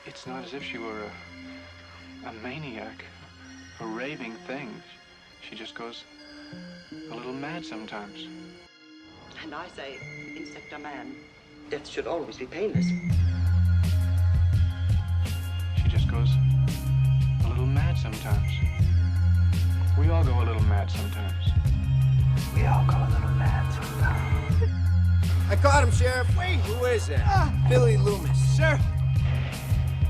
It's not as if she were a maniac, a raving thing. She just goes a little mad sometimes. And I say, insect or man, death should always be painless. She just goes a little mad sometimes. We all go a little mad sometimes. We all go a little mad sometimes. I caught him, Sheriff. Wait, who is it? Billy Loomis. Sir?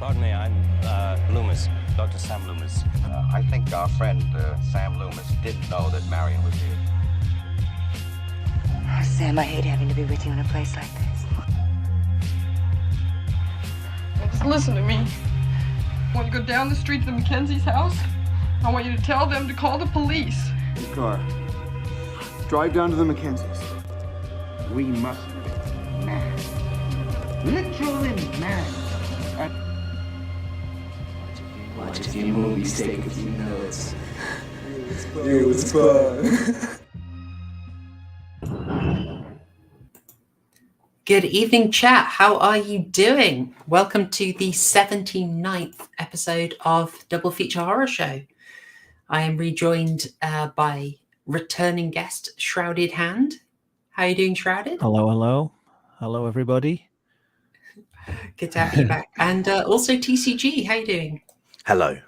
Pardon me, I'm Loomis, Dr. Sam Loomis. I think our friend Sam Loomis didn't know that Marion was here. Oh, Sam, I hate having to be with you in a place like this. Well, just listen to me. When you go down the street to the Mackenzie's house, I want you to tell them to call the police. Car. Drive down to the Mackenzies. We must be mad. Literally mad. Watch a few movies, take a few notes. It was fun. Good evening, chat. How are you doing? Welcome to the 79th episode of Double Feature Horror Show. I am rejoined by returning guest, Shrouded Hand. How are you doing, Shrouded? Hello, hello. Hello, everybody. Good to have you back. And also TCG, how you doing? Hello,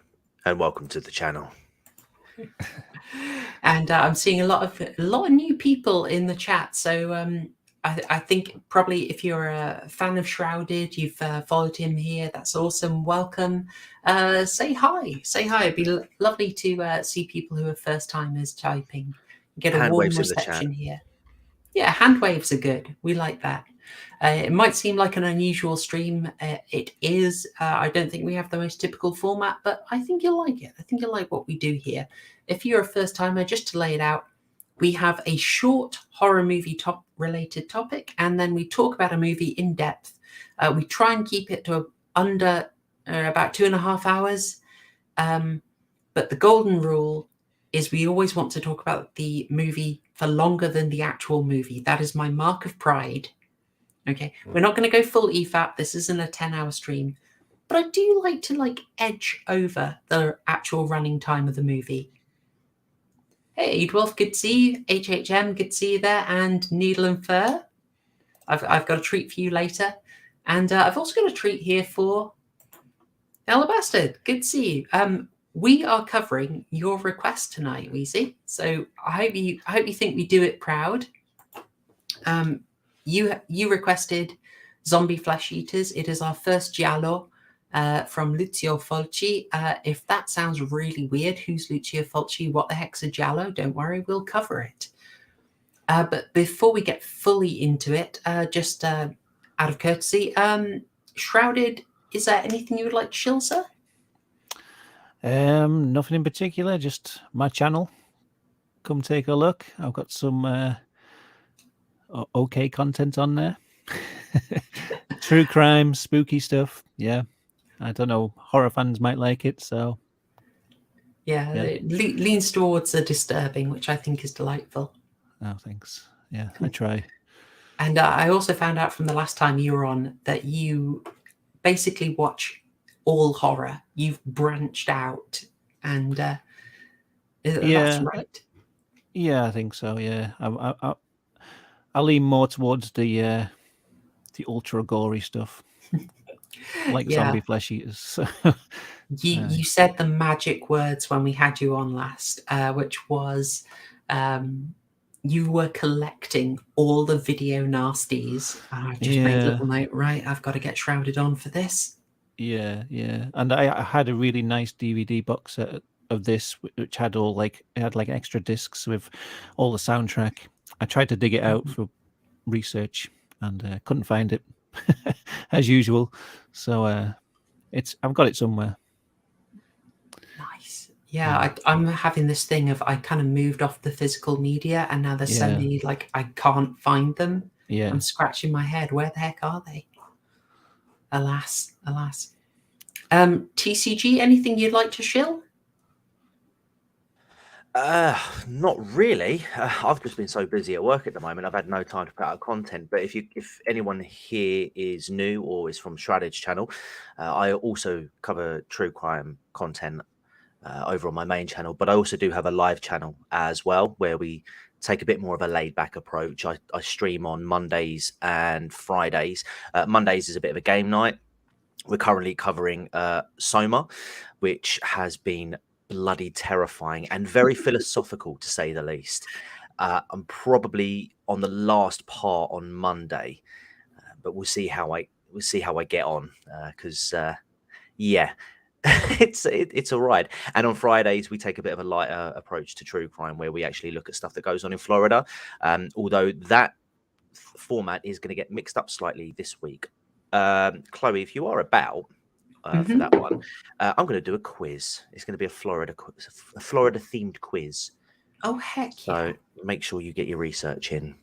and welcome to the channel. And I'm seeing a lot of new people in the chat. So I think probably if you're a fan of Shrouded, you've followed him here. That's awesome. Welcome. Say hi. Say hi. It'd be lovely to see people who are first timers typing. Get a Hand warm waves in the reception chat. here. Yeah, hand waves are good. We like that. It might seem like an unusual stream. It is. I don't think we have the most typical format, but I think you'll like it. I think you'll like what we do here. If you're a first timer, just to lay it out, we have a short horror movie related topic, and then we talk about a movie in depth. We try and keep it to under about 2.5 hours. But the golden rule is we always want to talk about the movie for longer than the actual movie. That is my mark of pride. Okay, we're not going to go full EFAP. This isn't a 10-hour stream, but I do like to edge over the actual running time of the movie. Hey, Edwolf, good to see you. HHM, good to see you there. And Needle and Fur, I've got a treat for you later. And I've also got a treat here for Alabastard. Good to see you. We are covering your request tonight, Weezy. So I hope you think we do it proud. You requested Zombie Flesh Eaters. It is our first Giallo from Lucio Fulci. If that sounds really weird, who's Lucio Fulci? What the heck's a Giallo? Don't worry, we'll cover it. But before we get fully into it, just out of courtesy, Shrouded, is there anything you would like to shill, sir? Nothing in particular, just my channel. Come take a look. I've got some okay content on there. True crime, spooky stuff. Yeah. I don't know. Horror fans might like it, so. Yeah. It leans towards the disturbing, which I think is delightful. Oh, thanks. Yeah, I try. And I also found out from the last time you were on that you basically watch all horror. You've branched out, and that's right. Yeah, I think so. Yeah, I lean more towards the ultra gory stuff, like Zombie Flesh Eaters. You said the magic words when we had you on last, which was you were collecting all the video nasties. And I've just made a little note. Right, I've got to get Shrouded on for this. Yeah, and I had a really nice DVD box set of this, which had extra discs with all the soundtrack. I tried to dig it out for research and couldn't find it, as usual. So I've got it somewhere. Nice. Yeah, I'm having this thing of I kind of moved off the physical media, and now there's so many I can't find them. Yeah, I'm scratching my head. Where the heck are they? Alas. TCG, anything you'd like to shill? Not really. I've just been so busy at work at the moment. I've had no time to put out content. But if anyone here is new or is from Shrouded's channel, I also cover true crime content over on my main channel. But I also do have a live channel as well, where we take a bit more of a laid back approach. I stream on Mondays and Fridays. Mondays is a bit of a game night. We're currently covering Soma, which has been bloody terrifying and very philosophical, to say the least. I'm probably on the last part on Monday, but we'll see how I get on, because yeah, it's a ride. And on Fridays we take a bit of a lighter approach to true crime, where we actually look at stuff that goes on in Florida. Although that format is going to get mixed up slightly this week. Chloe, if you are about for that one, I'm going to do a quiz. It's going to be a Florida themed quiz. Oh, heck so yeah. Make sure you get your research in.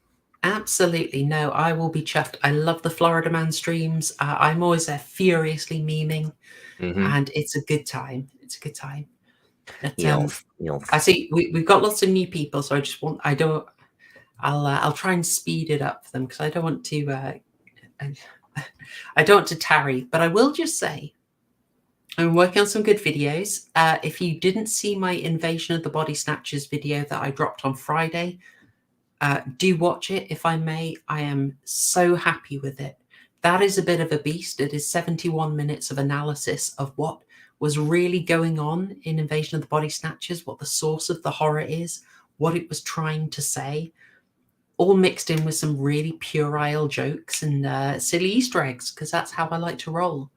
Absolutely. No, I will be chuffed. I love the Florida Man streams. I'm always there furiously memeing, and it's a good time. It's a good time. But, I see we've got lots of new people, so I'll try and speed it up for them, because I don't want to tarry. But I will just say, I'm working on some good videos. If you didn't see my Invasion of the Body Snatchers video that I dropped on Friday, do watch it, if I may. I am so happy with it. That is a bit of a beast. It is 71 minutes of analysis of what was really going on in Invasion of the Body Snatchers, what the source of the horror is, what it was trying to say, all mixed in with some really puerile jokes and silly Easter eggs, because that's how I like to roll.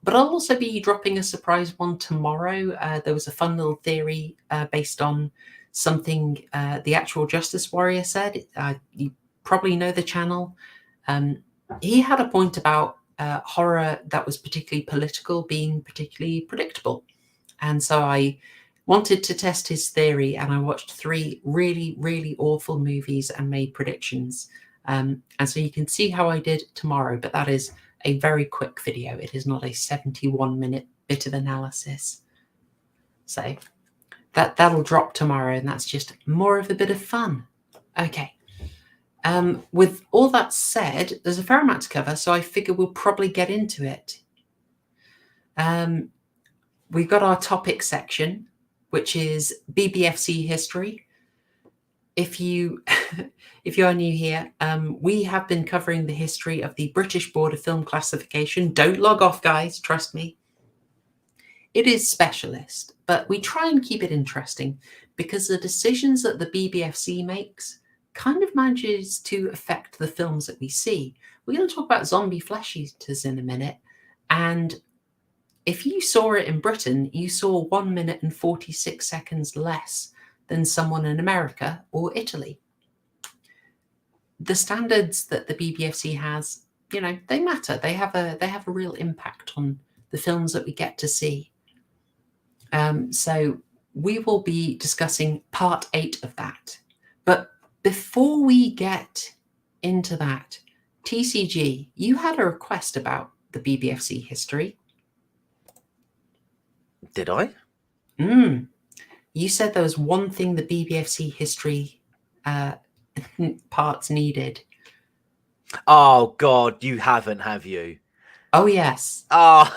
But I'll also be dropping a surprise one tomorrow. There was a fun little theory based on something the actual Justice Warrior said. You probably know the channel. He had a point about horror that was particularly political being particularly predictable. And so I wanted to test his theory, and I watched 3 really, really awful movies and made predictions. And so you can see how I did tomorrow, but that is a very quick video. It is not a 71-minute bit of analysis. So that'll drop tomorrow, and that's just more of a bit of fun. Okay. With all that said, there's a fair amount to cover, so I figure we'll probably get into it. We've got our topic section, which is BBFC History. If you are new here, we have been covering the history of the British Board of Film Classification. Don't log off, guys, trust me. It is specialist, but we try and keep it interesting, because the decisions that the BBFC makes kind of manages to affect the films that we see. We're going to talk about zombie flesh eaters in a minute, and if you saw it in Britain, you saw 1 minute and 46 seconds less than someone in America or Italy. The standards that the BBFC has, you know, they matter. They have a real impact on the films that we get to see. So we will be discussing part 8 of that. But before we get into that, TCG, you had a request about the BBFC history. Did I? You said there was one thing the BBFC history parts needed. Oh, God, you haven't, have you? Oh, yes. Oh.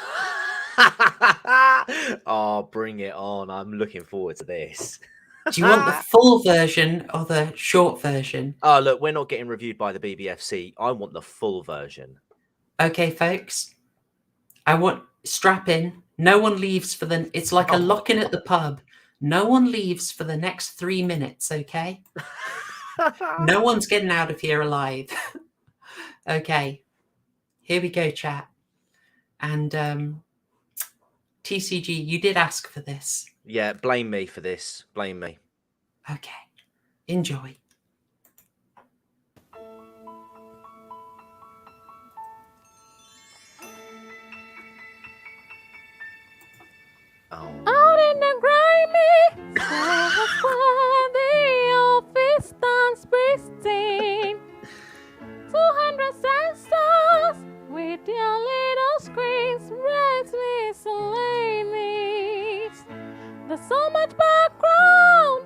Oh, bring it on. I'm looking forward to this. Do you want the full version or the short version? Oh, look, we're not getting reviewed by the BBFC. I want the full version. Okay, folks. Strap in. No one leaves for the... It's like a lock-in at the pub. No one leaves for the next 3 minutes, okay? No one's getting out of here alive. Okay. Here we go, chat. And TCG, you did ask for this. Yeah, blame me for this. Blame me. Okay. Enjoy. Out in the grimy south where the office stands pristine, 200 sensors with your little screens, red miscellaneous. There's so much background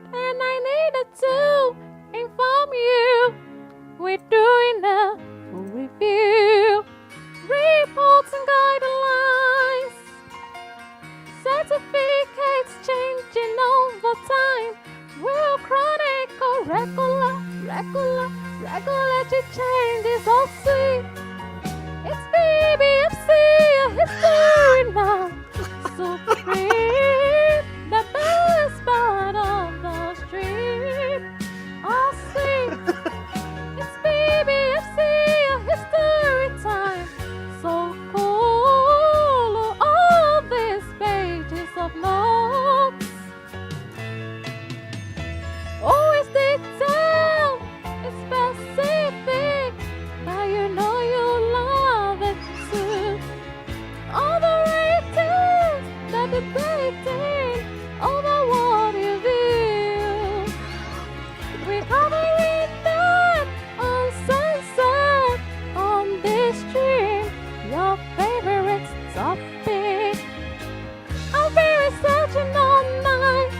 is so sweet. It's BBFC History now. Supreme, the best part of the street. Oh, sweet. It's BBFC History time. So cool, all these pages of notes. Always detailed, it's specific. Now you know you love it too. All the ratings, the debating over what you view. We're covering that uncensored on this stream. Your favorite topic. I'll be researching all night,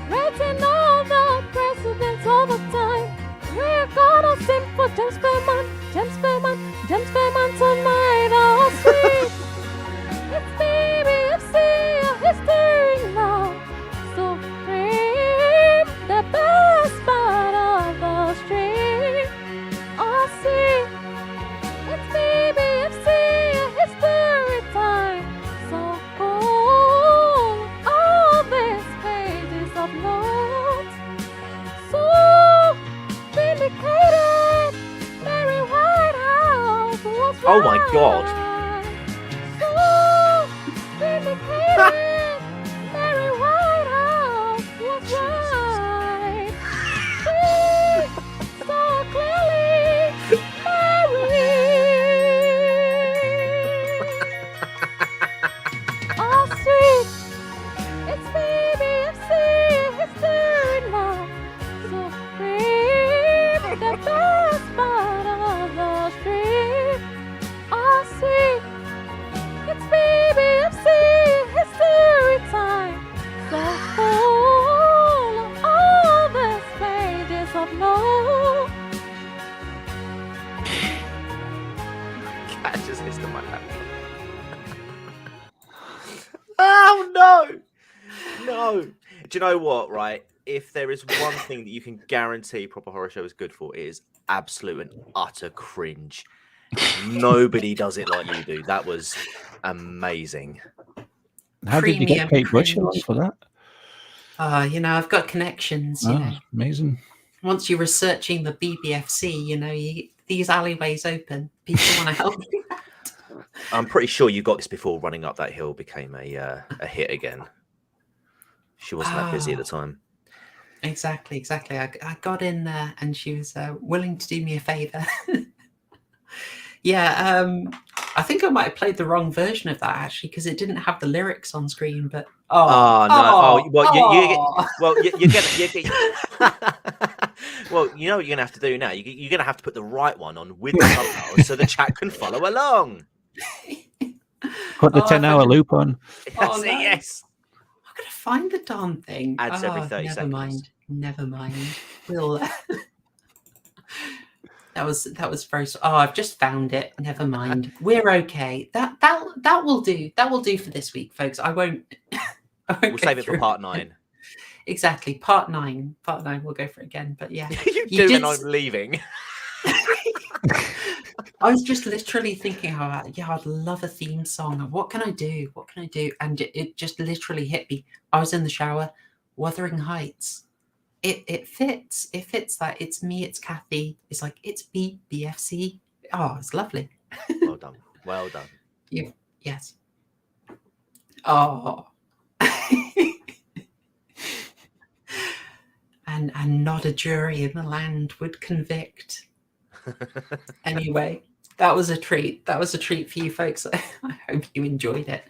rating all the presidents all the time. We're gonna sing for James Fairman tonight. Oh, sweet. It's BBFC History now. Supreme, the best part of the stream. Oh, sweet. It's BBFC History time. So cool, all these pages of notes. So vindicated, Mary Whitehouse was right. Oh my God. So vindicated, Mary Whitehouse was right. See so clearly, Mary. Oh, sweet. It's BBFC History now. Supreme, the best part of the street. Oh, sweet. It's BBFC History time. So full of all these pages of notes. Cat just hissed on my lap. Oh no! No. Do you know what, right? If there is one thing that you can guarantee Proper Horror Show is good for, it is absolute and utter cringe. Nobody does it like you do. That was amazing. How did you get Premium Kate Bush along cringe. for that? You know, I've got connections, you Oh, know. amazing. Once you're researching the BBFC, you know, these alleyways open. People want to help you. I'm pretty sure you got this before Running Up That Hill became a hit again. She wasn't that busy at the time. Exactly. I got in there and she was willing to do me a favor. Yeah, I think I might have played the wrong version of that actually because it didn't have the lyrics on screen. But well, you're well, you know what you're gonna have to do now. You're gonna have to put the right one on with the subtitles so the chat can follow along. Put the 10-hour loop on. That's it, yes. I'm gonna find the darn thing. Adds every 30 seconds. Never mind. We'll. That was very. I've just found it. Never mind. We're okay. That will do. That will do for this week, folks. I won't. We'll save it for part 9. Exactly, part 9. Part 9. We'll go for it again. But yeah, you do, and I'm leaving. I was just literally thinking, I'd love a theme song. What can I do? And it just literally hit me. I was in the shower, Wuthering Heights. It fits. It fits that. It's me. It's Kathy. It's like it's BBFC. Oh, it's lovely. Well done. Well done. Yes. Oh. and not a jury in the land would convict. Anyway, that was a treat. That was a treat for you folks. I hope you enjoyed it.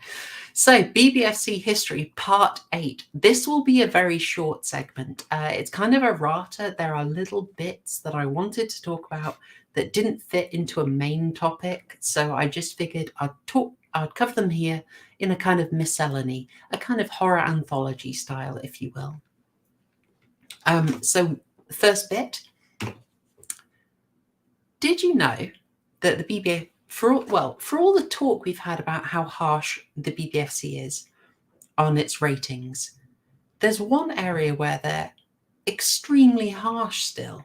So, BBFC History Part 8. This will be a very short segment. It's kind of errata. There are little bits that I wanted to talk about that didn't fit into a main topic. So I just figured I'd cover them here in a kind of miscellany, a kind of horror anthology style, if you will. So, first bit. Did you know that the BBFC, for all the talk we've had about how harsh the BBFC is on its ratings, there's one area where they're extremely harsh still.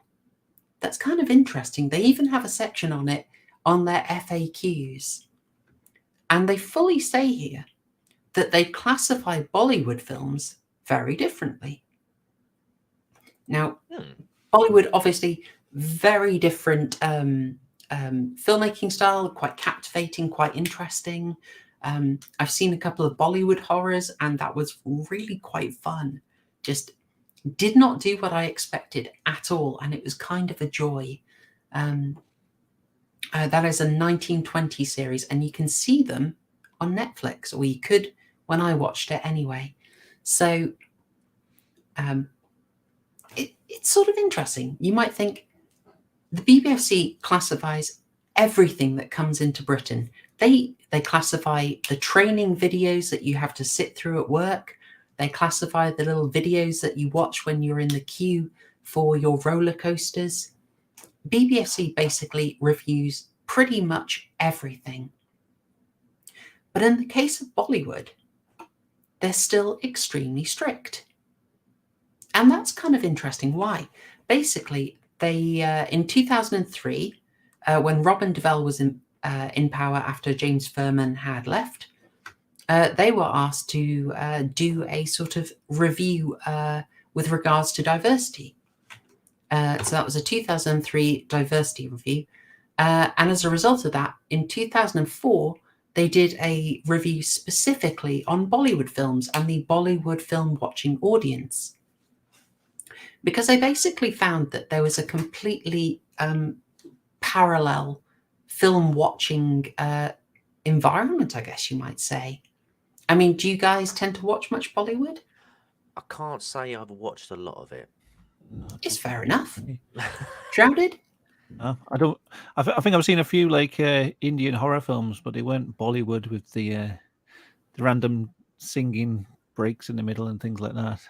that's kind of interesting. They even have a section on it on their FAQs. And they fully say here that they classify Bollywood films very differently. Now, Bollywood, obviously, very different filmmaking style, quite captivating, quite interesting. I've seen a couple of Bollywood horrors, and that was really quite fun. Just did not do what I expected at all, and it was kind of a joy. That is a 1920 series, and you can see them on Netflix, or you could when I watched it anyway. So it's sort of interesting. You might think the BBFC classifies everything that comes into Britain. They classify the training videos that you have to sit through at work. They classify the little videos that you watch when you're in the queue for your roller coasters. BBFC basically reviews pretty much everything. But in the case of Bollywood, they're still extremely strict. And that's kind of interesting. Why? Basically, they in 2003, when Robin Duvall was in power after James Furman had left, they were asked to do a sort of review with regards to diversity. So that was a 2003 diversity review. And as a result of that, in 2004, they did a review specifically on Bollywood films and the Bollywood film watching audience. Because they basically found that there was a completely parallel film watching environment, I guess you might say. I mean, do you guys tend to watch much Bollywood? I can't say I've watched a lot of it. It's fair enough. Shrouded? I don't. I think I've seen a few like Indian horror films, but they weren't Bollywood with the random singing breaks in the middle and things like that.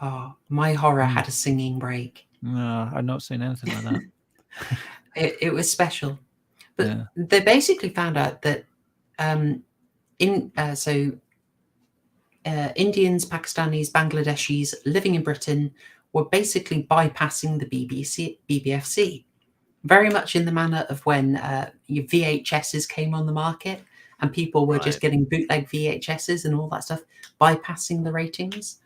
Oh, my horror had a singing break. No, I've not seen anything like that. It was special, but they basically found out that Indians, Pakistanis, Bangladeshis living in Britain were basically bypassing the BBFC, very much in the manner of when your VHSs came on the market and people were just getting bootleg VHSs and all that stuff, bypassing the ratings.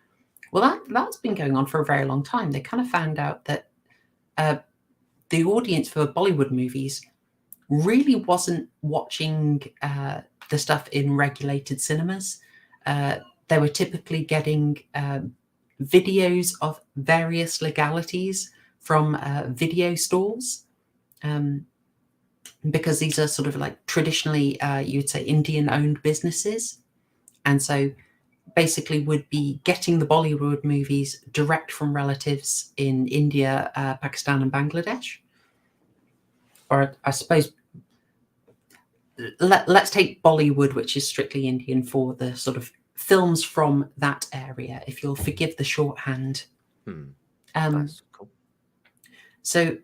Well, that's been going on for a very long time. They kind of found out that the audience for Bollywood movies really wasn't watching the stuff in regulated cinemas. They were typically getting videos of various legalities from video stores, because these are sort of like traditionally, you'd say, Indian-owned businesses. And so basically would be getting the Bollywood movies direct from relatives in India, Pakistan and Bangladesh. Or I suppose, let's take Bollywood, which is strictly Indian, for the sort of films from that area, if you'll forgive the shorthand. That's cool. So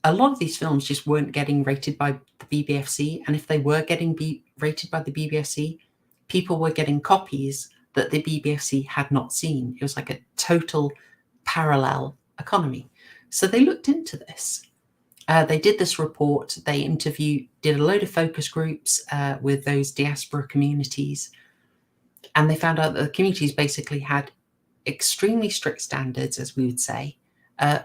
a lot of these films just weren't getting rated by the BBFC, and if they were getting rated by the BBFC, people were getting copies that the BBFC had not seen. It was like a total parallel economy. So they looked into this. They did this report. They did a load of focus groups with those diaspora communities. And they found out that the communities basically had extremely strict standards, as we would say,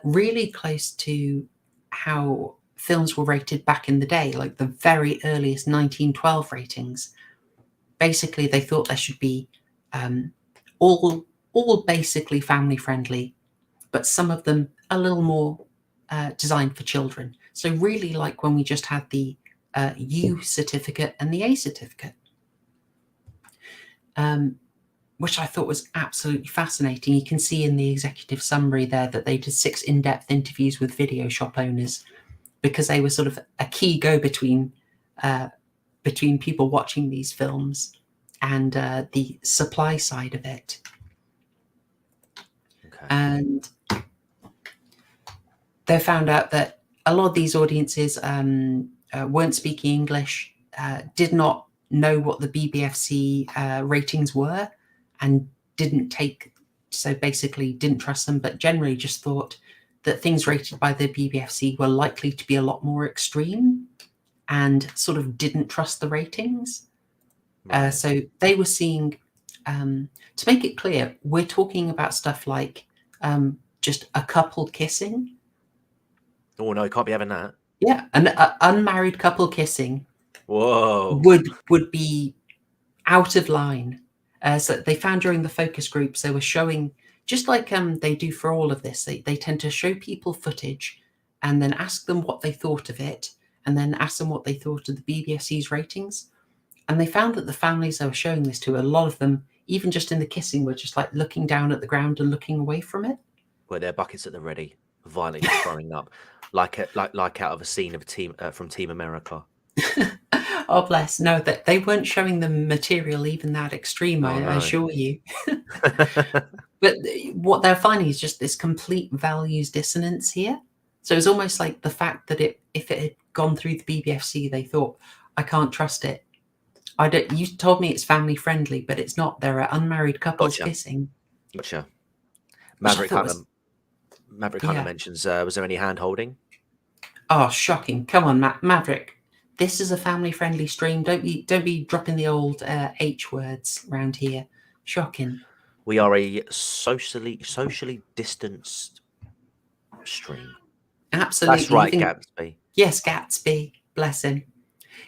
really close to how films were rated back in the day, like the very earliest 1912 ratings. Basically, they thought there should be all basically family friendly, but some of them a little more designed for children. So really like when we just had the U certificate and the A certificate, which I thought was absolutely fascinating. You can see in the executive summary there that they did 6 in-depth interviews with video shop owners, because they were sort of a key go-between between people watching these films and the supply side of it. Okay. And they found out that a lot of these audiences weren't speaking English, did not know what the BBFC ratings were, and didn't trust them, but generally just thought that things rated by the BBFC were likely to be a lot more extreme and sort of didn't trust the ratings. Right. So they were seeing, to make it clear, we're talking about stuff like just a couple kissing. Oh no, can't be having that. Yeah, an unmarried couple kissing Whoa. would be out of line. So they found during the focus groups, they were showing, just like they do for all of this, they tend to show people footage and then ask them what they thought of it, and then ask them what they thought of the BBFC's ratings. And they found that the families they were showing this to, a lot of them, even just in the kissing, were just like looking down at the ground and looking away from it. Where their buckets at the ready, violently throwing up, like out of a scene of from Team America. Oh bless! No, that they weren't showing the material even that extreme. Oh, no. I assure you. But what they're finding is just this complete values dissonance here. So it's almost like the fact that if it had gone through the BBFC, they thought, I can't trust it. You told me it's family friendly, but it's not. There are unmarried couples kissing. Gotcha. Maverick kind of mentions, was there any hand holding? Oh, shocking! Come on, Maverick. This is a family-friendly stream. Don't be dropping the old H words around here. Shocking. We are a socially distanced stream. Absolutely. That's right, Gatsby. Yes, Gatsby. Bless him.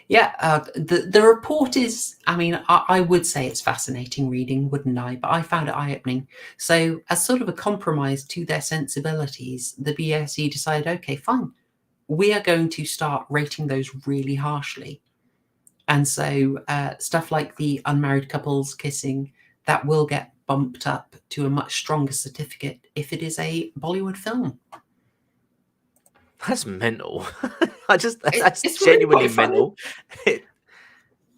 Yeah, the report is, I mean, I would say it's fascinating reading, wouldn't I? But I found it eye-opening. So as sort of a compromise to their sensibilities, the BSC decided, okay, fine. We are going to start rating those really harshly. And so stuff like the unmarried couples kissing, that will get bumped up to a much stronger certificate if it is a Bollywood film. That's mental. That's genuinely really mental.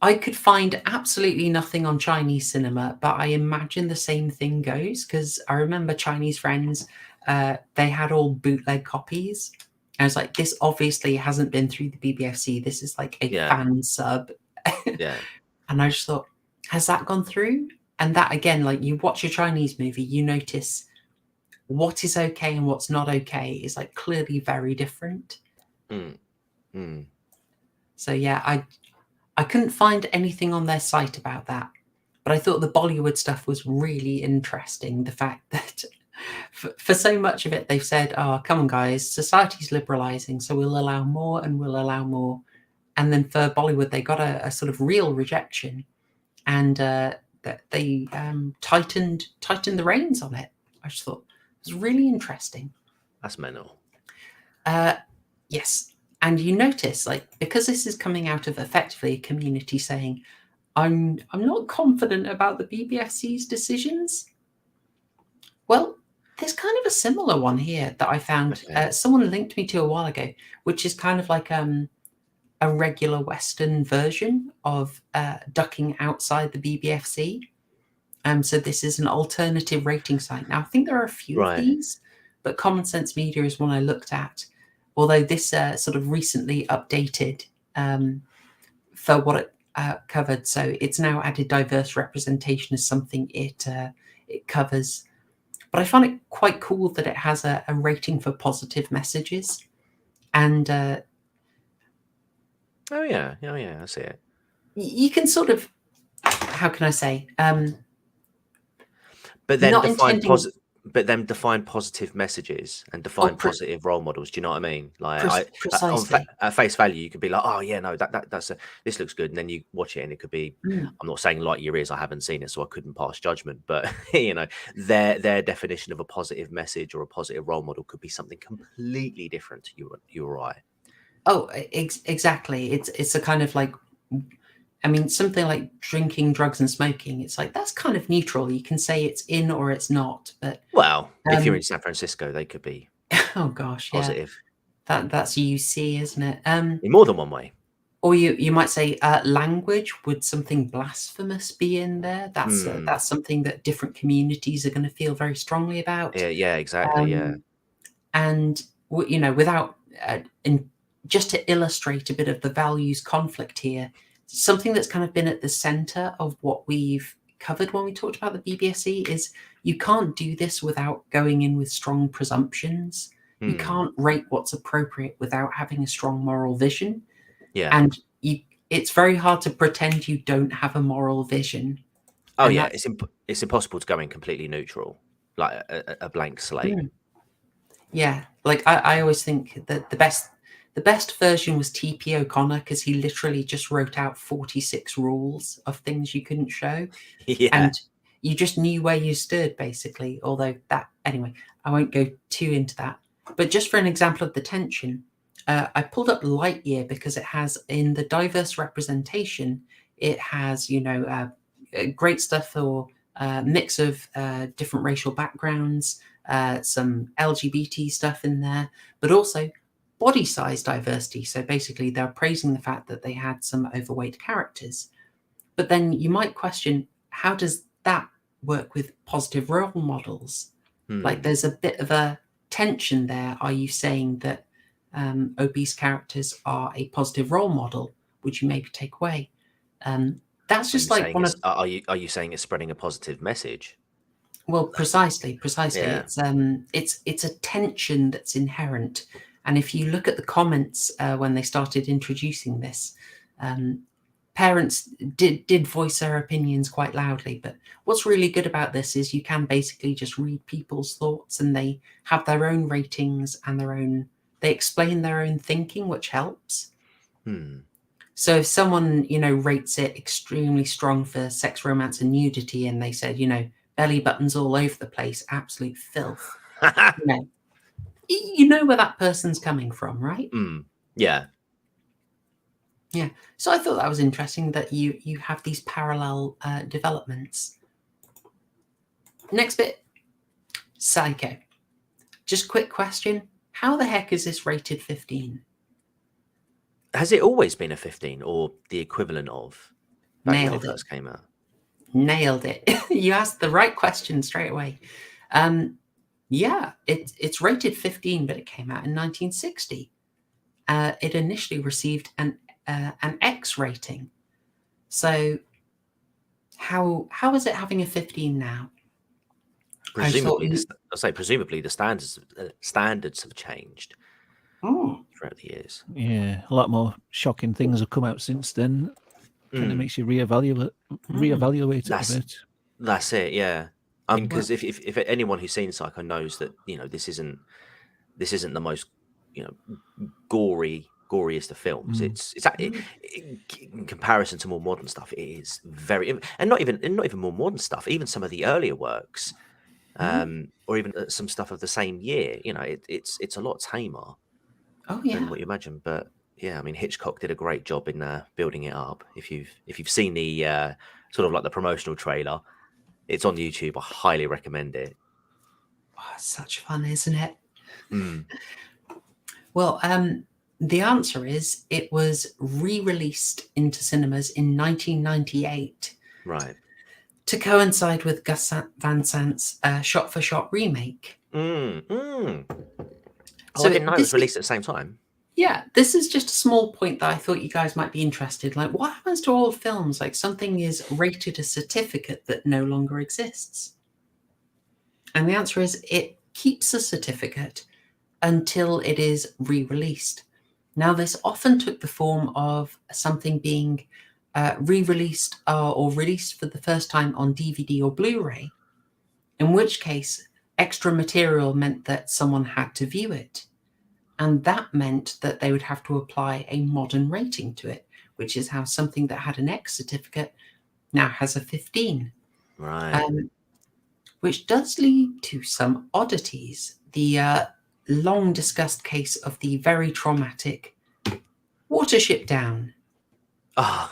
I could find absolutely nothing on Chinese cinema, but I imagine the same thing goes, because I remember Chinese friends, they had all bootleg copies. I was like, this obviously hasn't been through the BBFC. This is like a fan sub. Yeah. And I just thought, has that gone through? And that, again, like you watch a Chinese movie, you notice what is okay and what's not okay is like clearly very different. So yeah, I couldn't find anything on their site about that. But I thought the Bollywood stuff was really interesting. The fact that for so much of it, they've said, oh, come on, guys, society's liberalizing, so we'll allow more and we'll allow more. And then for Bollywood, they got a sort of real rejection, and they tightened the reins on it. I just thought it was really interesting. That's mental. Yes. And you notice, like, because this is coming out of effectively a community saying, I'm not confident about the BBFC's decisions. Well, there's kind of a similar one here that I found. Someone linked me to a while ago, which is kind of like a regular Western version of ducking outside the BBFC. So this is an alternative rating site. Now, I think there are a few of these, but Common Sense Media is one I looked at. Although this sort of recently updated for what it covered. So it's now added diverse representation as something it covers. But I find it quite cool that it has a rating for positive messages. And oh yeah, I see it. You can sort of, how can I say? But then define positive messages and define positive role models. Do you know what I mean? Like, at face value, you could be like, "Oh yeah, no, this looks good," and then you watch it, and it could be. I'm not saying light your ears. I haven't seen it, so I couldn't pass judgment. But you know, their definition of a positive message or a positive role model could be something completely different to you or I. Oh, exactly. It's a kind of like. I mean, something like drinking, drugs, and smoking, it's like, that's kind of neutral. You can say it's in or it's not. But well, if you're in San Francisco, they could be oh gosh, positive. Yeah. That's UC, isn't it? In more than one way. Or you might say language. Would something blasphemous be in there? That's something that different communities are going to feel very strongly about. Yeah, exactly. And, you know, without, just to illustrate a bit of the values conflict here, something that's kind of been at the center of what we've covered when we talked about the BBFC is you can't do this without going in with strong presumptions. You can't rate what's appropriate without having a strong moral vision. Yeah. And it's very hard to pretend you don't have a moral vision. Oh And yeah, it's impossible to go in completely neutral, like a blank slate. Yeah, like I always think that the best version was T.P. O'Connor, because he literally just wrote out 46 rules of things you couldn't show. Yeah. And you just knew where you stood, basically. Although anyway, I won't go too into that. But just for an example of the tension, I pulled up Lightyear because it has, in the diverse representation, it has, great stuff for mix of different racial backgrounds, some LGBT stuff in there, but also body size diversity. So basically, they're praising the fact that they had some overweight characters. But then you might question, how does that work with positive role models? Like, there's a bit of a tension there. Are you saying that obese characters are a positive role model, which you maybe take away? That's just like one of. Are you saying it's spreading a positive message? Well, precisely. Yeah. It's a tension that's inherent, and if you look at the comments when they started introducing this, parents did voice their opinions quite loudly. But what's really good about this is you can basically just read people's thoughts, and they have their own ratings and they explain their own thinking, which helps. So if someone, rates it extremely strong for sex, romance, and nudity, and they said, belly buttons all over the place, absolute filth, you know where that person's coming from, right? Yeah. Yeah. So I thought that was interesting that you have these parallel developments. Next bit, Psycho. Just quick question. How the heck is this rated 15? Has it always been a 15 or the equivalent of back when it first came out? Nailed it. You asked the right question straight away. Yeah, it's rated 15, but it came out in 1960. It initially received an X rating. So how is it having a 15 now? Presumably, presumably the standards have changed throughout the years. Yeah, a lot more shocking things have come out since then. Kind of makes you reevaluate it a bit. That's it, yeah. I mean, because if anyone who's seen Psycho knows that this isn't the most goriest of films. It's in comparison to more modern stuff, it is very, and not even more modern stuff. Even some of the earlier works, or even some stuff of the same year. It's a lot tamer than what you imagine. But yeah, I mean, Hitchcock did a great job in building it up. If you've seen the sort of like the promotional trailer, it's on YouTube. I highly recommend it. Oh, it's such fun, isn't it? Well, the answer is it was re-released into cinemas in 1998. Right. To coincide with Gus Van Sant's shot-for-shot remake. I didn't know it was released at the same time. Yeah, this is just a small point that I thought you guys might be interested. Like, what happens to old films? Like, something is rated a certificate that no longer exists. And the answer is it keeps a certificate until it is re-released. Now, this often took the form of something being re-released or released for the first time on DVD or Blu-ray, in which case extra material meant that someone had to view it. And that meant that they would have to apply a modern rating to it, which is how something that had an X certificate now has a 15. Right. Which does lead to some oddities. The long discussed case of the very traumatic Watership Down. I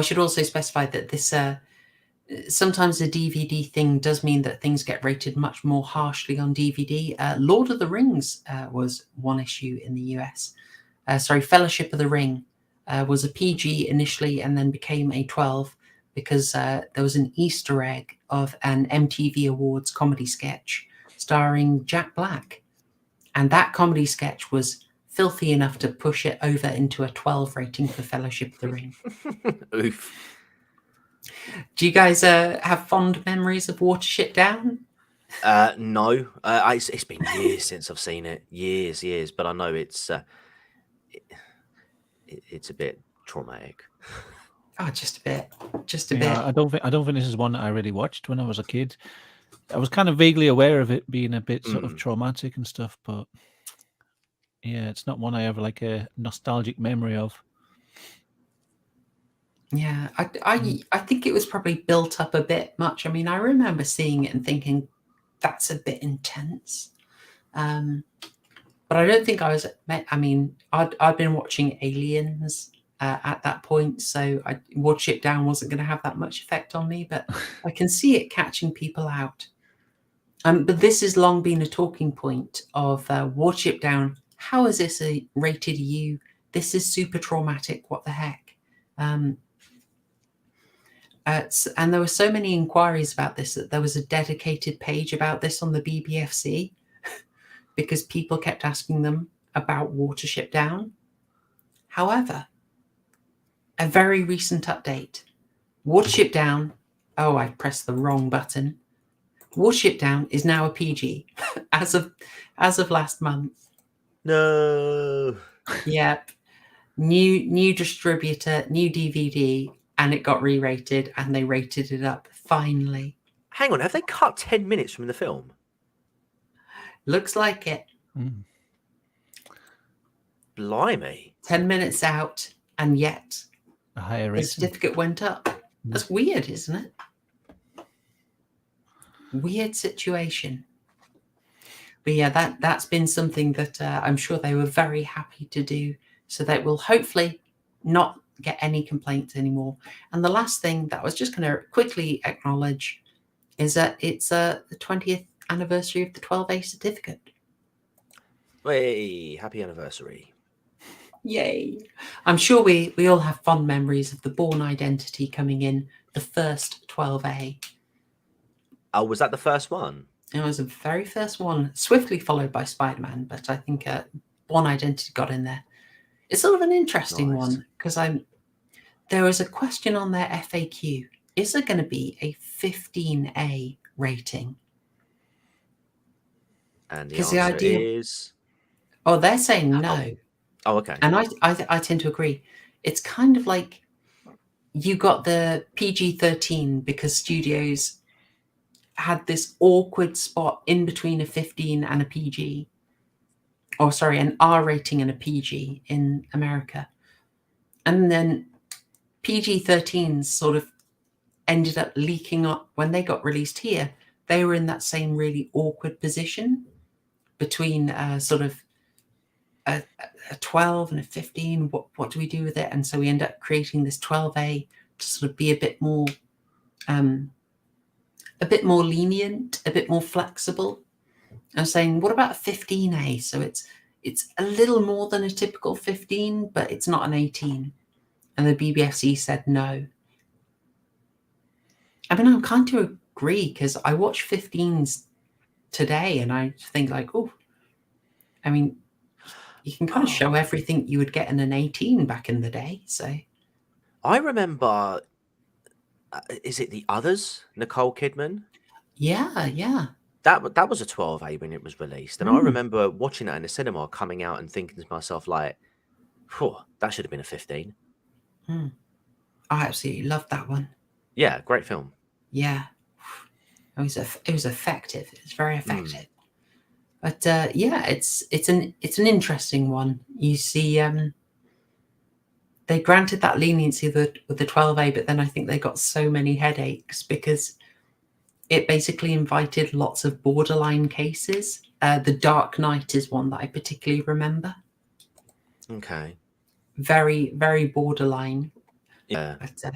should also specify that this sometimes the DVD thing does mean that things get rated much more harshly on DVD. Lord of the Rings was one issue in the US. Fellowship of the Ring was a PG initially and then became a 12 because there was an Easter egg of an MTV Awards comedy sketch starring Jack Black. And that comedy sketch was filthy enough to push it over into a 12 rating for Fellowship of the Ring. Oof. Do you guys have fond memories of Watership Down? No, it's been years since I've seen it. Years. But I know it's a bit traumatic. Oh, just a bit. Yeah, I don't think this is one that I really watched when I was a kid. I was kind of vaguely aware of it being a bit sort of traumatic and stuff, but yeah, it's not one I have like a nostalgic memory of. Yeah, I think it was probably built up a bit much. I mean, I remember seeing it and thinking that's a bit intense, but I don't think I was. I mean, I'd been watching Aliens at that point, so Watch It Down wasn't going to have that much effect on me. But I can see it catching people out. But this has long been a talking point of Watch It Down. How is this a rated U? This is super traumatic. What the heck? And there were so many inquiries about this that there was a dedicated page about this on the BBFC because people kept asking them about Watership Down. However, a very recent update. Watership Down. Oh, I pressed the wrong button. Watership Down is now a PG as of last month. No. Yep. New distributor, new DVD, and it got re-rated, and they rated it up finally. Hang on, have they cut 10 minutes from the film? Looks like it. Blimey. 10 minutes out, and yet a higher the certificate went up. That's weird, isn't it? Weird situation. But yeah, that's been something that I'm sure they were very happy to do, so that will hopefully not get any complaints anymore. And the last thing that I was just going to quickly acknowledge is that it's the 20th anniversary of the 12A certificate. Hey, happy anniversary. Yay. I'm sure we all have fond memories of the Bourne Identity coming in, the first 12A. Oh, was that the first one? It was the very first one, swiftly followed by Spider-Man, but I think Bourne Identity got in there. It's sort of an interesting one because there was a question on their FAQ. Is there going to be a 15A rating? And the answer is... Oh, they're saying no. Oh, okay. And I tend to agree. It's kind of like you got the PG-13 because studios had this awkward spot in between a 15 and a PG. Oh, sorry, an R rating and a PG in America. And then PG-13 sort of ended up leaking up when they got released here. They were in that same really awkward position between sort of a 12 and a 15. What do we do with it? And so we end up creating this 12A to sort of be a bit more lenient, a bit more flexible. I was saying, what about a 15A? So it's a little more than a typical 15, but it's not an 18. And the BBFC said no. I mean, I'm kind of agree because I watch 15s today and I think like, oh, I mean, you can kind of show everything you would get in an 18 back in the day. So I remember, is it The Others, Nicole Kidman? Yeah. That was a 12A when it was released. And I remember watching that in the cinema, coming out and thinking to myself like, that should have been a 15. I absolutely loved that one. Yeah, great film. Yeah. It was effective. It was very effective. But yeah, it's an interesting one. You see, they granted that leniency with the 12A, but then I think they got so many headaches because it basically invited lots of borderline cases. The Dark Knight is one that I particularly remember. Okay. Very, very borderline. Yeah. But,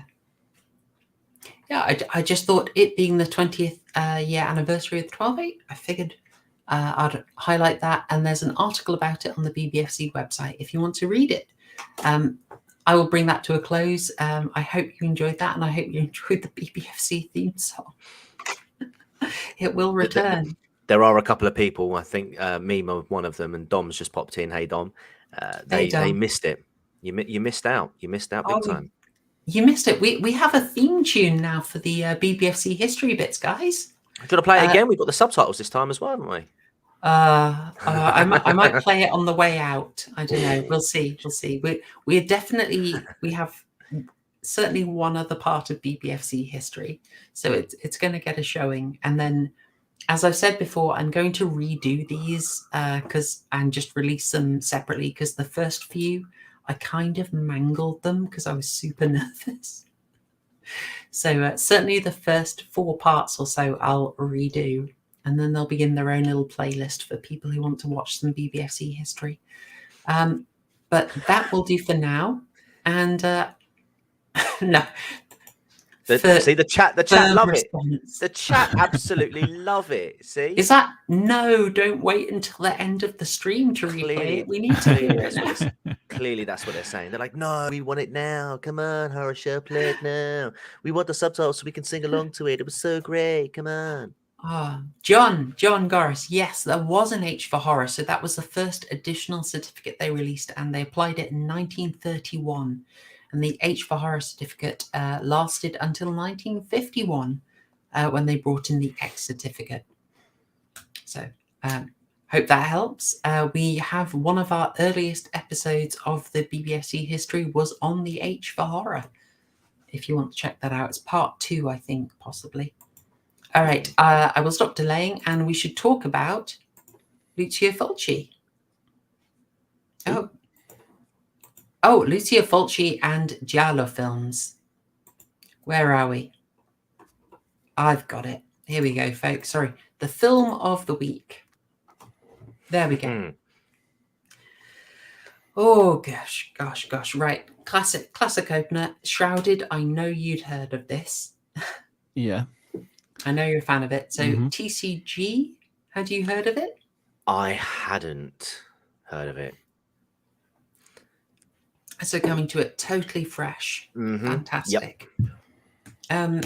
yeah, I just thought it being the 20th year anniversary of the 12A, I figured I'd highlight that. And there's an article about it on the BBFC website if you want to read it. I will bring that to a close. I hope you enjoyed that, and I hope you enjoyed the BBFC theme song. It will return. There are a couple of people, I think Mima, one of them, and Dom's just popped in. Hey, Dom. They missed it. You missed out. You missed out big time. You missed it. We have a theme tune now for the BBFC history bits, guys. Do you want to play it again? We've got the subtitles this time as well, haven't we? I might play it on the way out. I don't know. We'll see. We'll see. We have certainly one other part of BBFC history, so it's going to get a showing, and then, as I've said before, I'm going to redo these and just release them separately, because the first few I kind of mangled them because I was super nervous. So certainly the first 4 parts or so I'll redo, and then they'll be in their own little playlist for people who want to watch some BBFC history. But that will do for now. And no. See, the chat love response. It. The chat absolutely love it. See, is that no? Don't wait until the end of the stream to replay it. We need to do it. Clearly, that's what they're saying. They're like, no, we want it now. Come on, Horrorshow, play it now. We want the subtitles so we can sing along to it. It was so great. Come on. John Goris. Yes, there was an H for horror. So that was the first additional certificate they released, and they applied it in 1931. And the H for horror certificate lasted until 1951 when they brought in the X certificate. So hope that helps. We have one of our earliest episodes of the BBFC history was on the H for horror. If you want to check that out, it's part 2, I think, possibly. All right, I will stop delaying, and we should talk about Lucio Fulci. Oh, Lucio Fulci and Giallo films. Where are we? I've got it. Here we go, folks. Sorry. The film of the week. There we go. Oh, gosh. Right. Classic opener. Shrouded. I know you'd heard of this. Yeah. I know you're a fan of it. So TCG, had you heard of it? I hadn't heard of it. So coming to it totally fresh. Fantastic. Yep.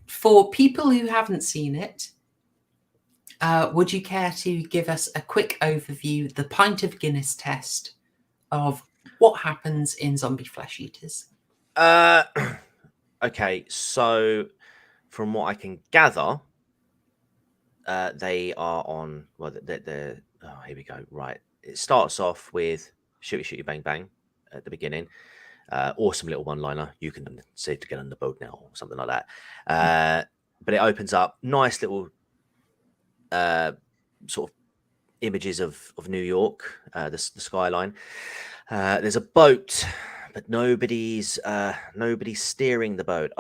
For people who haven't seen it, would you care to give us a quick overview, the pint of Guinness test of what happens in zombie flesh eaters? Okay, so from what I can gather, they are on, well, they're here we go. Right. It starts off with shooty, bang, bang at the beginning. Awesome little one-liner. You can say to get on the boat now or something like that. But it opens up nice little sort of images of New York, the skyline. There's a boat, but nobody's steering the boat.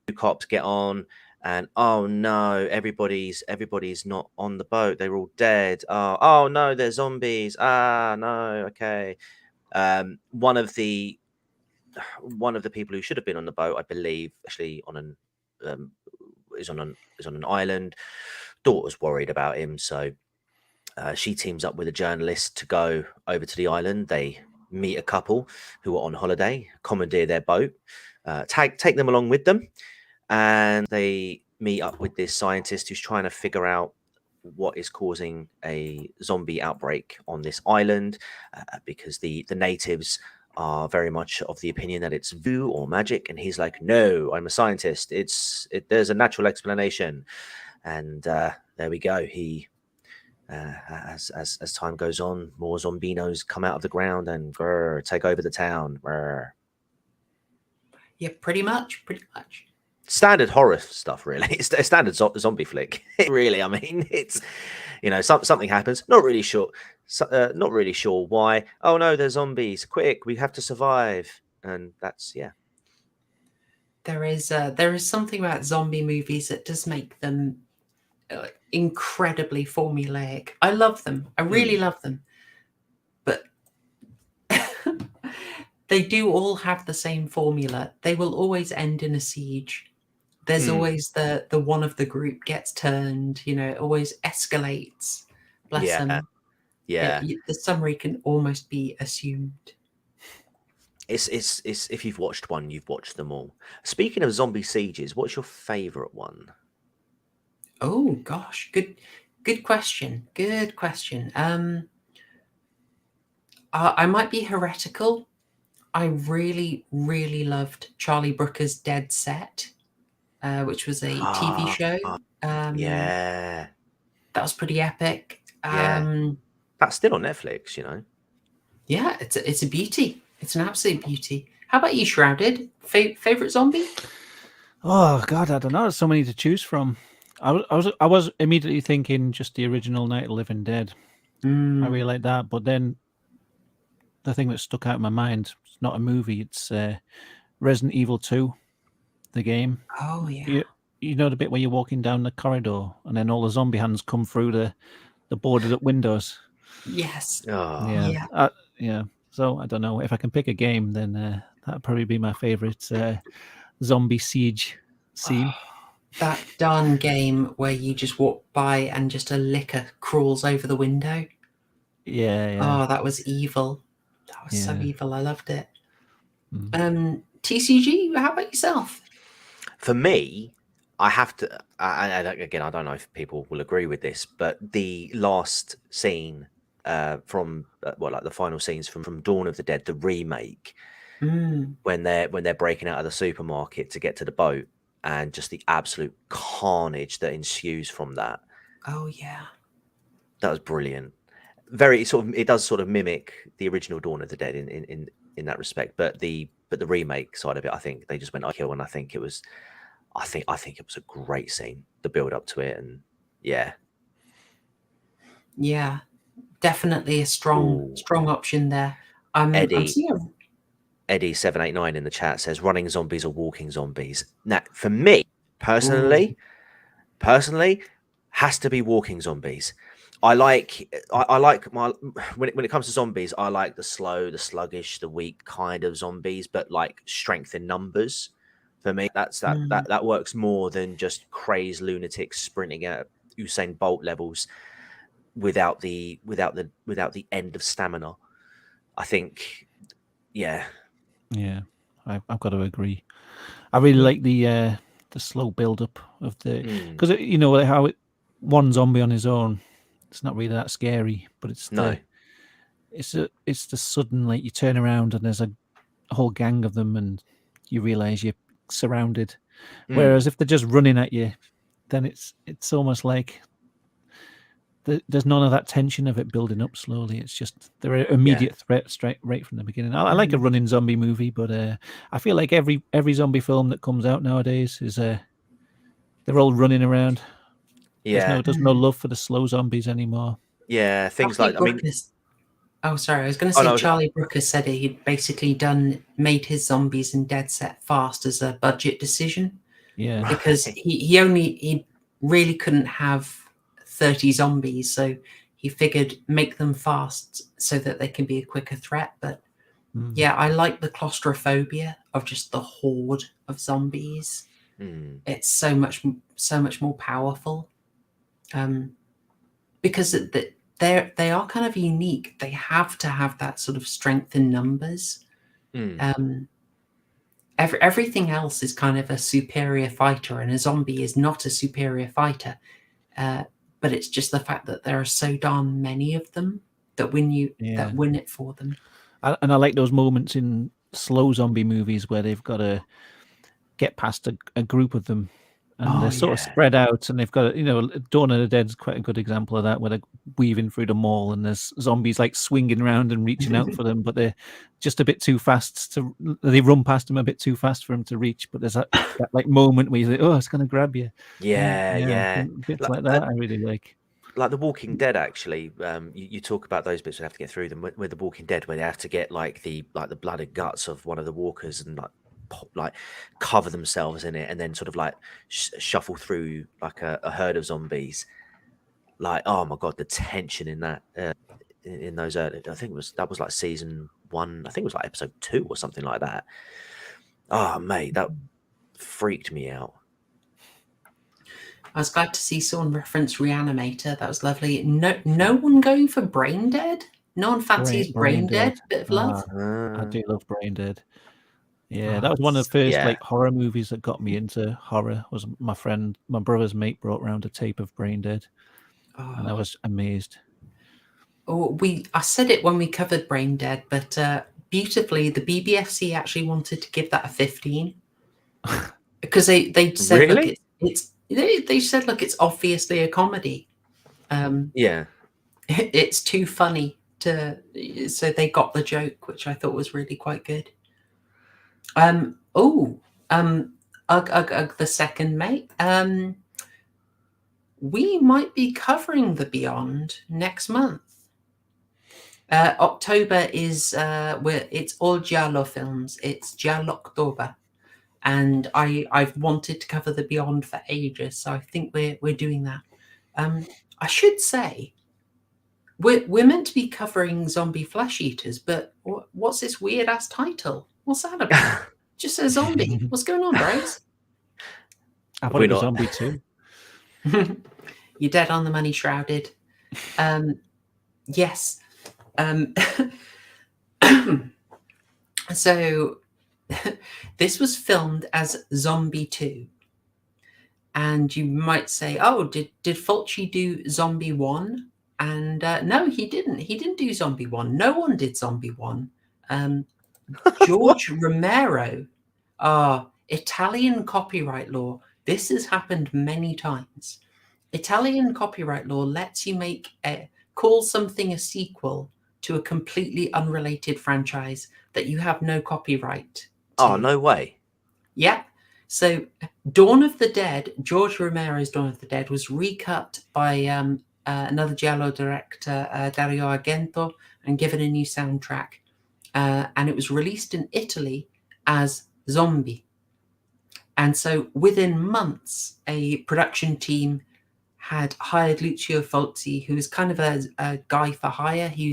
Two cops get on, and oh no, everybody's not on the boat. They're all dead. Oh no, they're zombies. No, okay. One of the people who should have been on the boat, I believe, actually is on an island. Daughter's worried about him, so she teams up with a journalist to go over to the island. They meet a couple who are on holiday, commandeer their boat, take them along with them, and they meet up with this scientist who's trying to figure out what is causing a zombie outbreak on this island, because the natives are very much of the opinion that it's voodoo or magic, and he's like, no, I'm a scientist, there's a natural explanation. And there we go. He as time goes on, more zombinos come out of the ground and take over the town. Yeah, pretty much. Standard horror stuff, really. It's a standard zombie flick. Really, I mean, it's, something happens. Not really sure why. Oh no, they're zombies! Quick, we have to survive, and that's There is something about zombie movies that does make them incredibly formulaic. I love them. I really love them, but they do all have the same formula. They will always end in a siege. There's always the one of the group gets turned, it always escalates. Bless them. Yeah. The summary can almost be assumed. It's if you've watched one, you've watched them all. Speaking of zombie sieges, what's your favorite one? Oh gosh, good question. Good question. I might be heretical. I really, really loved Charlie Brooker's Dead Set. which was a TV show. Yeah. That was pretty epic. Yeah. That's still on Netflix, you know. Yeah, it's a beauty. It's an absolute beauty. How about you, Shrouded? Favorite zombie? Oh God, I don't know. There's so many to choose from. I was immediately thinking just the original Night of the Living Dead. I really like that. But then the thing that stuck out in my mind, it's not a movie, it's Resident Evil 2, the game. Oh yeah. You know the bit where you're walking down the corridor and then all the zombie hands come through the boarded up windows. Yes. Oh. Yeah. So I don't know if I can pick a game, then that'd probably be my favorite zombie siege scene. That darn game where you just walk by and just a licker crawls over the window. Yeah. Oh, that was evil. That was so evil. I loved it. TCG, how about yourself? For me, I have to, again, I don't know if people will agree with this, but the last scene from like the final scenes from Dawn of the Dead, the remake, when they're breaking out of the supermarket to get to the boat, and just the absolute carnage that ensues from that. Oh yeah, that was brilliant. Very it does sort of mimic the original Dawn of the Dead in that respect, but the remake side of it, I think they just went kill, and I think it was it was a great scene, the build up to it, and yeah, definitely a strong option there. Eddie 789 in the chat says running zombies or walking zombies. Now, for me personally, has to be walking zombies. I like my when it comes to zombies, I like the slow, the sluggish, the weak kind of zombies, but like strength in numbers. For me, that works more than just crazed lunatics sprinting at Usain Bolt levels without the end of stamina. I think, yeah, I've got to agree. I really like the slow build up of the, because you know how one zombie on his own, it's not really that scary, but it's the sudden, like, you turn around and there's a whole gang of them and you realize you're surrounded. Whereas if they're just running at you, then it's almost like there's none of that tension of it building up slowly. It's just they're an immediate threat right from the beginning. I like a running zombie movie, but I feel like every zombie film that comes out nowadays is they're all running around. There's no love for the slow zombies anymore. Yeah, things like, I mean, oh, sorry, I was going to say Charlie Brooker said he'd basically made his zombies in Dead Set fast as a budget decision. Yeah, because he really couldn't have 30 zombies, so he figured make them fast so that they can be a quicker threat. But yeah, I like the claustrophobia of just the horde of zombies. It's so much more powerful, because they are kind of unique. They have to have that sort of strength in numbers. Everything else is kind of a superior fighter, and a zombie is not a superior fighter. But it's just the fact that there are so darn many of them that win it for them. And I like those moments in slow zombie movies where they've got to get past a group of them, and they're sort of spread out, and they've got Dawn of the Dead's quite a good example of that, where they're weaving through the mall and there's zombies like swinging around and reaching out for them, but they're just a bit too fast they run past them a bit too fast for them to reach. But there's that like moment where you think, oh, it's going to grab you. Bits like that I really like The Walking Dead. Actually, you talk about those bits we have to get through them with The Walking Dead, where they have to get like the blood and guts of one of the walkers and like cover themselves in it, and then sort of like shuffle through like a herd of zombies. Like, oh my god, the tension in that in those I think that was like season 1. I think it was like episode 2 or something like that. Oh mate, that freaked me out. I was glad to see someone reference Reanimator. That was lovely. No one going for Brain Dead. No one fancies Brain Dead. Bit of love. I do love Brain Dead. Yeah, that was one of the first like horror movies that got me into horror. Was my brother's mate brought around a tape of Brain Dead, and I was amazed. I said it when we covered Brain Dead, but beautifully, the BBFC actually wanted to give that a 15. because they said, look, Really? they said, look, it's obviously a comedy. Yeah. It's too funny to, so they got the joke, which I thought was really quite good. Ugh, the second, mate. We might be covering the Beyond next month. October is where it's all Giallo films. It's Giallo October, and I've wanted to cover the Beyond for ages, so I think we're doing that. I should say we're meant to be covering zombie flesh eaters, but what's this weird ass title? What's that about? Just a zombie. What's going on, bros? I thought it was Zombie 2. You're dead on the money, Shrouded. Yes. So this was filmed as Zombie 2. And you might say, oh, did Fulci do Zombie 1? And no, he didn't. He didn't do Zombie 1. No one did Zombie 1. George Romero, Italian copyright law. This has happened many times. Italian copyright law lets you call something a sequel to a completely unrelated franchise that you have no copyright to. Oh, no way. Yeah. So Dawn of the Dead, George Romero's Dawn of the Dead, was recut by another Giallo director, Dario Argento, and given a new soundtrack. And it was released in Italy as Zombie. And so within months, a production team had hired Lucio Fulci, who was kind of a guy for hire. He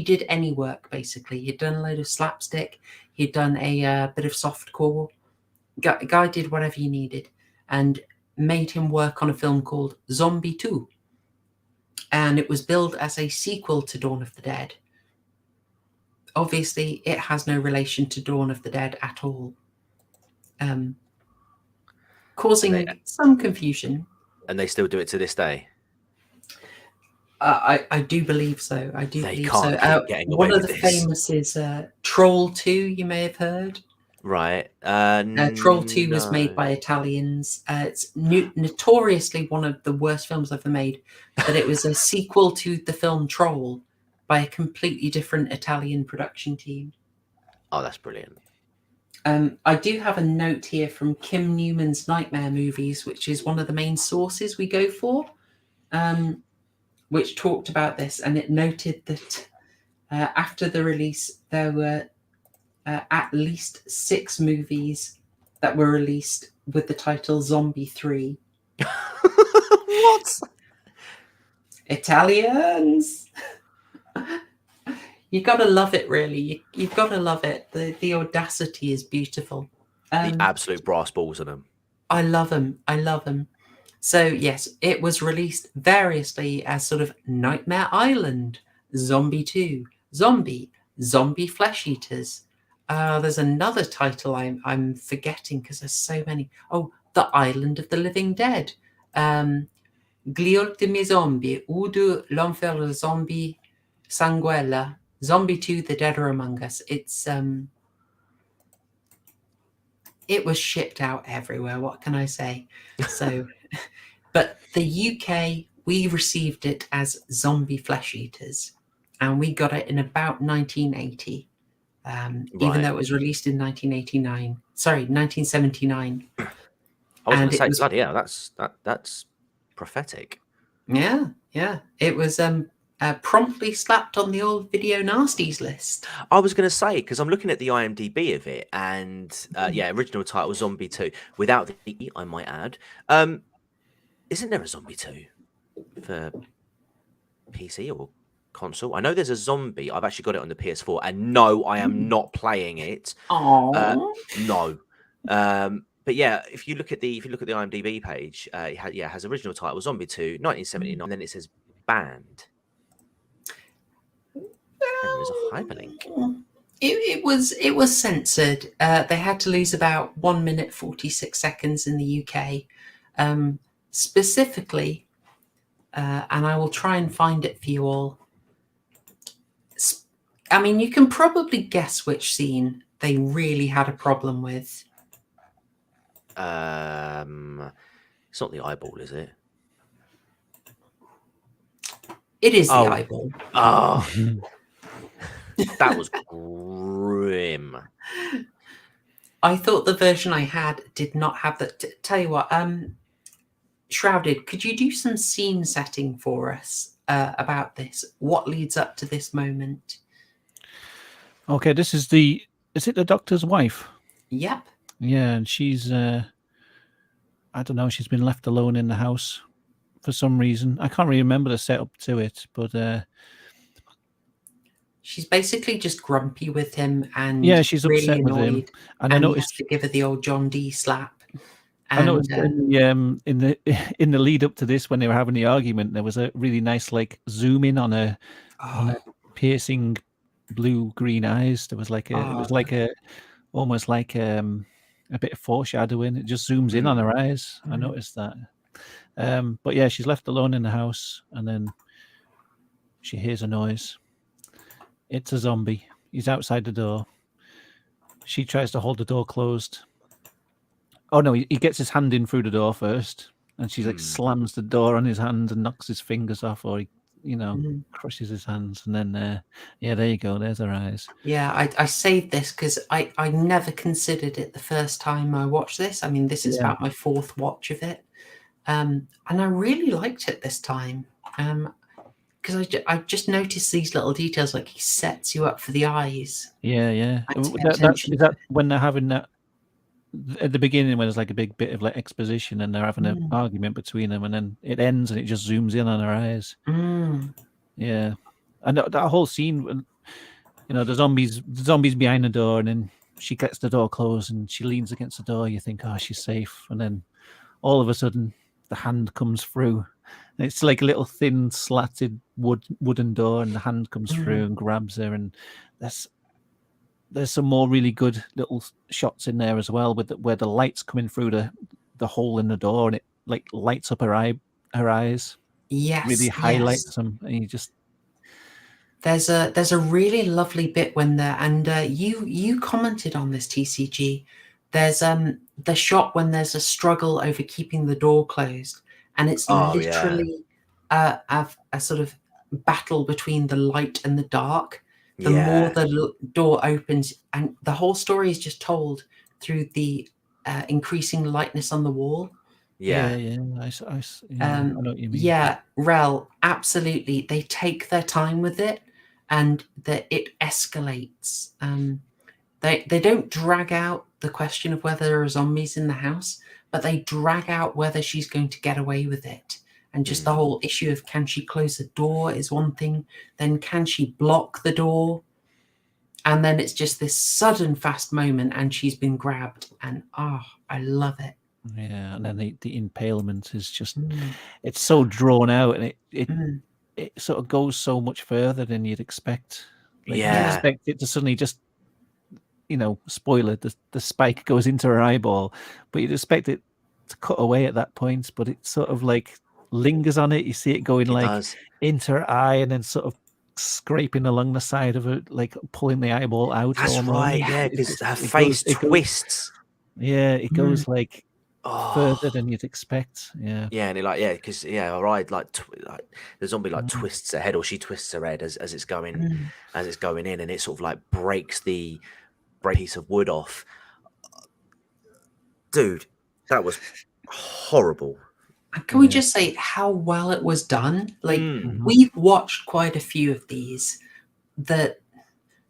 did any work, basically. He'd done a load of slapstick. He'd done a bit of softcore. Guy did whatever you needed and made him work on a film called Zombie 2. And it was billed as a sequel to Dawn of the Dead. Obviously, it has no relation to Dawn of the Dead at all. Causing some confusion. And they still do it to this day? I do believe so. I do they believe can't so. Keep getting away one of with the this. famous is Troll 2, you may have heard. Right. Troll 2 was made by Italians. It's notoriously one of the worst films ever made, but it was a sequel to the film Troll by a completely different Italian production team. Oh, that's brilliant. I do have a note here from Kim Newman's Nightmare Movies, which is one of the main sources we go for, which talked about this, and it noted that after the release, there were at least 6 movies that were released with the title Zombie 3. What? Italians! You gotta love it, really. You've gotta love it. The audacity is beautiful. The absolute brass balls on them. I love them. I love them. So yes, it was released variously as sort of Nightmare Island, Zombie 2, Zombie Flesh Eaters. There's another title I'm forgetting because there's so many. Oh, The Island of the Living Dead. Gli ultimi zombie, Udo l'enfer zombie sanguella. Zombie 2, The Dead Are Among Us. It was shipped out everywhere. What can I say? So, but the UK, we received it as Zombie Flesh Eaters, and we got it in about 1980, even though it was released in 1979. I was going to say, bloody hell, that's prophetic. Yeah. It was promptly slapped on the old video nasties list. I was going to say, because I'm looking at the IMDb of it, and original title Zombie 2, without the E, I might add. Isn't there a Zombie 2 for PC or console? I know there's a Zombie. I've actually got it on the PS4, and no, I am not playing it. No. But yeah, if you look at the IMDb page, it has original title Zombie 2, 1979, and then it says banned. There's a hyperlink. It was censored. They had to lose about 1 minute 46 seconds in the UK, specifically, and I will try and find it for you all. I mean, you can probably guess which scene they really had a problem with. It's not the eyeball, is it? It is the eyeball. Oh, that was grim. I thought the version I had did not have that. Tell you what, Shrouded, could you do some scene setting for us about this? What leads up to this moment? Okay, this is the. Is it the doctor's wife? Yep. Yeah, and she's. I don't know. She's been left alone in the house for some reason. I can't really remember the setup to it, but she's basically just grumpy with him, and yeah, she's really upset with annoyed, him. And I he noticed has to give her the old John D slap. I And, noticed in the lead up to this, when they were having the argument, there was a really nice like zoom in on a piercing blue-green eyes. There was like a it was like a almost like a bit of foreshadowing. It just zooms in on her eyes. I noticed that. But yeah, she's left alone in the house, and then she hears a noise. It's a zombie. He's outside the door. She tries to hold the door closed. Oh no, he gets his hand in through the door first, and she like slams the door on his hand and knocks his fingers off, or he, crushes his hands, and then yeah, there you go. There's her eyes. Yeah, I saved this because I never considered it the first time I watched this. I mean, this is about my fourth watch of it, and I really liked it this time because I just noticed these little details, like he sets you up for the eyes. Yeah. Is that when they're having that at the beginning, when there's like a big bit of like exposition and they're having an argument between them, and then it ends and it just zooms in on her eyes. Yeah, and that whole scene, the zombies behind the door, and then she gets the door closed and she leans against the door. You think, oh, she's safe, and then all of a sudden the hand comes through. And it's like a little thin slatted wooden door, and the hand comes through and grabs her, and there's some more really good little shots in there as well, where the light's coming through the hole in the door, and it like lights up her eyes. Yes, really highlights them, and you just. There's a really lovely bit when you commented on this, TCG. There's the shot when there's a struggle over keeping the door closed, and it's literally a sort of battle between the light and the dark. The more the door opens, and the whole story is just told through the increasing lightness on the wall. Yeah. I know what you mean. Yeah, Rel, absolutely. They take their time with it, and it escalates. They don't drag out the question of whether there are zombies in the house, but they drag out whether she's going to get away with it. And just the whole issue of, can she close the door is one thing, then can she block the door? And then it's just this sudden fast moment, and she's been grabbed, and I love it. Yeah, and then the impalement is just, it's so drawn out, and it sort of goes so much further than you'd expect. You'd expect it to suddenly just, spoiler, the spike goes into her eyeball, but you'd expect it to cut away at that point, but it sort of like lingers on it. You see it going into her eye, and then sort of scraping along the side of it, like pulling the eyeball out. That's right, yeah, because her face twists. It goes like further than you'd expect. Yeah, and it because like the zombie like twists her head, or she twists her head as it's going in, and it sort of like breaks the piece of wood off. Dude, that was horrible. Can we just say how well it was done? Like, we've watched quite a few of these. The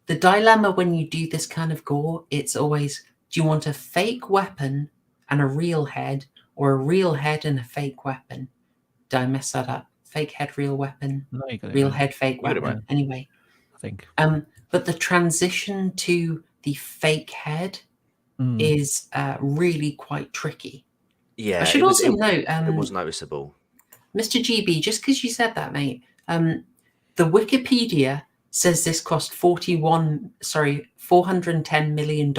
dilemma when you do this kind of gore, it's always, do you want a fake weapon and a real head, or a real head and a fake weapon? Did I mess that up? Fake head, real weapon, no, you got it real right. head, fake weapon. Right. Anyway, I think. But the transition to the fake head is really quite tricky. Yeah, I should also note it was noticeable. Mr. GB, just because you said that, mate, the Wikipedia says this cost $410 million.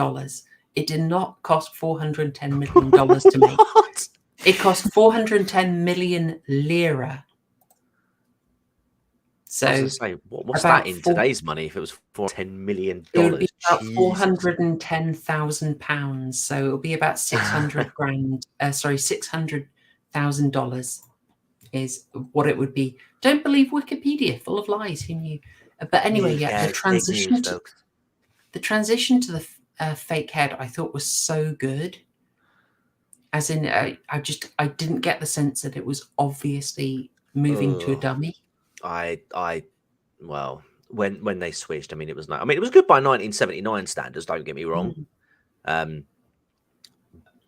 It did not cost $410 million to make. It cost 410 million lira. So I was going to say, what's about that in four- today's money if it was for $10 million? it would be about Jesus. £410,000. So it'll be about 600 grand. Sorry, $600,000 is what it would be. Don't believe Wikipedia, full of lies. Who knew? But anyway, Yeah, the transition news, to folks. the fake head, I thought was so good. As in, I didn't get the sense that it was obviously moving to a dummy. Well, when they switched, I mean, it was not. I mean, it was good by 1979 standards. Don't get me wrong.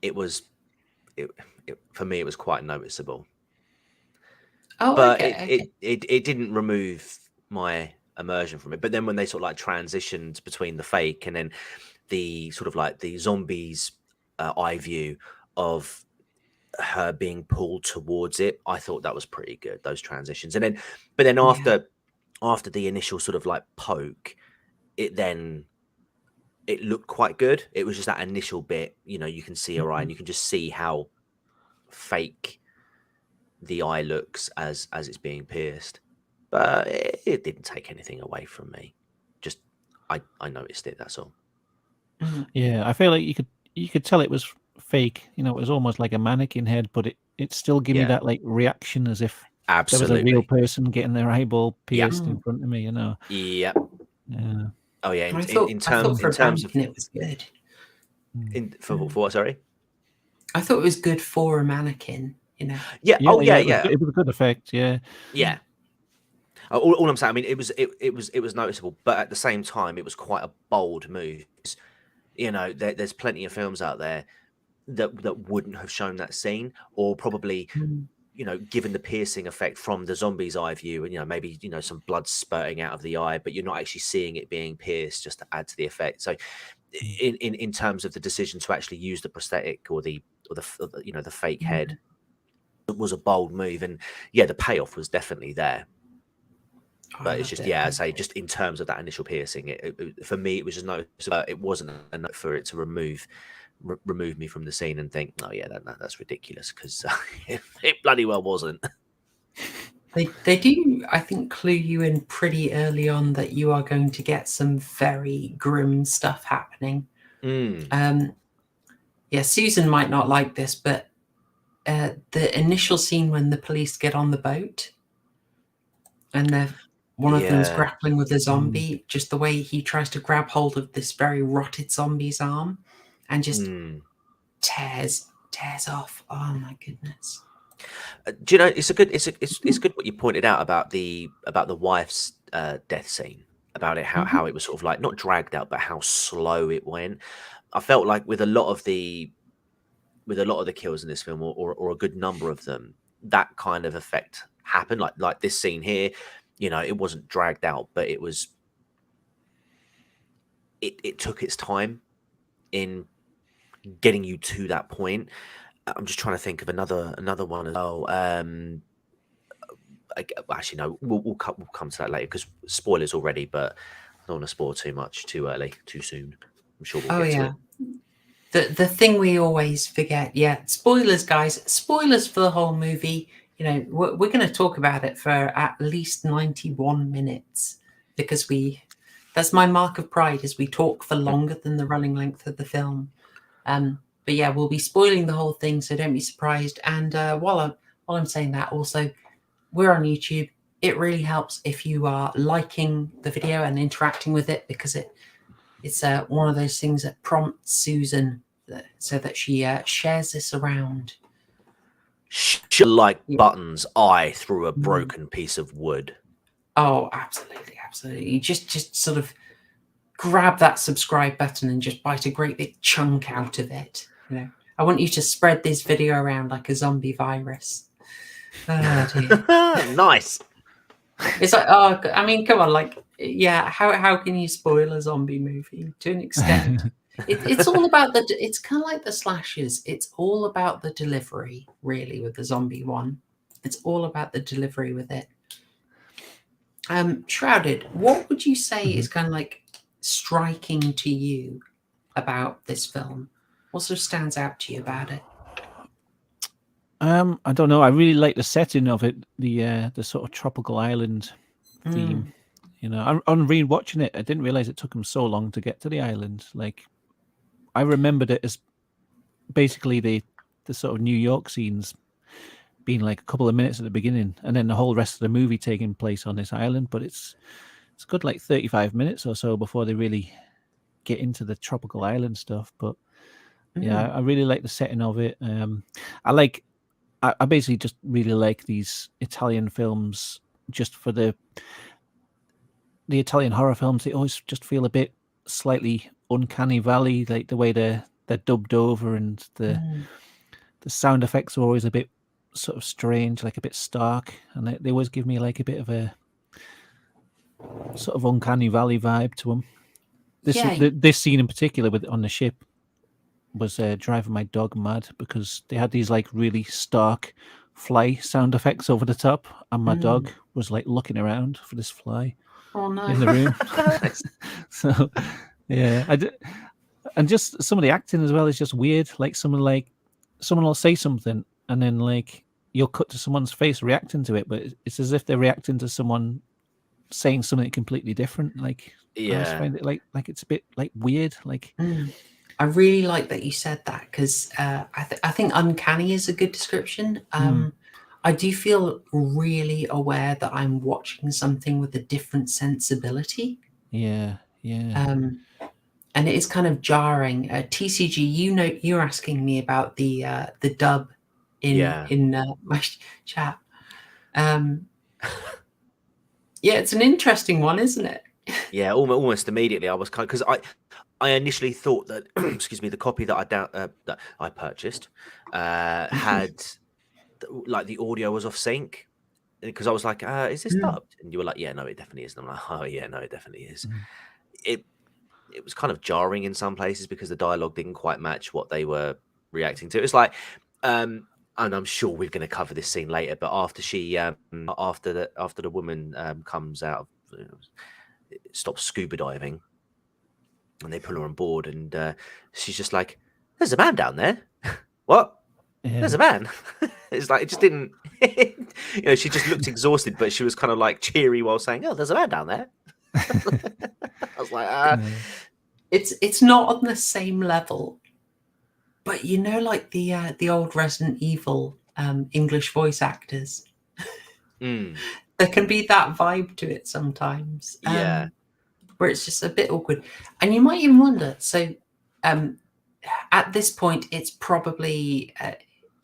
It was, for me, it was quite noticeable. Oh, but okay. it didn't remove my immersion from it. But then when they sort of like transitioned between the fake and then the sort of like the zombies eye view of her being pulled towards it, I thought that was pretty good, those transitions. And then but then after the initial sort of like poke, it looked quite good. It was just that initial bit, you know, you can see her eye and you can just see how fake the eye looks as it's being pierced. But it didn't take anything away from me. Just I noticed it, that's all. Yeah, I feel like you could tell it was fake. You know, it was almost like a mannequin head, but it still gave me that like reaction as if there was a real person getting their eyeball pierced in front of me. You know. Yep. Yeah. Oh yeah. I thought for mannequin it was good. For what? Sorry. I thought it was good for a mannequin. You know. Yeah. Yeah, Oh yeah. It was a good effect. Yeah. Yeah. All I'm saying, I mean, it was noticeable, but at the same time, it was quite a bold move. You know, there's plenty of films out there that wouldn't have shown that scene, or probably, you know, given the piercing effect from the zombie's eye view, and you know, maybe some blood spurting out of the eye, but you're not actually seeing it being pierced, just to add to the effect. So, in terms of the decision to actually use the prosthetic or the fake head, it was a bold move, and yeah, the payoff was definitely there. But it's just, I'd say just in terms of that initial piercing, it for me, it was just noticeable. It wasn't enough for it to remove me from the scene and think, oh yeah, that's ridiculous, because it bloody well wasn't. They do, I think, clue you in pretty early on that you are going to get some very grim stuff happening. Yeah, Susan might not like this, but the initial scene when the police get on the boat and one of them's grappling with a zombie, just the way he tries to grab hold of this very rotted zombie's arm and just tears off. Oh my goodness. Do you know, it's good what you pointed out about the wife's death scene, about it, how it was sort of like not dragged out, but how slow it went. I felt like with a lot of the kills in this film, or a good number of them, that kind of effect happened. Like this scene here, you know, it wasn't dragged out, but it was. It took its time in getting you to that point. I'm just trying to think of another one as well. Actually, no, we'll come to that later, because spoilers already, but I don't want to spoil too much too early, too soon. I'm sure we'll get to it. The thing we always forget, spoilers, guys, spoilers for the whole movie. You know, we're going to talk about it for at least 91 minutes, because that's my mark of pride, is we talk for longer than the running length of the film. But yeah, we'll be spoiling the whole thing, so don't be surprised. And while I'm saying that, also, we're on YouTube. It really helps if you are liking the video and interacting with it, because it's one of those things that prompts Susan so that she shares this around. She'll like buttons eye through a broken piece of wood. Oh, absolutely. You just sort of grab that subscribe button and just bite a great big chunk out of it. You know, I want you to spread this video around like a zombie virus. Oh, dear. Nice. It's like, oh, I mean, come on, like, yeah. How can you spoil a zombie movie to an extent? It's all about it's kind of like the slashers. It's all about the delivery, really, with the zombie one. It's all about the delivery with it. Shrouded, what would you say is kind of like striking to you about this film? What sort of stands out to you about it? I don't know. I really like the setting of it, the sort of tropical island theme. You know, on rewatching it, I didn't realize it took him so long to get to the island. Like, I remembered it as basically the sort of New York scenes being like a couple of minutes at the beginning, and then the whole rest of the movie taking place on this island. But it's good like 35 minutes or so before they really get into the tropical island stuff. But yeah, I really like the setting of it. I basically just really like these Italian films just for the Italian horror films. They always just feel a bit slightly uncanny valley, like the way they're dubbed over, and the sound effects are always a bit sort of strange, like a bit stark, and they always give me like a bit of a sort of uncanny valley vibe to them. This scene in particular on the ship was driving my dog mad, because they had these like really stark fly sound effects over the top, and my dog was like looking around for this fly in the room. So yeah, and just some of the acting as well is just weird. Like someone will say something, and then like you'll cut to someone's face reacting to it, but it's as if they're reacting to someone saying something completely different. Like, I just find it like it's a bit like weird. Like, I really like that you said that, because I think uncanny is a good description. I do feel really aware that I'm watching something with a different sensibility. Yeah. And it is kind of jarring. TCG, you're asking me about the dub in my chat. Yeah, it's an interesting one, isn't it? Yeah, almost immediately I was because I initially thought that excuse me, the copy that that I purchased had like the audio was off sync, because I was like, is this dubbed? And you were like, yeah, no, it definitely is. And I'm like, oh yeah, no, it definitely is. It was kind of jarring in some places because the dialogue didn't quite match what they were reacting to. It's like, and I'm sure we're going to cover this scene later, but after she, after the woman comes out, stops scuba diving, and they pull her on board, and she's just like, "There's a man down there." What? Yeah. There's a man. It's like it just didn't. You know, she just looked exhausted, but she was kind of like cheery while saying, "Oh, there's a man down there." I was like, It's not on the same level, but you know, like the old Resident Evil English voice actors. There can be that vibe to it sometimes. Where it's just a bit awkward. And you might even wonder, so at this point, it's probably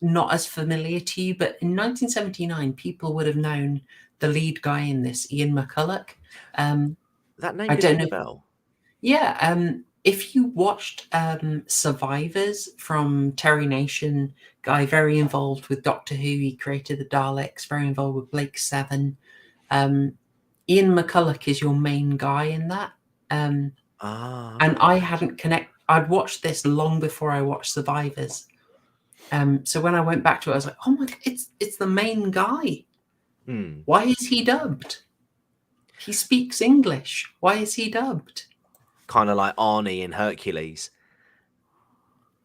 not as familiar to you, but in 1979, people would have known the lead guy in this, Ian McCulloch. That name didn't ring a bell. Yeah, if you watched Survivors from Terry Nation, guy very involved with Doctor Who, he created the Daleks, very involved with Blake Seven. Ian McCulloch is your main guy in that. And I hadn't I'd watched this long before I watched Survivors. So when I went back to it, I was like, oh my God, it's the main guy. Why is he dubbed? He speaks English. Why is he dubbed? Kind of like Arnie in Hercules.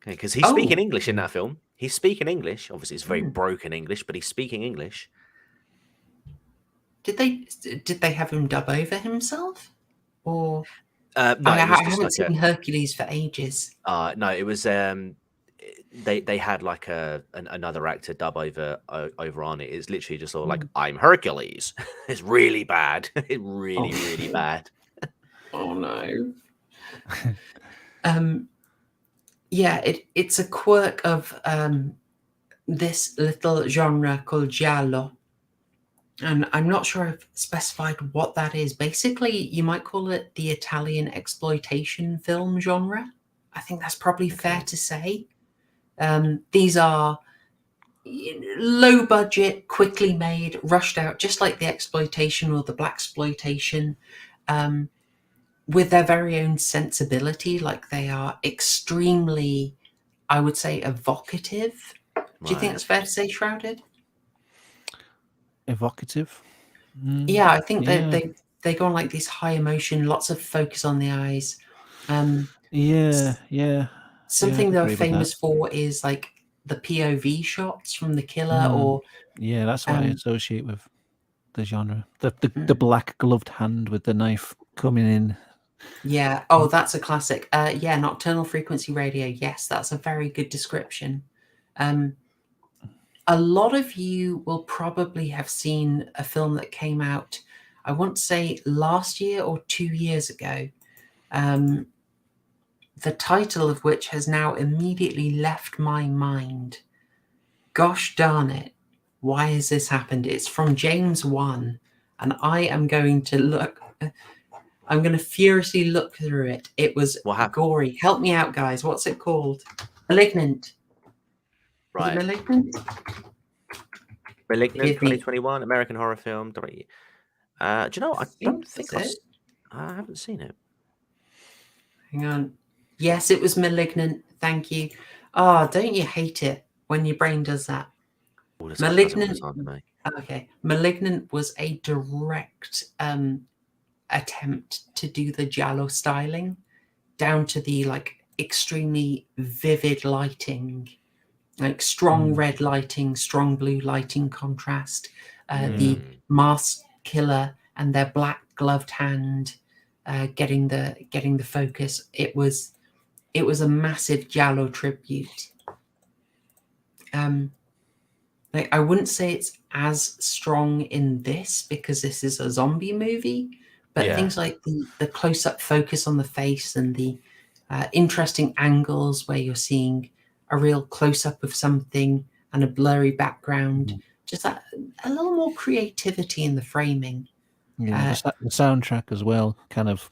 Okay, because he's speaking English in that film. He's speaking English. Obviously, it's very broken English, but he's speaking English. Did they have him dub over himself? Or no, I haven't seen Hercules for ages. No, it was they had like another actor dub over Arnie. It's literally just all like, I'm Hercules. It's really bad. It's really bad. Oh no. Yeah, it's a quirk of this little genre called Giallo. And I'm not sure I've specified what that is. Basically, you might call it the Italian exploitation film genre. I think that's probably fair to say. These are low budget, quickly made, rushed out, just like the exploitation or the blaxploitation, with their very own sensibility. Like, they are extremely, I would say, evocative. Do you think that's fair to say, Shrouded? Evocative? Yeah, I think they go on like this high emotion, lots of focus on the eyes. Something they're famous for is like the POV shots from the killer, or that's what I associate with the genre. The black gloved hand with the knife coming in. Yeah. Oh, that's a classic. Yeah, Nocturnal Frequency Radio. Yes, that's a very good description. A lot of you will probably have seen a film that came out, I want to say last year or 2 years ago, the title of which has now immediately left my mind. Gosh darn it. Why has this happened? It's from James Wan, and I am going to look... I'm going to furiously look through it. It was gory. Help me out, guys. What's it called? Malignant. Right. Is it Malignant? Malignant, 2021, American horror film. Do you know? I don't think I haven't seen it. Hang on. Yes, it was Malignant. Thank you. Oh, don't you hate it when your brain does that? Malignant. Okay. Malignant was a direct attempt to do the Giallo styling, down to the extremely vivid lighting, like strong red lighting, strong blue lighting contrast, the masked killer and their black gloved hand getting the focus. It was a massive Giallo tribute. I wouldn't say it's as strong in this because this is a zombie movie, but things like the close-up focus on the face and the interesting angles where you're seeing a real close-up of something and a blurry background, just a little more creativity in the framing. Yeah, the soundtrack as well kind of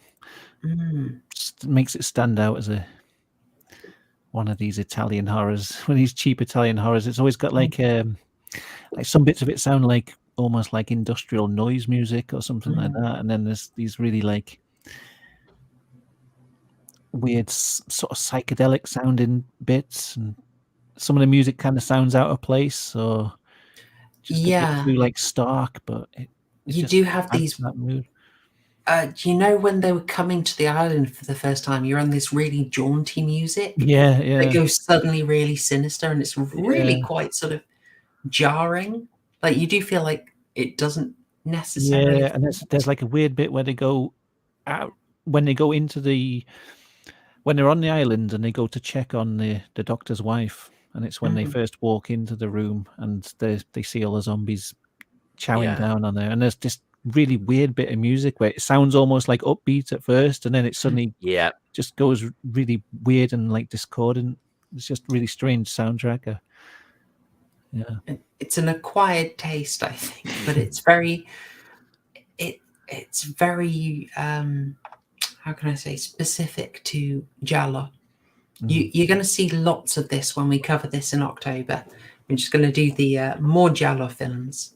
makes it stand out as one of these Italian horrors. One of these cheap Italian horrors. It's always got like some bits of it sound like almost like industrial noise music or something like that, and then there's these really like weird sort of psychedelic sounding bits, and some of the music kind of sounds out of place, or just a bit too like stark, but you do have these that mood. Do you know when they were coming to the island for the first time, you're on this really jaunty music? Yeah. It goes suddenly really sinister, and it's really quite sort of jarring. Like you do feel like it doesn't necessarily. Yeah, and there's like a weird bit where they go out when they go into when they're on the island and they go to check on the doctor's wife, and it's when they first walk into the room and they see all the zombies chowing down on there, and there's this really weird bit of music where it sounds almost like upbeat at first, and then it suddenly just goes really weird and like discordant. It's just really strange soundtrack. It's an acquired taste, I think, but it's very how can I say, specific to Giallo. You're going to see lots of this when we cover this in October. We're just going to do the more Giallo films.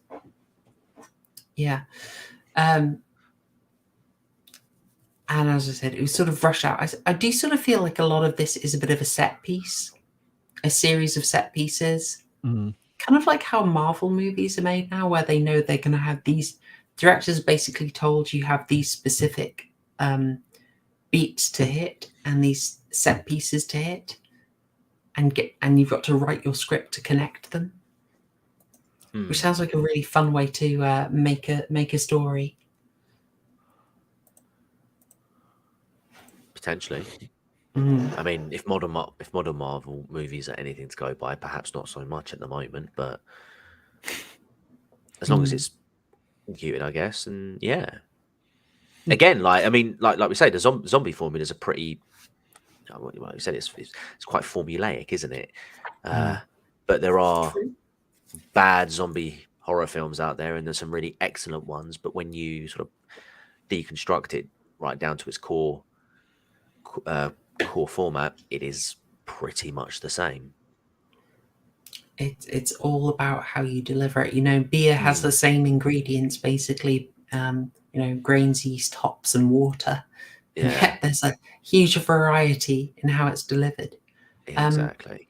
Yeah. And as I said, it was sort of rushed out. I do sort of feel like a lot of this is a bit of a set piece, a series of set pieces. Kind of like how Marvel movies are made now, where they know they're going to have these directors basically told you have these specific beats to hit and these set pieces to hit, and you've got to write your script to connect them. Which sounds like a really fun way to make a story. Potentially. I mean, if modern Marvel movies are anything to go by, perhaps not so much at the moment, but as long as it's cute, I guess. And again, like we say, the zombie formula is a pretty, like you said, it's quite formulaic, isn't it? But there are bad zombie horror films out there, and there's some really excellent ones. But when you sort of deconstruct it right down to its core format, it is pretty much the same. It's all about how you deliver it. You know, beer has the same ingredients, basically. Grains, yeast, hops, and water. And yet there's a huge variety in how it's delivered. Exactly.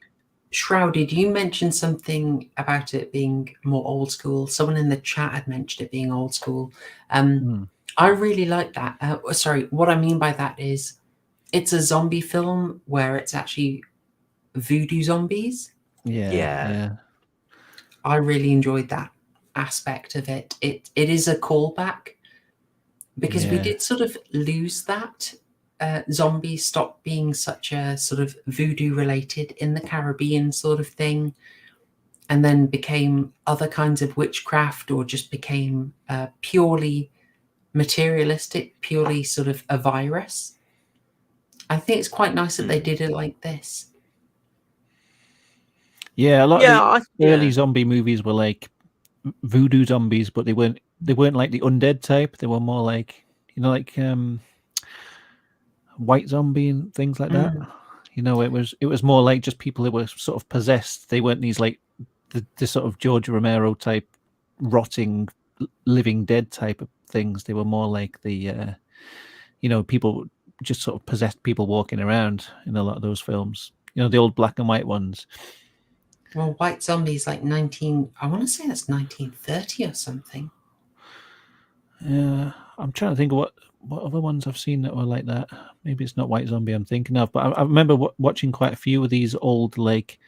Shrouded, you mentioned something about it being more old school. Someone in the chat had mentioned it being old school. I really like that. Sorry, what I mean by that is it's a zombie film where it's actually voodoo zombies. Yeah. I really enjoyed that. aspect of it. It is a callback because we Yeah. did sort of lose that. Zombies stopped being such a sort of voodoo related in the Caribbean sort of thing, and then became other kinds of witchcraft, or just became purely materialistic, purely sort of a virus. I think it's quite nice that they did it like this. Yeah, a lot Yeah, of the early zombie movies were like voodoo zombies, but they weren't like the undead type. They were more like, you know, like white zombie and things like that. You know, it was more like just people who were sort of possessed. They weren't these like the sort of George Romero type rotting living dead type of things. They were more like the you know, people just sort of possessed people walking around in a lot of those films. You know, the old black and white ones. Well, White Zombie is like I want to say that's 1930 or something. Yeah, I'm trying to think of what other ones I've seen that were like that. Maybe it's not White Zombie I'm thinking of, but I remember watching quite a few of these old like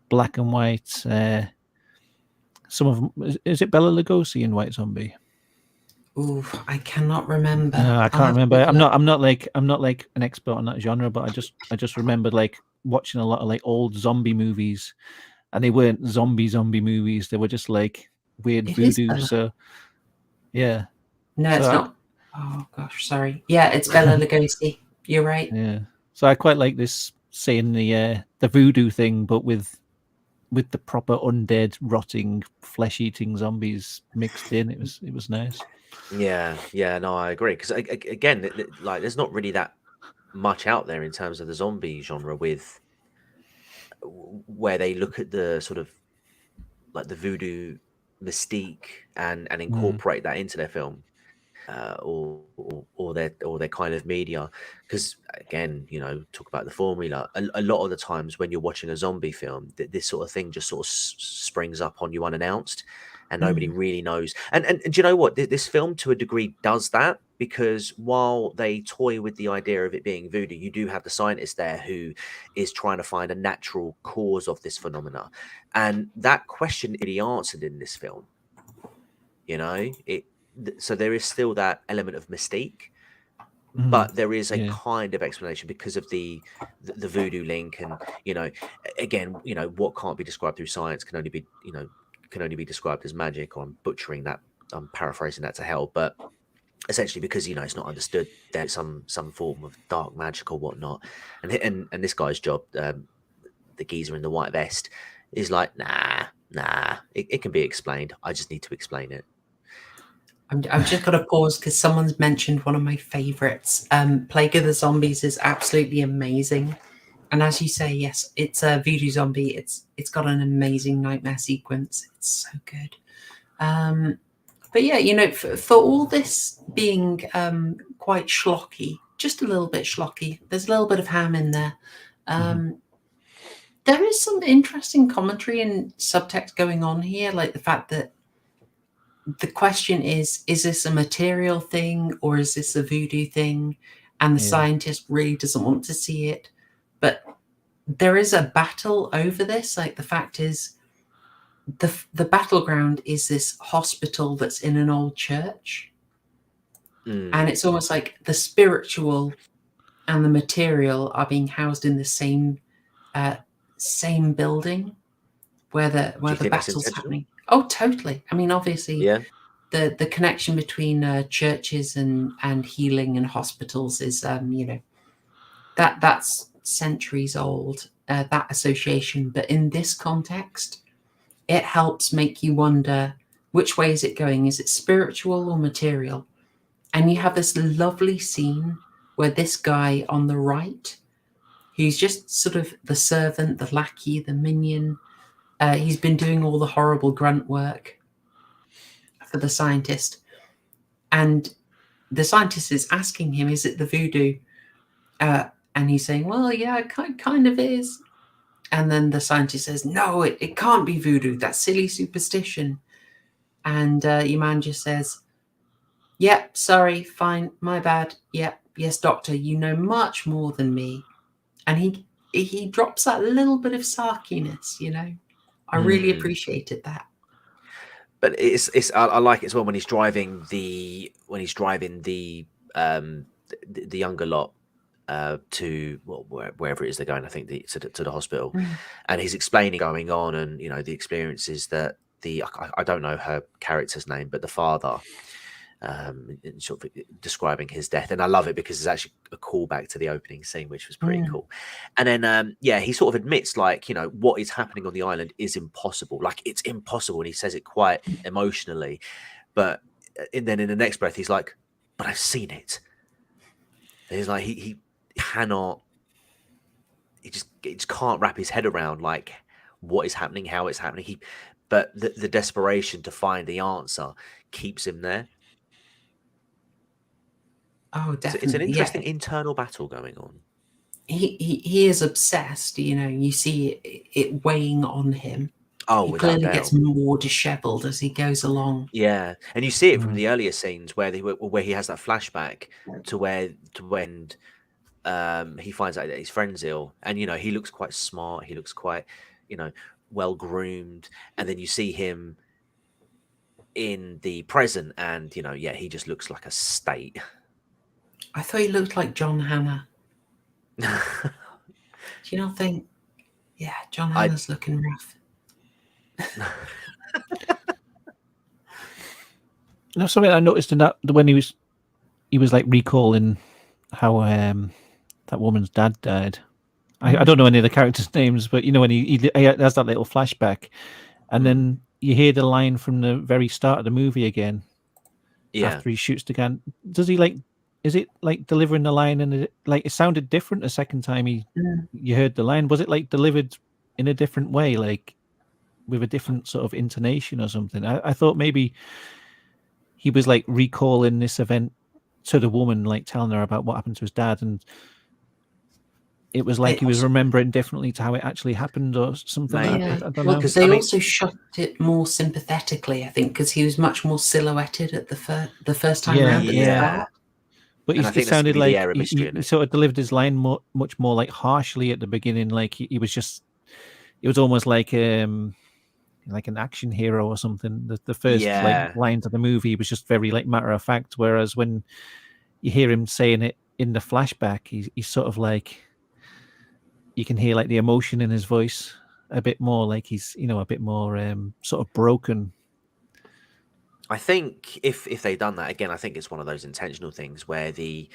black and white. Some of them, is it Bela Lugosi in White Zombie? Ooh, I cannot remember. I can't remember. I'm not like an expert on that genre, but I just remembered like watching a lot of like old zombie movies, and they weren't zombie movies. They were just like weird voodoo. So yeah. No, it's not. Oh gosh, sorry. Yeah, it's Bela Lugosi. You're right. Yeah. So I quite like this saying the voodoo thing, but with the proper undead, rotting, flesh-eating zombies mixed in. It was nice. Yeah, no, I agree. Because again, like, there's not really that much out there in terms of the zombie genre, with where they look at the sort of like the voodoo mystique and incorporate that into their film, or their kind of media. Because again, you know, talk about the formula. A lot of the times when you're watching a zombie film, this sort of thing just sort of springs up on you unannounced, and nobody really knows. And do you know what? This film, to a degree, does that, because while they toy with the idea of it being voodoo, you do have the scientist there who is trying to find a natural cause of this phenomena, and that question is really answered in this film. You know, so there is still that element of mystique, but there is a kind of explanation because of the voodoo link. And, you know, again, you know, what can't be described through science can only be described as magic. Or I'm butchering that, I'm paraphrasing that to hell, but essentially, because, you know, it's not understood, there's some form of dark magic or whatnot. And this guy's job, the geezer in the white vest, is like, nah, it can be explained. I just need to explain it. I've just got to pause because someone's mentioned one of my favourites. Plague of the Zombies is absolutely amazing. And as you say, yes, it's a voodoo zombie. It's got an amazing nightmare sequence. It's so good. But yeah, you know, for all this being quite schlocky, just a little bit schlocky, there's a little bit of ham in there. There is some interesting commentary and subtext going on here, like the fact that the question is this a material thing or is this a voodoo thing? And the scientist really doesn't want to see it. But there is a battle over this. Like, the fact is, the battleground is this hospital that's in an old church. And it's almost like the spiritual and the material are being housed in the same building where the battle's happening. Oh, totally. I mean, obviously, the connection between churches and healing and hospitals is, you know, that's centuries old, that association. But in this context, it helps make you wonder, which way is it going? Is it spiritual or material? And you have this lovely scene where this guy on the right, who's just sort of the servant, the lackey, the minion, he's been doing all the horrible grunt work for the scientist. And the scientist is asking him, is it the voodoo? And he's saying, well, yeah, it kind of is. And then the scientist says, no, it can't be voodoo. That's silly superstition. And your man just says, yep, sorry, fine, my bad. Yep, yes, doctor, you know much more than me. And he drops that little bit of sarkiness, you know. I really appreciated that. But I like it as well when he's driving the younger lot to wherever it is they're going. I think to the hospital, and he's explaining going on, and the experiences that I don't know her character's name, but the father. Sort of describing his death, and I love it because it's actually a callback to the opening scene, which was pretty cool. And then he sort of admits what is happening on the island is impossible, like it's impossible, and he says it quite emotionally, but then in the next breath he's like, but I've seen it. And he's like he cannot, he just can't wrap his head around like what is happening, how it's happening. But the desperation to find the answer keeps him there. Oh, definitely. It's an interesting internal battle going on. He is obsessed. You see it weighing on him. Oh, he without clearly doubt. gets more dishevelled as he goes along. Yeah, and you see it from the earlier scenes where he has that flashback to when he finds out that his friend's ill, and he looks quite smart. He looks quite well groomed, and then you see him in the present, and he just looks like a state. I thought he looked like John Hannah. Do you not think? Yeah, John Hannah's looking rough. Something I noticed in that when he was like recalling how that woman's dad died. I don't know any of the characters' names, but when he has that little flashback, and then you hear the line from the very start of the movie again. Yeah. After he shoots the gun, does he is it like delivering the line and it sounded different the second time you heard the line? Was it like delivered in a different way, like with a different sort of intonation or something? I thought maybe he was like recalling this event to the woman, like telling her about what happened to his dad, and it was like he was remembering differently to how it actually happened or something. Yeah. I don't know. Because they also shot it more sympathetically, I think, because he was much more silhouetted at the first time around. Yeah. But it sounded like he sort of delivered his line much more like harshly at the beginning. Like he was just, it was almost like an action hero or something. The first lines of the movie was just very like matter of fact. Whereas when you hear him saying it in the flashback, he's sort of like, you can hear like the emotion in his voice a bit more, like he's a bit more sort of broken. I think if they've done that again, I think it's one of those intentional things where the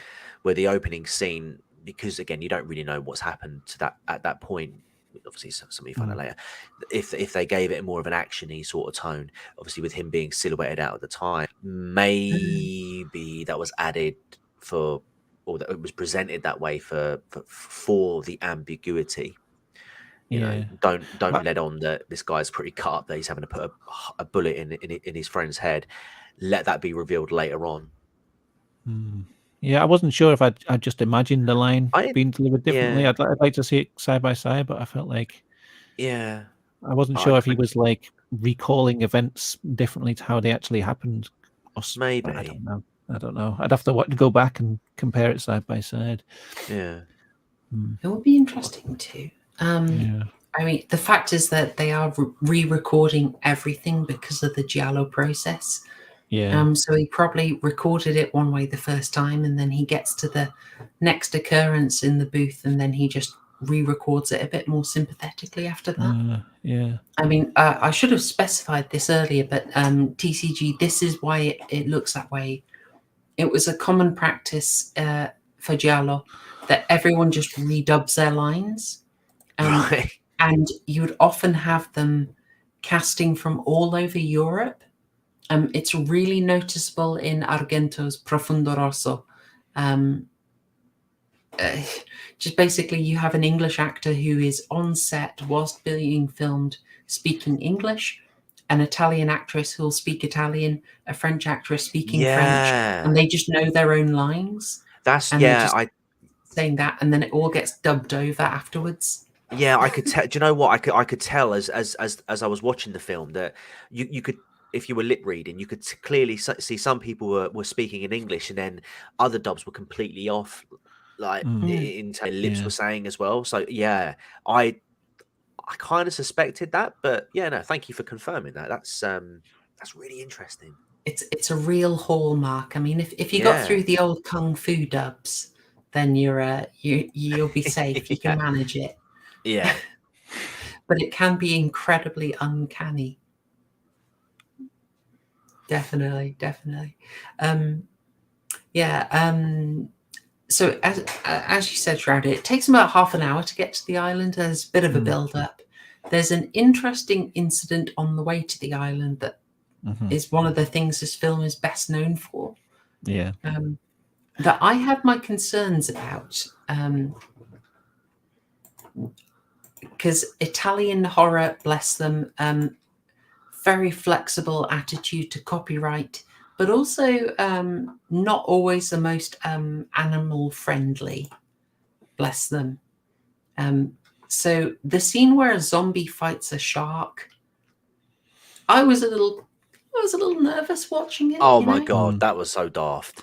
opening scene, because again you don't really know what's happened to that at that point. Obviously, somebody find out later. If they gave it more of an actiony sort of tone, obviously with him being silhouetted out at the time, maybe that was added or that it was presented that way for the ambiguity. Don't let on that this guy's pretty cut up, that he's having to put a bullet in his friend's head. Let that be revealed later on. Yeah, I wasn't sure if I'd just imagined the line being delivered differently. Yeah. I'd like to see it side by side, but I felt like I wasn't sure if he was like recalling events differently to how they actually happened. Maybe. I don't know. I'd have to go back and compare it side by side. Yeah. It would be interesting too. I mean, the fact is that they are re-recording everything because of the Giallo process. Yeah. So he probably recorded it one way the first time, and then he gets to the next occurrence in the booth, and then he just re-records it a bit more sympathetically after that. Yeah. I mean, I should have specified this earlier, but TCG, this is why it looks that way. It was a common practice for Giallo that everyone just redubs their lines. Right. And you would often have them casting from all over Europe. It's really noticeable in Argento's Profundo Rosso. Just basically, you have an English actor who is on set whilst being filmed speaking English, an Italian actress who will speak Italian, a French actress speaking French, and they just know their own lines. Saying that, and then it all gets dubbed over afterwards. Yeah, I could tell. Do you know what? I could tell as I was watching the film that you could, if you were lip reading, you could clearly see some people were speaking in English, and then other dubs were completely off, like in lips were saying as well. So yeah, I kind of suspected that, but yeah, no, thank you for confirming that. That's That's really interesting. It's a real hallmark. I mean, if you got through the old kung fu dubs, then you'll be safe. You can manage it. Yeah. But it can be incredibly uncanny. Definitely. So as you said, Shrouded, it takes them about half an hour to get to the island. There's a bit of a build-up. There's an interesting incident on the way to the island that is one of the things this film is best known for. Yeah. That I had my concerns about. Because Italian horror, bless them, very flexible attitude to copyright, but also not always the most animal friendly, bless them. So the scene where a zombie fights a shark, I was a little nervous watching it. Oh my God, that was so daft.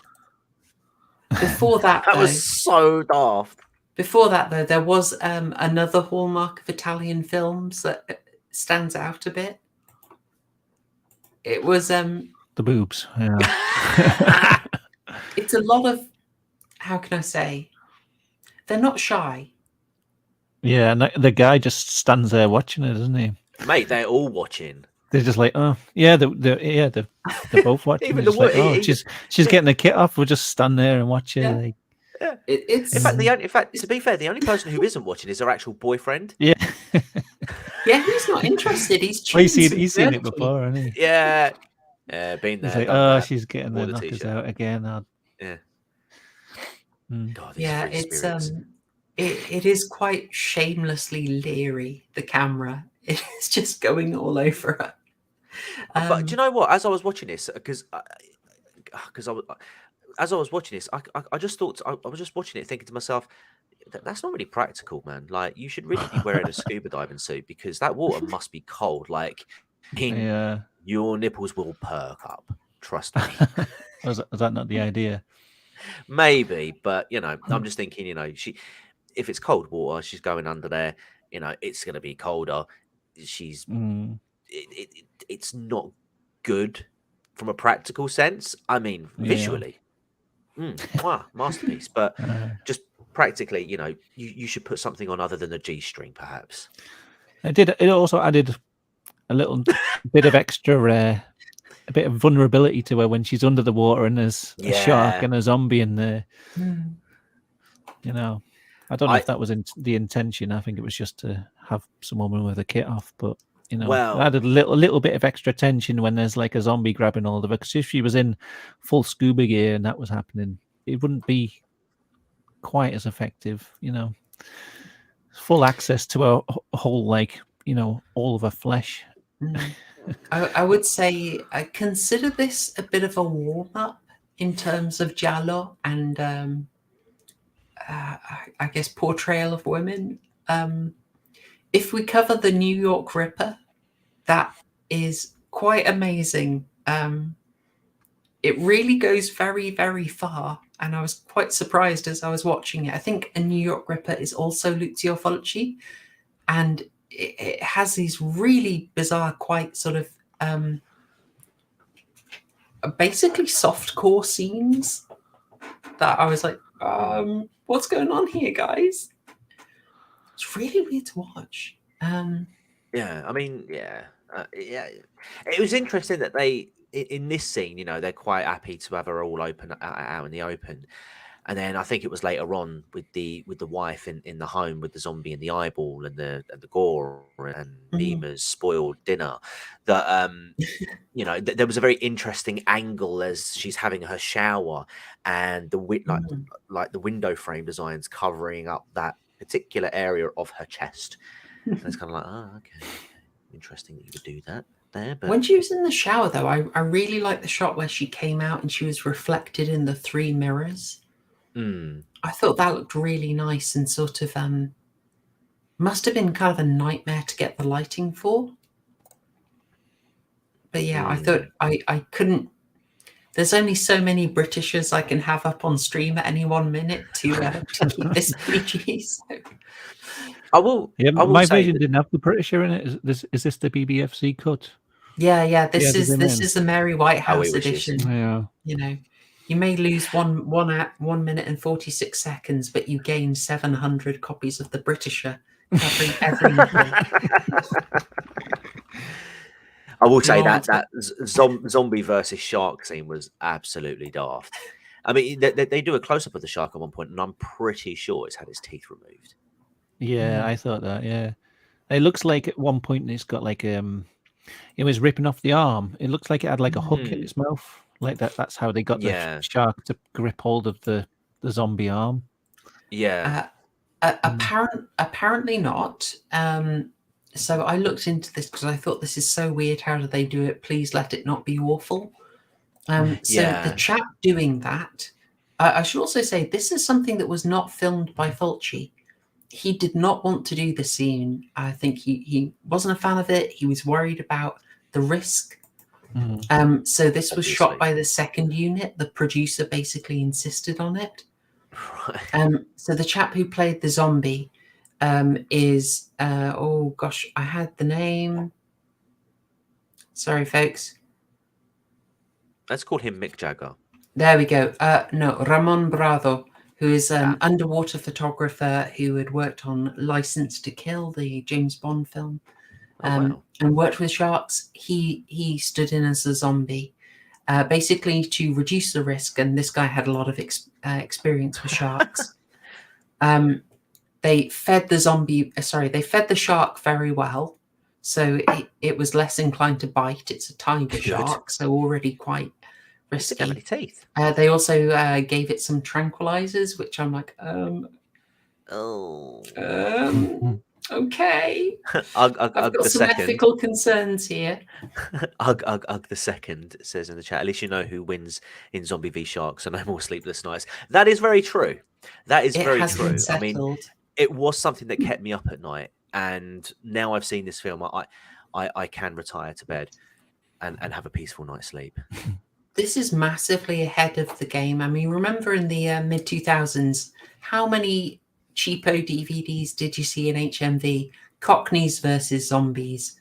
Before that, that was so daft. Before that, though, there was another hallmark of Italian films that stands out a bit. It was the boobs. Yeah. It's a lot of, how can I say? They're not shy. Yeah, and the guy just stands there watching it, doesn't he? Mate, they're all watching. They're just like, oh yeah, they're both watching. Even just like, oh, she's getting the kit off. We'll just stand there and watch it. Yeah. Like, yeah. It's in fact, to be fair, the only person who isn't watching is her actual boyfriend. Yeah. Yeah, he's not interested. He's he's seen it before, hasn't he? Yeah. Yeah, been there. He's like, oh, she's getting the knockers out again. Yeah. God, yeah, it's it is quite shamelessly leery. The camera, it's just going all over her. But do you know what? As I was watching this, because as I was watching this, I just thought I was just watching it, thinking to myself, that's not really practical, man. Like, you should really be wearing a scuba diving suit because that water must be cold. Like, your nipples will perk up. Trust me. Was that not the idea? Maybe, but I'm just thinking, if it's cold water, she's going under there. It's going to be colder. She's it's not good from a practical sense. I mean, visually, masterpiece. But just practically, you should put something on other than a G-string, perhaps. It also added a little bit of extra, a bit of vulnerability to her when she's under the water and there's a shark and a zombie in there. I don't know if that was the intention. I think it was just to have some woman with a kit off, but it added a little bit of extra tension when there's like a zombie grabbing all of her. Because if she was in full scuba gear and that was happening, it wouldn't be quite as effective. Full access to a whole, all of her flesh. I would say I consider this a bit of a warm up in terms of Giallo and I guess portrayal of women. If we cover the New York Ripper, that is quite amazing. It really goes very, very far, and I was quite surprised as I was watching it. I think a New York Ripper is also Lucio Fulci, and it has these really bizarre, quite sort of basically softcore scenes that I was like, what's going on here, guys? It's really weird to watch. Yeah, I mean, it was interesting that they, in this scene, they're quite happy to have her all open out in the open, and then I think it was later on with the wife in the home with the zombie and the eyeball and the gore and Mima's spoiled dinner that there was a very interesting angle as she's having her shower and the like the window frame designs covering up that particular area of her chest. And it's kind of like, oh, okay, interesting that you would do that there. But when she was in the shower, though, I really liked the shot where she came out and she was reflected in the 3 mirrors. I thought that looked really nice and sort of must have been kind of a nightmare to get the lighting for. But yeah, I thought I couldn't. There's only so many Britishers I can have up on stream at any 1 minute to keep this PG. So. I will. Yeah, my version didn't have the Britisher in it. Is this the BBFC cut? Yeah. This Yeah, is the Mary Whitehouse wishes. edition. Yeah. You know, you may lose 1 minute and 46 seconds, but you gain 700 copies of the Britisher covering every nipple. I will say Yeah, that zombie versus shark scene was absolutely daft. I mean, they do a close up of the shark at one point, and I'm pretty sure it's had its teeth removed. Yeah, I thought that. Yeah, it looks like at one point it's got like it was ripping off the arm. It looks like it had like a hook in its mouth, like that. That's how they got the shark to grip hold of the zombie arm. Yeah. Apparently not. So I looked into this because I thought, this is so weird. How do they do it? Please let it not be awful. So the chap doing that, I should also say, this is something that was not filmed by Fulci. He did not want to do the scene. I think he wasn't a fan of it. He was worried about the risk. So this was shot by the second unit. The producer basically insisted on it. Right. So the chap who played the zombie is oh gosh, I had the name. Sorry, folks. Let's call him Mick Jagger. There we go. No, Ramon Brado, who is an underwater photographer who had worked on License to Kill, the James Bond film, and worked with sharks. He stood in as a zombie, basically to reduce the risk. And this guy had a lot of experience with sharks. They fed the shark very well, so it was less inclined to bite. It's a tiger shark, so already quite risky. How many teeth? They also gave it some tranquilizers, which I'm like, okay. I've got some ethical concerns here. Ugg the second says in the chat, at least you know who wins in Zombie v Sharks, so no more sleepless nights. That is very true. That is very true. I mean, it was something that kept me up at night, and now I've seen this film, I can retire to bed and have a peaceful night's sleep. This is massively ahead of the game. I mean, remember in the mid 2000s, how many cheapo DVDs did you see in HMV? Cockneys versus zombies,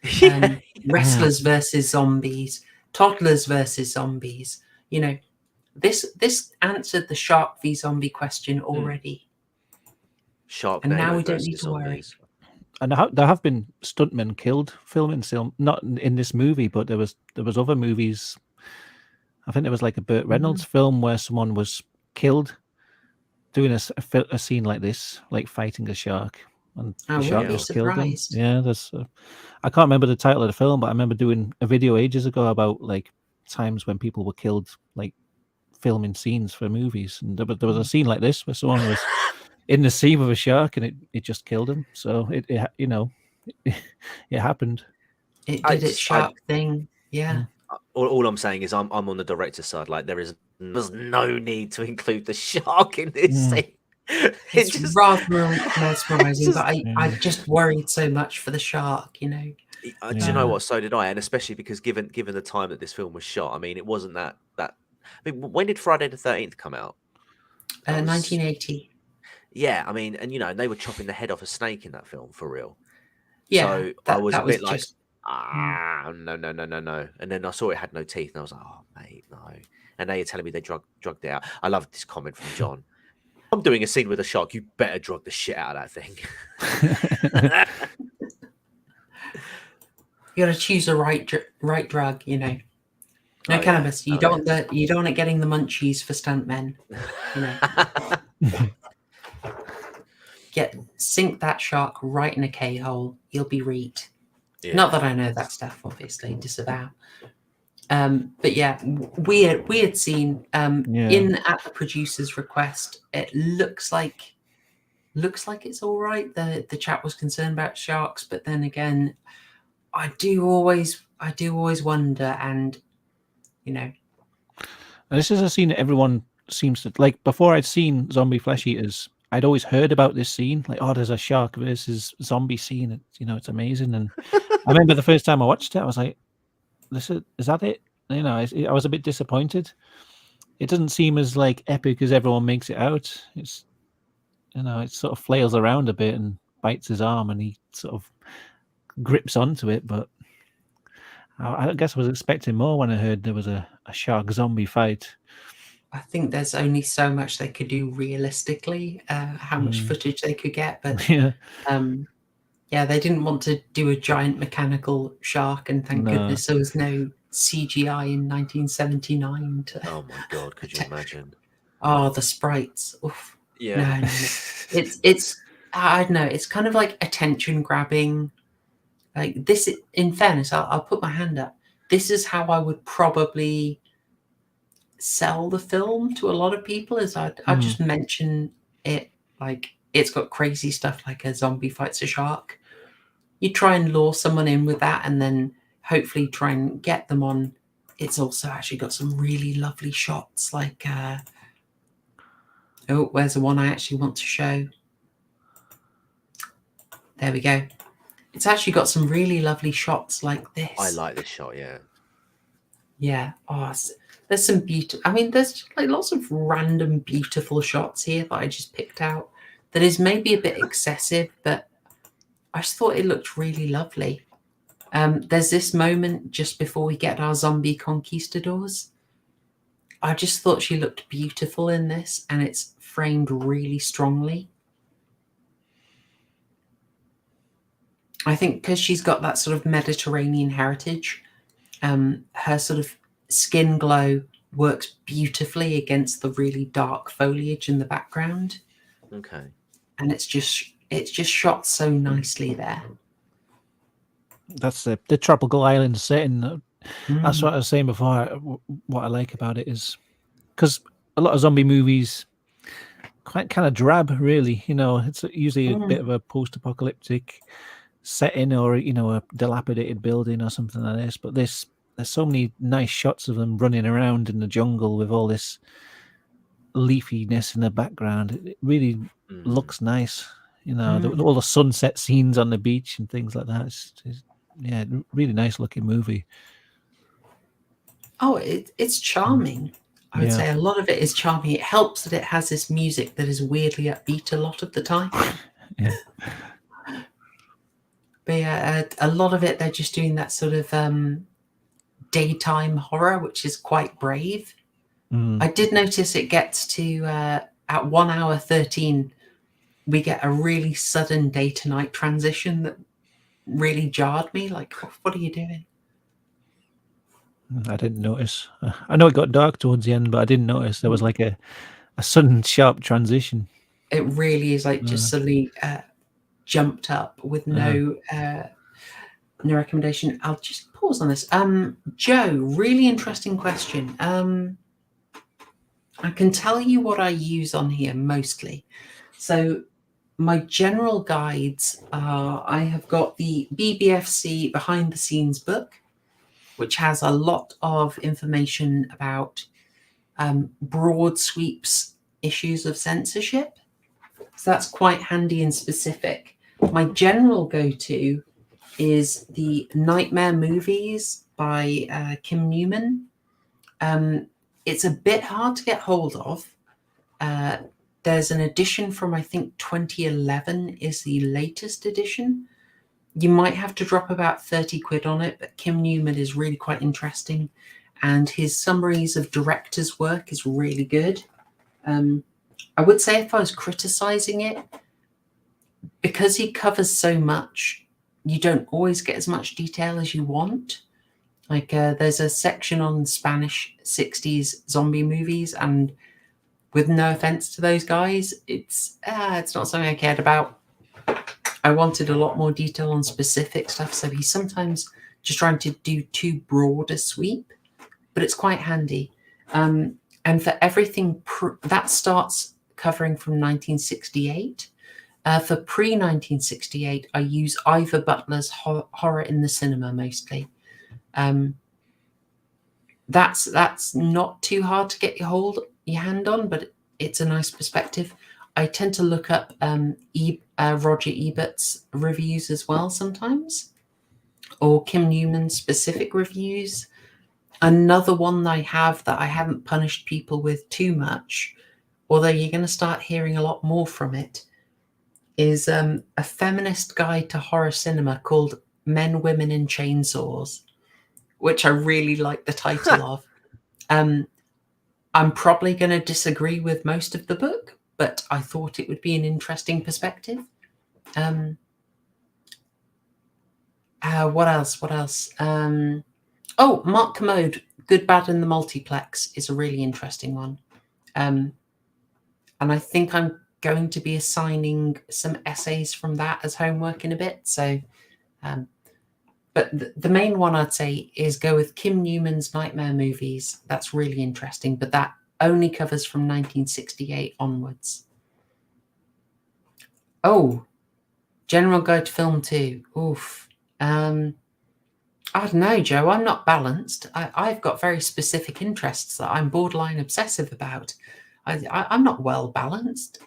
wrestlers versus zombies, toddlers versus zombies. You know, this answered the shark v zombie question already. Shark, and now we don't need to worry. And there have been stuntmen killed filming film, not in this movie, but there was other movies. I think there was like a Burt Reynolds film where someone was killed doing a scene like this, like fighting a shark, and the shark was killed them. Yeah, I can't remember the title of the film, but I remember doing a video ages ago about like times when people were killed, like filming scenes for movies, and there was a scene like this where someone was in the sea with a shark, and it just killed him. So it happened. It did its shark thing. Yeah. All I'm saying is I'm on the director's side. Like there's no need to include the shark in this scene. It's just rather mesmerizing, but I just worried so much for the shark, you know. Do you know what? So did I, and especially because given the time that this film was shot, I mean, it wasn't that. I mean, when did Friday the 13th come out? 1980. Yeah, I mean, and you know, they were chopping the head off a snake in that film for real. Yeah, so I was a bit like, no. And then I saw it had no teeth, and I was like, oh mate, no. And now you're telling me they drugged it out. I love this comment from John. I'm doing a scene with a shark. You better drug the shit out of that thing. You got to choose the right drug, you know. No cannabis. You don't want it getting the munchies for stuntmen. You know. Sink that shark right in a K-hole. You'll be reet. Yeah. Not that I know that stuff, obviously. Disavow. But yeah, weird scene. In at the producer's request, it looks like it's all right. The chap was concerned about sharks, but then again, I do always wonder, and you know. And this is a scene that everyone seems to like. Before I'd seen Zombie Flesh Eaters, I'd always heard about this scene, like, oh, there's a shark versus zombie scene. It's amazing. And I remember the first time I watched it, I was like, is that it? You know, I was a bit disappointed. It doesn't seem as like epic as everyone makes it out. It's, it sort of flails around a bit and bites his arm, and he sort of grips onto it. But I guess I was expecting more when I heard there was a shark zombie fight. I think there's only so much they could do realistically, how much footage they could get, but Yeah. yeah, they didn't want to do a giant mechanical shark, and thank No. goodness there was no CGI in 1979 to Oh my god, could you imagine? Oh, the sprites. Oof. Yeah. No. It's I don't know, it's kind of like attention grabbing. Like this, in fairness, I'll put my hand up. This is how I would probably sell the film to a lot of people, is I'd just mention it, like it's got crazy stuff like a zombie fights a shark. You try and lure someone in with that, and then hopefully try and get them on. It's also actually got some really lovely shots, like oh, where's the one I actually want to show? There we go. It's actually got some really lovely shots like this. I like this shot, yeah. Yeah. Oh, there's some beautiful. I mean, there's like lots of random beautiful shots here that I just picked out. That is maybe a bit excessive, but I just thought it looked really lovely. There's this moment just before we get our zombie conquistadors. I just thought she looked beautiful in this, and it's framed really strongly. I think because she's got that sort of Mediterranean heritage, her sort of skin glow works beautifully against the really dark foliage in the background. Okay. And it's just shot so nicely there. That's the tropical island setting. That's what I was saying before. What I like about it is because a lot of zombie movies quite kind of drab, really. You know, it's usually a bit of a post-apocalyptic setting, or a dilapidated building or something like this. But there's so many nice shots of them running around in the jungle with all this leafiness in the background. It really looks nice. All the sunset scenes on the beach and things like that. It's really nice looking movie. Oh, it's charming. I would say a lot of it is charming. It helps that it has this music that is weirdly upbeat a lot of the time. Yeah. But yeah, a lot of it, they're just doing that sort of daytime horror, which is quite brave. I did notice it gets to, at 1 hour 13, we get a really sudden day to night transition that really jarred me. Like, what are you doing? I didn't notice. I know it got dark towards the end, but I didn't notice there was like a sudden sharp transition. It really is like just suddenly jumped up with no recommendation. I'll just pause on this. Joe, really interesting question. I can tell you what I use on here mostly. So my general guides are, I have got the BBFC behind the scenes book, which has a lot of information about broad sweeps issues of censorship. So that's quite handy and specific. My general go-to is the Nightmare Movies by Kim Newman. It's a bit hard to get hold of. There's an edition from, I think, 2011 is the latest edition. You might have to drop about 30 quid on it, but Kim Newman is really quite interesting. And his summaries of directors' work is really good. I would say if I was criticizing it, because he covers so much, you don't always get as much detail as you want. Like there's a section on Spanish 60s zombie movies, and with no offense to those guys, it's not something I cared about. I wanted a lot more detail on specific stuff, so he's sometimes just trying to do too broad a sweep, but it's quite handy. And for everything that starts covering from 1968. For pre-1968, I use Ivor Butler's Horror in the Cinema mostly. That's not too hard to get your hand on, but it's a nice perspective. I tend to look up Roger Ebert's reviews as well sometimes, or Kim Newman's specific reviews. Another one that I have that I haven't punished people with too much, although you're going to start hearing a lot more from it, is a feminist guide to horror cinema called Men, Women and Chainsaws, which I really like the title of. I'm probably going to disagree with most of the book, but I thought it would be an interesting perspective. What else? Mark Commode, Good, Bad, and the Multiplex is a really interesting one. And I think I'm going to be assigning some essays from that as homework in a bit. So, but the main one I'd say is go with Kim Newman's Nightmare Movies. That's really interesting, but that only covers from 1968 onwards. Oh, General Guide to Film 2. Oof. I don't know, Joe. I'm not balanced. I've got very specific interests that I'm borderline obsessive about. I'm not well balanced.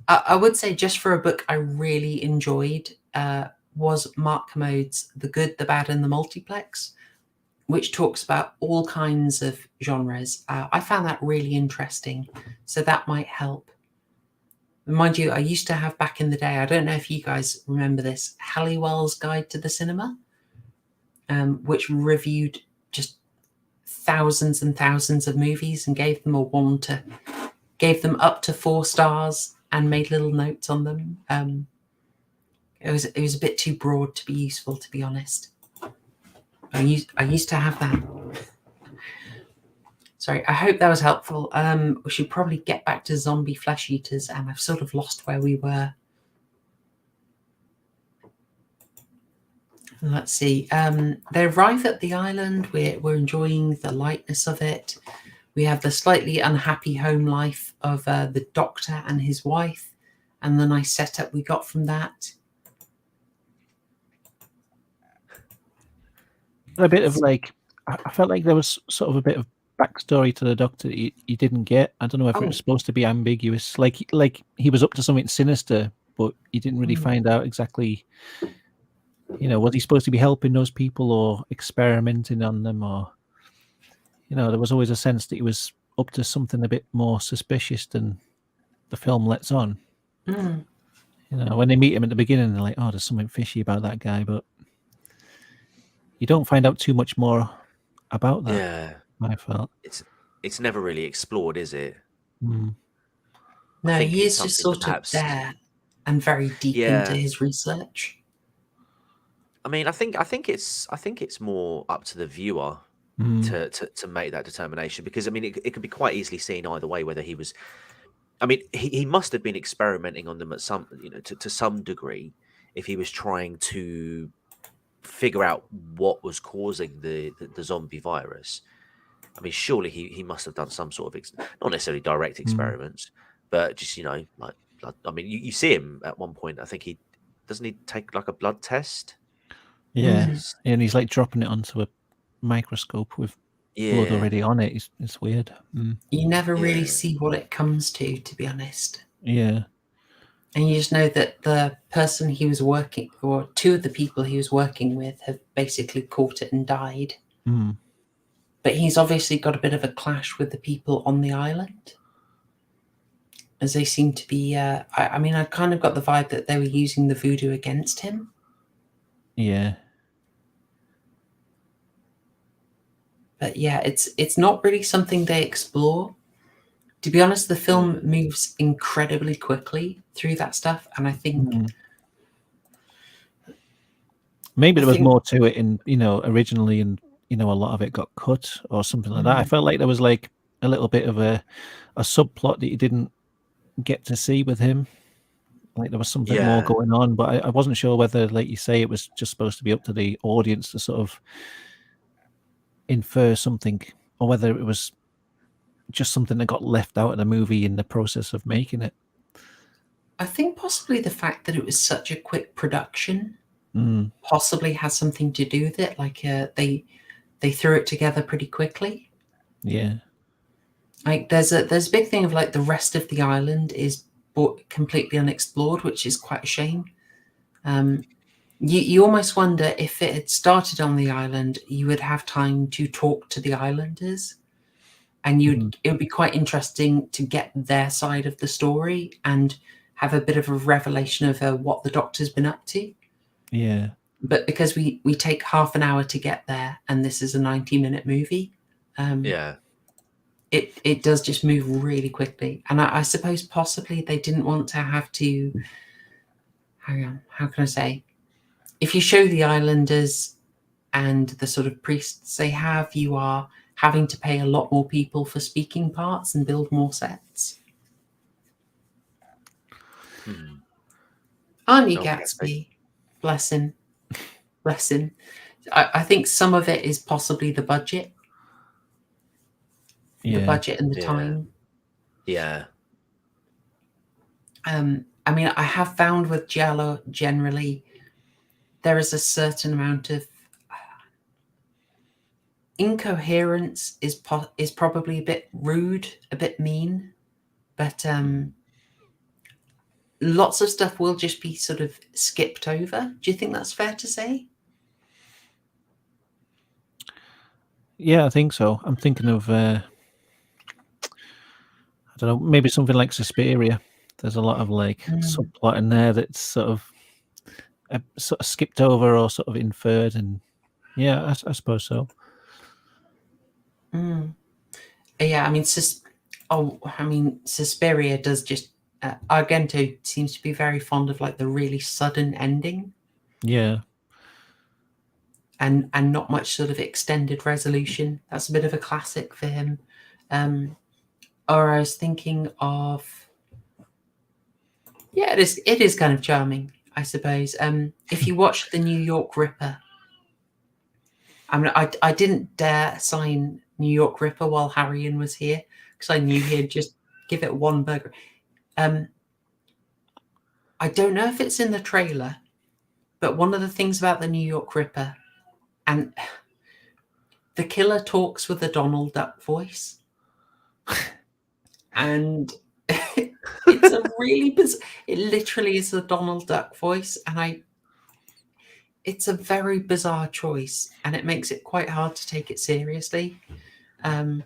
I would say just for a book I really enjoyed was Mark Commode's The Good, the Bad, and the Multiplex, which talks about all kinds of genres. I found that really interesting, so that might help. Mind you, I used to have back in the day, I don't know if you guys remember this, Halliwell's Guide to the Cinema, which reviewed just thousands and thousands of movies and gave them up to 4 stars and made little notes on them. It was a bit too broad to be useful, to be honest. I used to have that. Sorry, I hope that was helpful. We should probably get back to zombie flesh eaters, and I've sort of lost where we were. Let's see. They arrive at the island. We're enjoying the lightness of it. We have the slightly unhappy home life of the doctor and his wife, and the nice setup we got from that. A bit of like, I felt like there was sort of a bit of backstory to the doctor that you didn't get. I don't know if it was supposed to be ambiguous, like he was up to something sinister, but you didn't really find out exactly. Was he supposed to be helping those people or experimenting on them, or there was always a sense that he was up to something a bit more suspicious than the film lets on. When they meet him at the beginning, they're like, "Oh, there's something fishy about that guy," but you don't find out too much more about that. Yeah, I felt it's never really explored, is it? No, he is just sort of there and very deep into his research. I mean, I think it's more up to the viewer to make that determination, because I mean, it could be quite easily seen either way whether he was. I mean, he must have been experimenting on them at some, to some degree, if he was trying to figure out what was causing the zombie virus. I mean, surely he must have done some sort of not necessarily direct experiments, but just like blood. I mean, you see him at one point. I think he take like a blood test. Yeah, and he's like dropping it onto a microscope with blood already on it. It's weird. You never really see what it comes to be honest. Yeah. And you just know that the person he was working, or 2 of the people he was working with, have basically caught it and died. But he's obviously got a bit of a clash with the people on the island, as they seem to be. I mean, I kind of got the vibe that they were using the voodoo against him. Yeah. But yeah, it's not really something they explore. To be honest, the film moves incredibly quickly through that stuff, and I think maybe there was more to it in originally, and a lot of it got cut or something like that. I felt like there was like a little bit of a subplot that you didn't get to see with him. Like there was something more going on, but I wasn't sure whether, like you say, it was just supposed to be up to the audience to sort of infer something, or whether it was just something that got left out of the movie in the process of making it. I think possibly the fact that it was such a quick production possibly has something to do with it. Like they threw it together pretty quickly. Yeah. Like there's a big thing of like the rest of the island is completely unexplored, which is quite a shame. You almost wonder if it had started on the island, you would have time to talk to the islanders, and it would be quite interesting to get their side of the story and have a bit of a revelation of what the doctor's been up to. Yeah. but because we take half an hour to get there, and this is a 90-minute movie, Yeah. it does just move really quickly. And I suppose possibly they didn't want to have to. Hang on, how can I say? If you show the islanders and the sort of priests they have, you are having to pay a lot more people for speaking parts and build more sets. Aren't you, Gatsby? Bless him. Bless him. I think some of it is possibly the budget. The budget and the time. Yeah. I mean, I have found with Giallo generally, there is a certain amount of incoherence is probably a bit rude, a bit mean, but lots of stuff will just be sort of skipped over. Do you think that's fair to say? Yeah, I think so. I'm thinking of I don't know, maybe something like Suspiria. There's a lot of like subplot in there that's sort of skipped over or sort of inferred, and yeah, I suppose so. Yeah, I mean, Suspiria does just. Argento seems to be very fond of like the really sudden ending. Yeah. And not much sort of extended resolution. That's a bit of a classic for him. Or I was thinking of. Yeah, it is kind of charming, I suppose. If you watch The New York Ripper, I mean, I didn't dare sign New York Ripper while Harrion was here because I knew he'd just give it one burger. I don't know if it's in the trailer, but one of the things about The New York Ripper, and the killer talks with a Donald Duck voice, and it's a really bizarre. It literally is a Donald Duck voice, and it's a very bizarre choice, and it makes it quite hard to take it seriously. And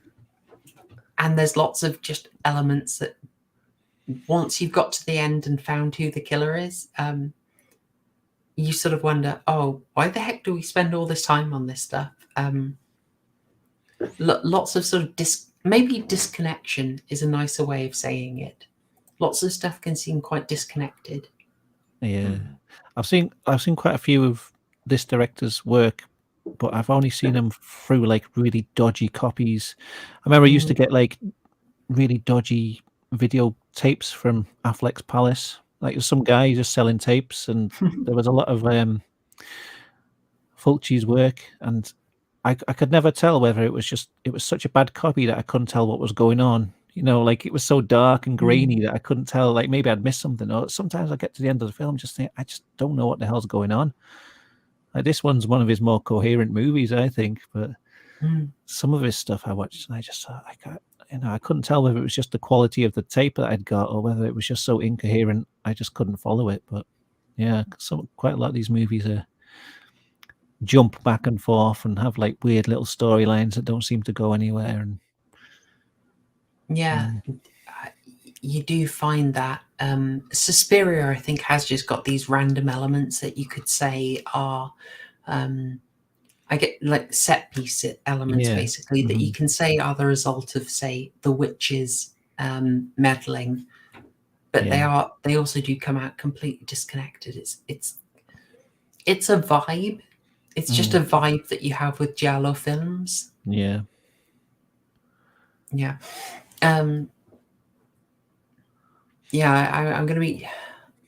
there's lots of just elements that once you've got to the end and found who the killer is, you sort of wonder, oh, why the heck do we spend all this time on this stuff? Lots of sort of maybe disconnection is a nicer way of saying it. Lots of stuff can seem quite disconnected. Yeah, I've seen quite a few of this director's work, but I've only seen them through like really dodgy copies. I remember I used to get like really dodgy video tapes from Affleck's Palace. Like there's some guy just selling tapes, and there was a lot of Fulci's work, and I could never tell whether it was such a bad copy that I couldn't tell what was going on. You know, like it was so dark and grainy that I couldn't tell. Like maybe I'd missed something. Or sometimes I get to the end of the film, just think I just don't know what the hell's going on. Like this one's one of his more coherent movies, I think. But some of his stuff I watched, and I just thought I couldn't tell whether it was just the quality of the tape that I'd got, or whether it was just so incoherent I just couldn't follow it. But yeah, quite a lot of these movies jump back and forth and have like weird little storylines that don't seem to go anywhere. And yeah, you do find that Suspiria, I think, has just got these random elements that you could say are I get like set piece elements, basically, that you can say are the result of, say, the witches meddling, but they also do come out completely disconnected. It's a vibe. It's just a vibe that you have with Giallo films. Yeah. I'm gonna be.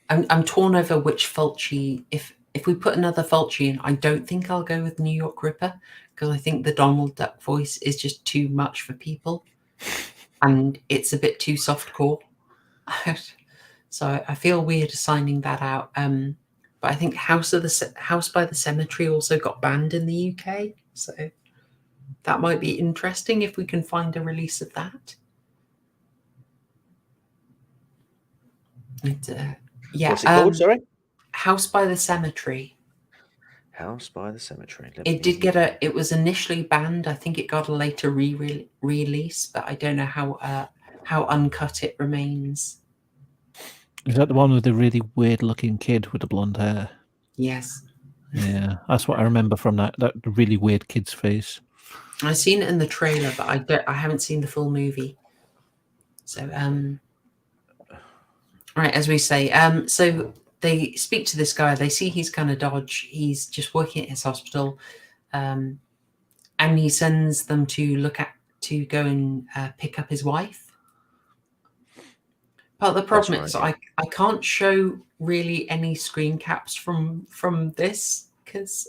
I'm torn over which Fulci. If we put another Fulci in, I don't think I'll go with New York Ripper, because I think the Donald Duck voice is just too much for people, and it's a bit too softcore. So I feel weird assigning that out. But I think House by the Cemetery also got banned in the UK, so that might be interesting if we can find a release of that. What's it called? Sorry, House by the Cemetery. House by the Cemetery. It was initially banned. I think it got a later release, but I don't know how uncut it remains. Is that the one with the really weird looking kid with the blonde hair? Yes. Yeah, that's what I remember from that really weird kid's face. I've seen it in the trailer, but I haven't seen the full movie. So right, as we say, so they speak to this guy. They see he's kind of dodge. He's just working at his hospital, and he sends them to go and pick up his wife. But the problem is, I can't show really any screen caps from this because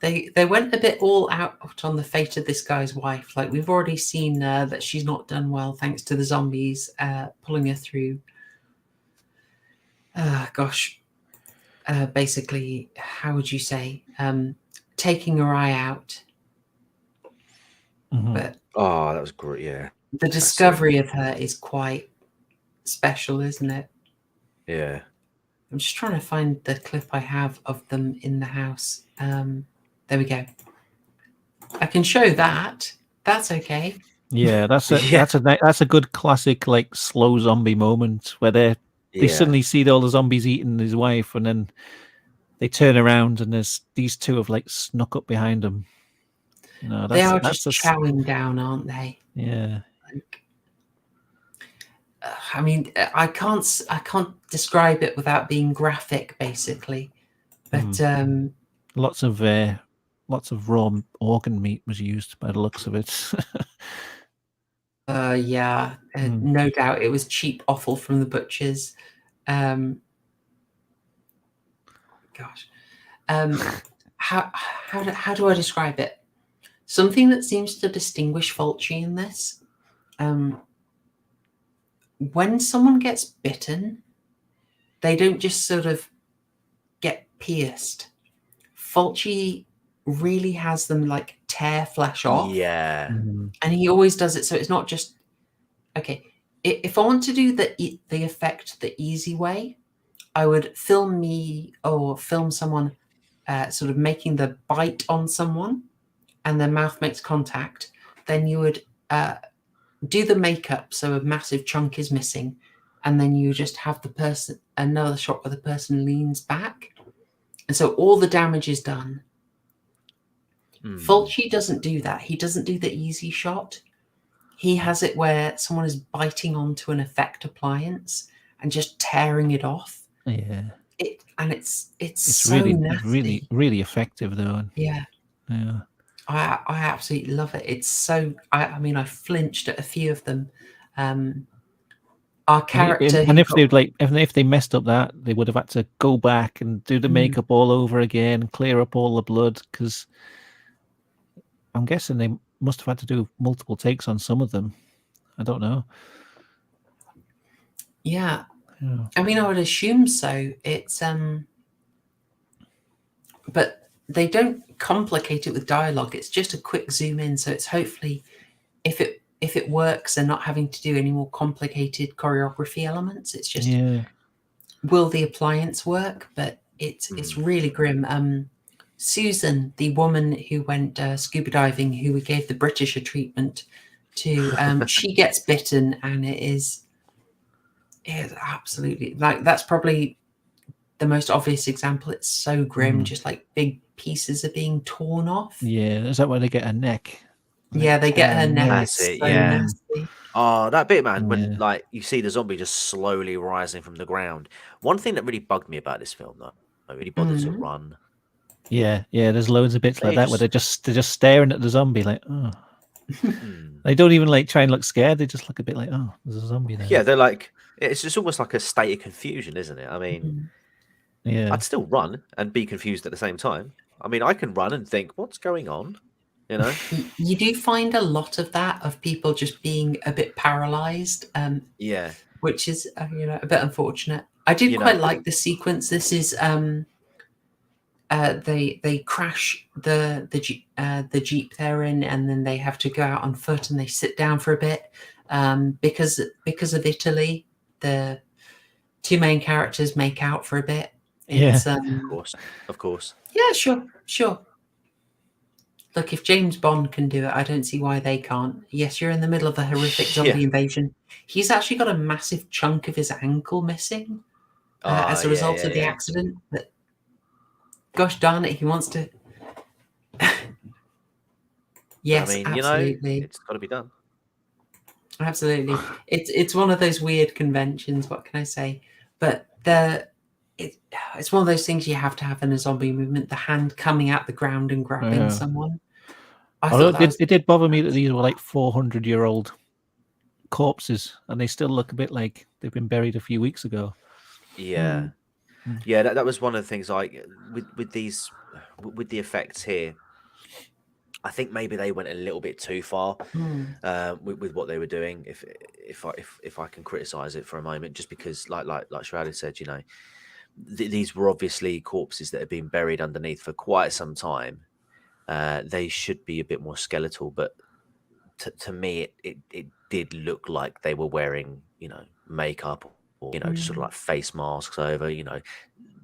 they went a bit all out on the fate of this guy's wife. Like we've already seen that she's not done well thanks to the zombies pulling her through. Basically, how would you say, taking her eye out. Mm-hmm. But that was great. Yeah, the discovery of her is quite special, isn't it? Yeah. I'm just trying to find the clip I have of them in the house. There we go. I can show that. That's okay. Yeah, that's a good classic like slow zombie moment where they suddenly see all the zombies eating his wife, and then they turn around and there's these two have like snuck up behind them. No, they are just chowing down, aren't they? Yeah. Like, I mean, I can't describe it without being graphic, basically. But lots of raw organ meat was used by the looks of it. Yeah, no doubt it was cheap offal from the butchers. How do I describe it? Something that seems to distinguish Fulci in this. When someone gets bitten, they don't just sort of get pierced. Fulci really has them like tear flesh off. Yeah. And he always does it. So it's not just, okay, if I want to do the effect the easy way, I would film someone sort of making the bite on someone and their mouth makes contact. Then you would do the makeup so a massive chunk is missing, and then you just have another shot where the person leans back, and so all the damage is done. Fulci doesn't do that. He doesn't do the easy shot. He has it where someone is biting onto an effect appliance and just tearing it off. Yeah. It's so really nasty. really effective though. Yeah. Yeah. I absolutely love it. It's so. I mean, I flinched at a few of them. Our character, and if they messed up that, they would have had to go back and do the makeup all over again, clear up all the blood. Because I'm guessing they must have had to do multiple takes on some of them. I don't know. Yeah. I mean, I would assume so. It's but they don't complicate it with dialogue. It's just a quick zoom in. So it's hopefully, if it works, they're not having to do any more complicated choreography elements. It's just, will the appliance work? But it's really grim. Susan, the woman who went scuba diving, who we gave the Britisher treatment to, she gets bitten, and it is absolutely, like, that's probably the most obvious example. It's so grim, just like big pieces are being torn off. Yeah, is that where they get a neck? Yeah, they get her neck. That's it. So Yeah. nasty. Oh, that bit, man, when like you see the zombie just slowly rising from the ground. One thing that really bugged me about this film, though, it really bothered to run. Yeah, there's loads of bits like that where they're just staring at the zombie like, oh. They don't even like try and look scared. They just look a bit like, oh, there's a zombie there. Yeah, they're like, it's just almost like a state of confusion, isn't it? I mean, I'd still run and be confused at the same time. I mean, I can run and think, what's going on? You know, you do find a lot of that, of people just being a bit paralyzed. Yeah, which is a bit unfortunate. I did quite like the sequence. This is they crash the Jeep they're in, and then they have to go out on foot, and they sit down for a bit because of Italy. The two main characters make out for a bit. It's, of course. Yeah, sure. Look, if James Bond can do it, I don't see why they can't. Yes, you're in the middle of a horrific zombie invasion. He's actually got a massive chunk of his ankle missing as a result of the accident. But gosh darn it, he wants to. Yes, I mean, absolutely. it's got to be done. Absolutely. It's one of those weird conventions, what can I say? But it's one of those things you have to have in a zombie movement, the hand coming out the ground and grabbing someone. It did bother me that these were like 400-year-old corpses, and they still look a bit like they've been buried a few weeks ago. Yeah. Yeah, that was one of the things with the effects here. I think maybe they went a little bit too far with what they were doing. If I can criticize it for a moment, just because like Shrouded said, these were obviously corpses that have been buried underneath for quite some time. They should be a bit more skeletal, but to me, it did look like they were wearing makeup or just sort of like face masks over.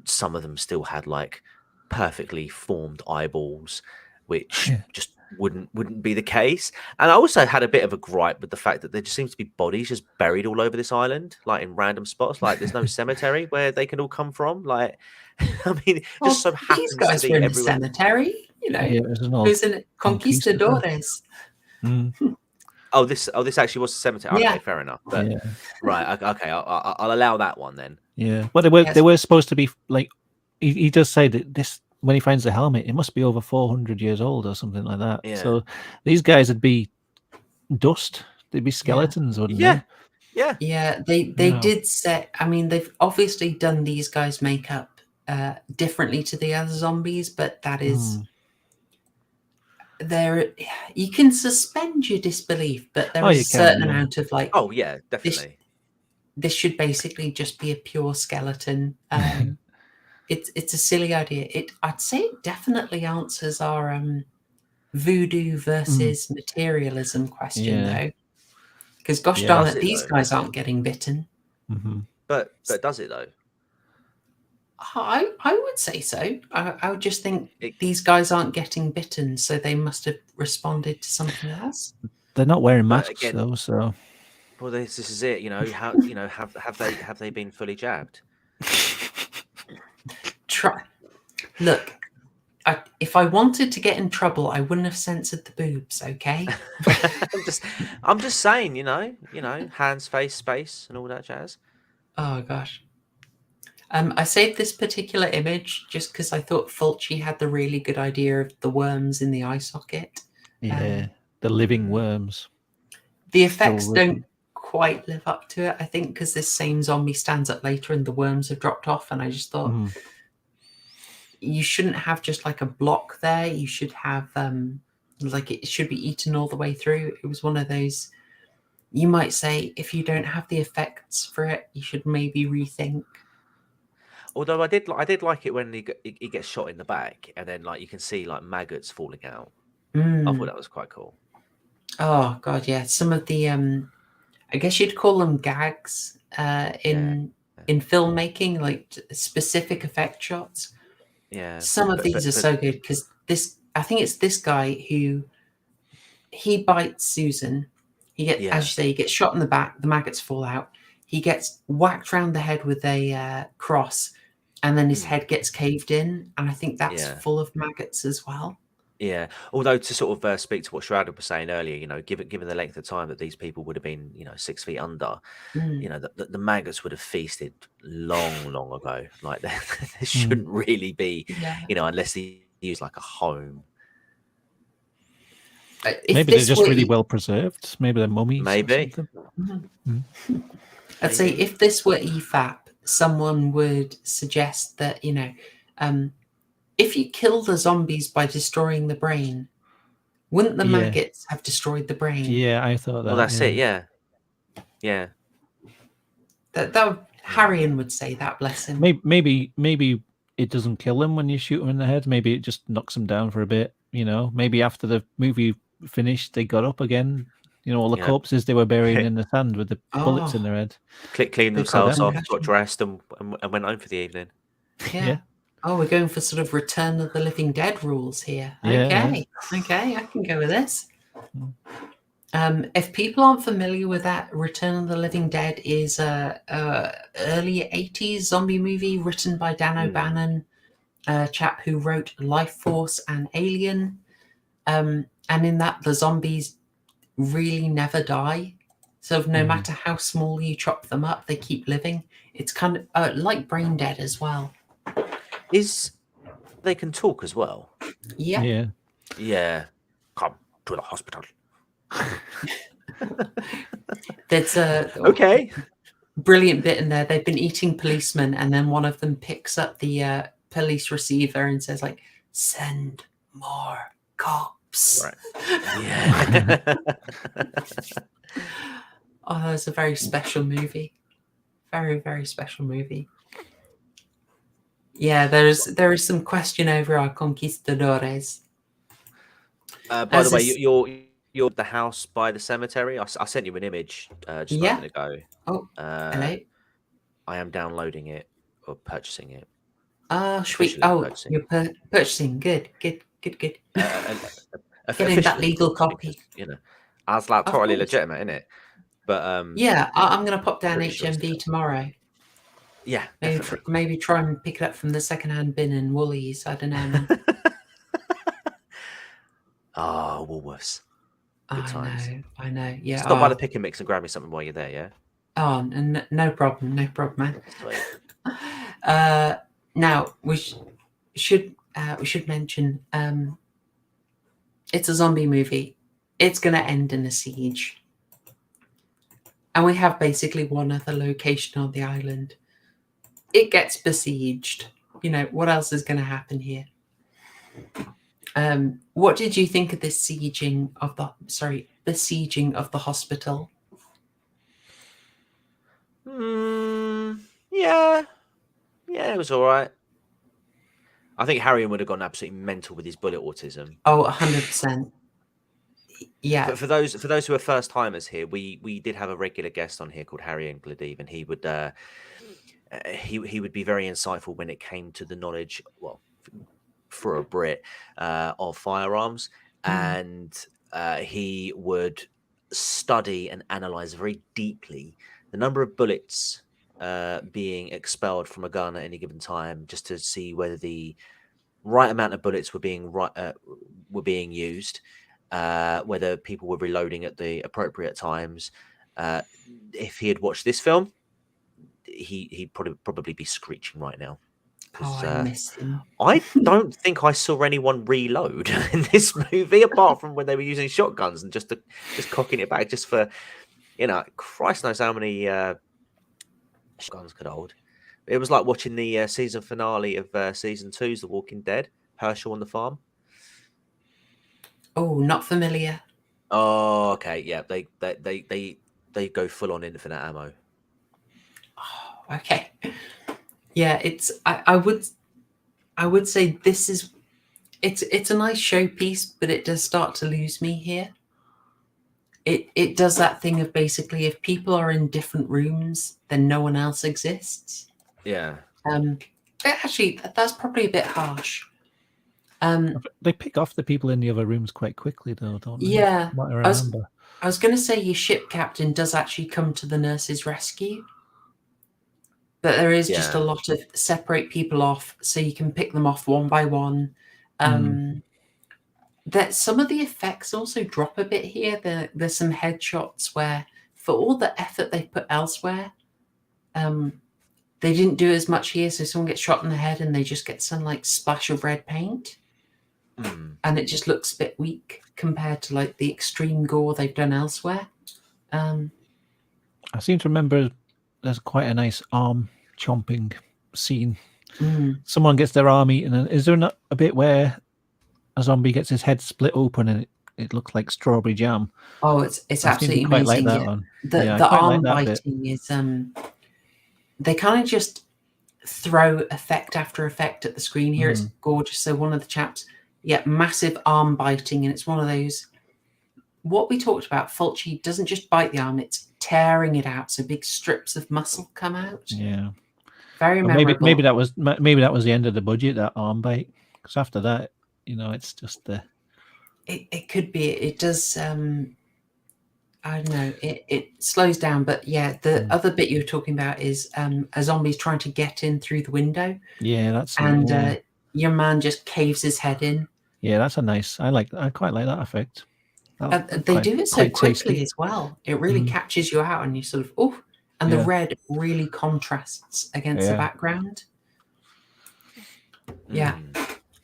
Some of them still had like perfectly formed eyeballs, which just wouldn't be the case. And I also had a bit of a gripe with the fact that there just seems to be bodies just buried all over this island, like in random spots. Like there's no cemetery where they can all come from. Like, I mean, just so happens these guys to be were in everywhere. a cemetery, who's in Conquistadores. Oh, this actually was a cemetery. Yeah. Okay, fair enough. But, right, okay, I'll allow that one then. Yeah, well, they were supposed to be like. He does say that this, when he finds the helmet, it must be over 400 years old or something like that. Yeah. So these guys would be dust. They'd be skeletons, wouldn't they? Yeah. They did say. I mean, they've obviously done these guys' makeup differently to the other zombies, but that is. There, you can suspend your disbelief, but there is a certain amount of like. Oh yeah, definitely. This should basically just be a pure skeleton. It's a silly idea. I'd say it definitely answers our voodoo versus materialism question though, because gosh darn it, these guys aren't getting bitten. But does it though? I would say so. I would just think these guys aren't getting bitten, so they must have responded to something else. They're not wearing masks though, so. Well, this is it. Have they been fully jabbed? Look. If I wanted to get in trouble, I wouldn't have censored the boobs. Okay. I'm just saying. Hands, face, space, and all that jazz. Oh gosh. I saved this particular image just because I thought Fulci had the really good idea of the worms in the eye socket. Yeah, the living worms. The effects don't quite live up to it, I think, because this same zombie stands up later and the worms have dropped off. And I just thought you shouldn't have just like a block there. You should have like it should be eaten all the way through. It was one of those. You might say if you don't have the effects for it, you should maybe rethink. Although I did like it when he gets shot in the back, and then like you can see like maggots falling out. I thought that was quite cool. Oh god, yeah. Some of the I guess you'd call them gags in filmmaking, like specific effect shots. Yeah. Some of these are so good because I think it's this guy who he bites Susan. He gets, as you say, he gets shot in the back. The maggots fall out. He gets whacked round the head with a cross, and then his head gets caved in. And I think that's full of maggots as well. Yeah. Although to sort of speak to what Shrouded was saying earlier, given the length of time that these people would have been, 6 feet under, the maggots would have feasted long ago. Like there shouldn't really be, unless they use like a home. Maybe they're just really well preserved. Maybe they're mummies. Maybe. I'd say if this were EFAP, someone would suggest that, if you kill the zombies by destroying the brain, wouldn't the maggots have destroyed the brain? Yeah, I thought that. Well, that's it. Yeah. Yeah. That Harrion would say that, bless him. Maybe it doesn't kill them when you shoot them in the head. Maybe it just knocks them down for a bit. Maybe after the movie finished, they got up again. All the corpses they were burying in the sand with the bullets in their head. Cleaned themselves off, got dressed, and went home for the evening. Yeah. Oh, we're going for sort of Return of the Living Dead rules here. Okay, I can go with this. If people aren't familiar with that, Return of the Living Dead is a early 80s zombie movie written by Dan O'Bannon. chap who wrote Life Force and Alien. And in that, the zombies really never die. So no matter how small you chop them up, they keep living. It's kind of like Brain Dead as well. They can talk as well? Yeah. Yeah. Come to the hospital. There's a brilliant bit in there. They've been eating policemen, and then one of them picks up the police receiver and says, like, "Send more cops." Right. Yeah. Oh, it's a very special movie. Very, very special movie. Yeah, there is some question over our conquistadores. By the way, you're the house by the cemetery. I sent you an image just a moment ago. Oh, hello. I am downloading it or purchasing it. Sweet. Oh, you're purchasing. Good. Getting that legal copy. You know, that's like totally legitimate, isn't it? But yeah, I'm going to pop down pretty sure HMV tomorrow. Yeah, maybe try and pick it up from the secondhand bin in Woolies. I don't know, man. Oh, Woolworths. Good times. I know. Yeah. Stop by the pick and mix and grab me something while you're there, yeah? Oh, no problem, man. Now we should mention it's a zombie movie. It's going to end in a siege, and we have basically one other location on the island. It gets besieged. You know, what else is going to happen here? What did you think of this besieging of the hospital? Yeah, it was all right. I think Harrion would have gone absolutely mental with his bullet autism. Oh, 100%. Yeah. But for those who are first timers here, we did have a regular guest on here called Harrion Gladive, and he would he would be very insightful when it came to the knowledge, well, for a Brit, of firearms, and he would study and analyze very deeply the number of bullets being expelled from a gun at any given time, just to see whether the right amount of bullets were being used, whether people were reloading at the appropriate times. If he had watched this film, he'd probably be screeching right now. I miss him. I don't think I saw anyone reload in this movie, apart from when they were using shotguns and just cocking it back, just for, Christ knows how many shotguns could hold. It was like watching the season finale of season 2's The Walking Dead, Herschel on the farm. Oh, not familiar. Oh, okay, yeah, they go full on infinite ammo. Oh, okay. Yeah, it's. I would say this is. It's a nice showpiece, but it does start to lose me here. It does that thing of basically, if people are in different rooms, then no one else exists. Yeah. Actually, that's probably a bit harsh. They pick off the people in the other rooms quite quickly, though, don't they? Yeah. What I remember. I was going to say your ship captain does actually come to the nurse's rescue. But there is just a lot of separate people off, so you can pick them off one by one. That some of the effects also drop a bit here. There's some headshots where, for all the effort they put elsewhere, they didn't do as much here. So someone gets shot in the head and they just get some like splash of red paint, and it just looks a bit weak compared to like the extreme gore they've done elsewhere. I seem to remember there's quite a nice arm chomping scene. Someone gets their arm eaten, and is there not a bit where a zombie gets his head split open and it looks like strawberry jam? Oh, it's absolutely amazing. Like that one. The arm biting is they kind of just throw effect after effect at the screen here. It's gorgeous. So one of the chaps, massive arm biting, and it's one of those. What we talked about, Fulci doesn't just bite the arm; it's tearing it out, so big strips of muscle come out. Yeah, very memorable. Maybe that was the end of the budget, that arm bite, because after that, it's just the. It could be. It does. I don't know. It slows down, but the other bit you were talking about is a zombie's trying to get in through the window. Yeah, that's and your man just caves his head in. Yeah, that's a nice. I quite like that effect. They do it so quickly as well. It really catches you out, and you sort of and the red really contrasts against the background. Yeah,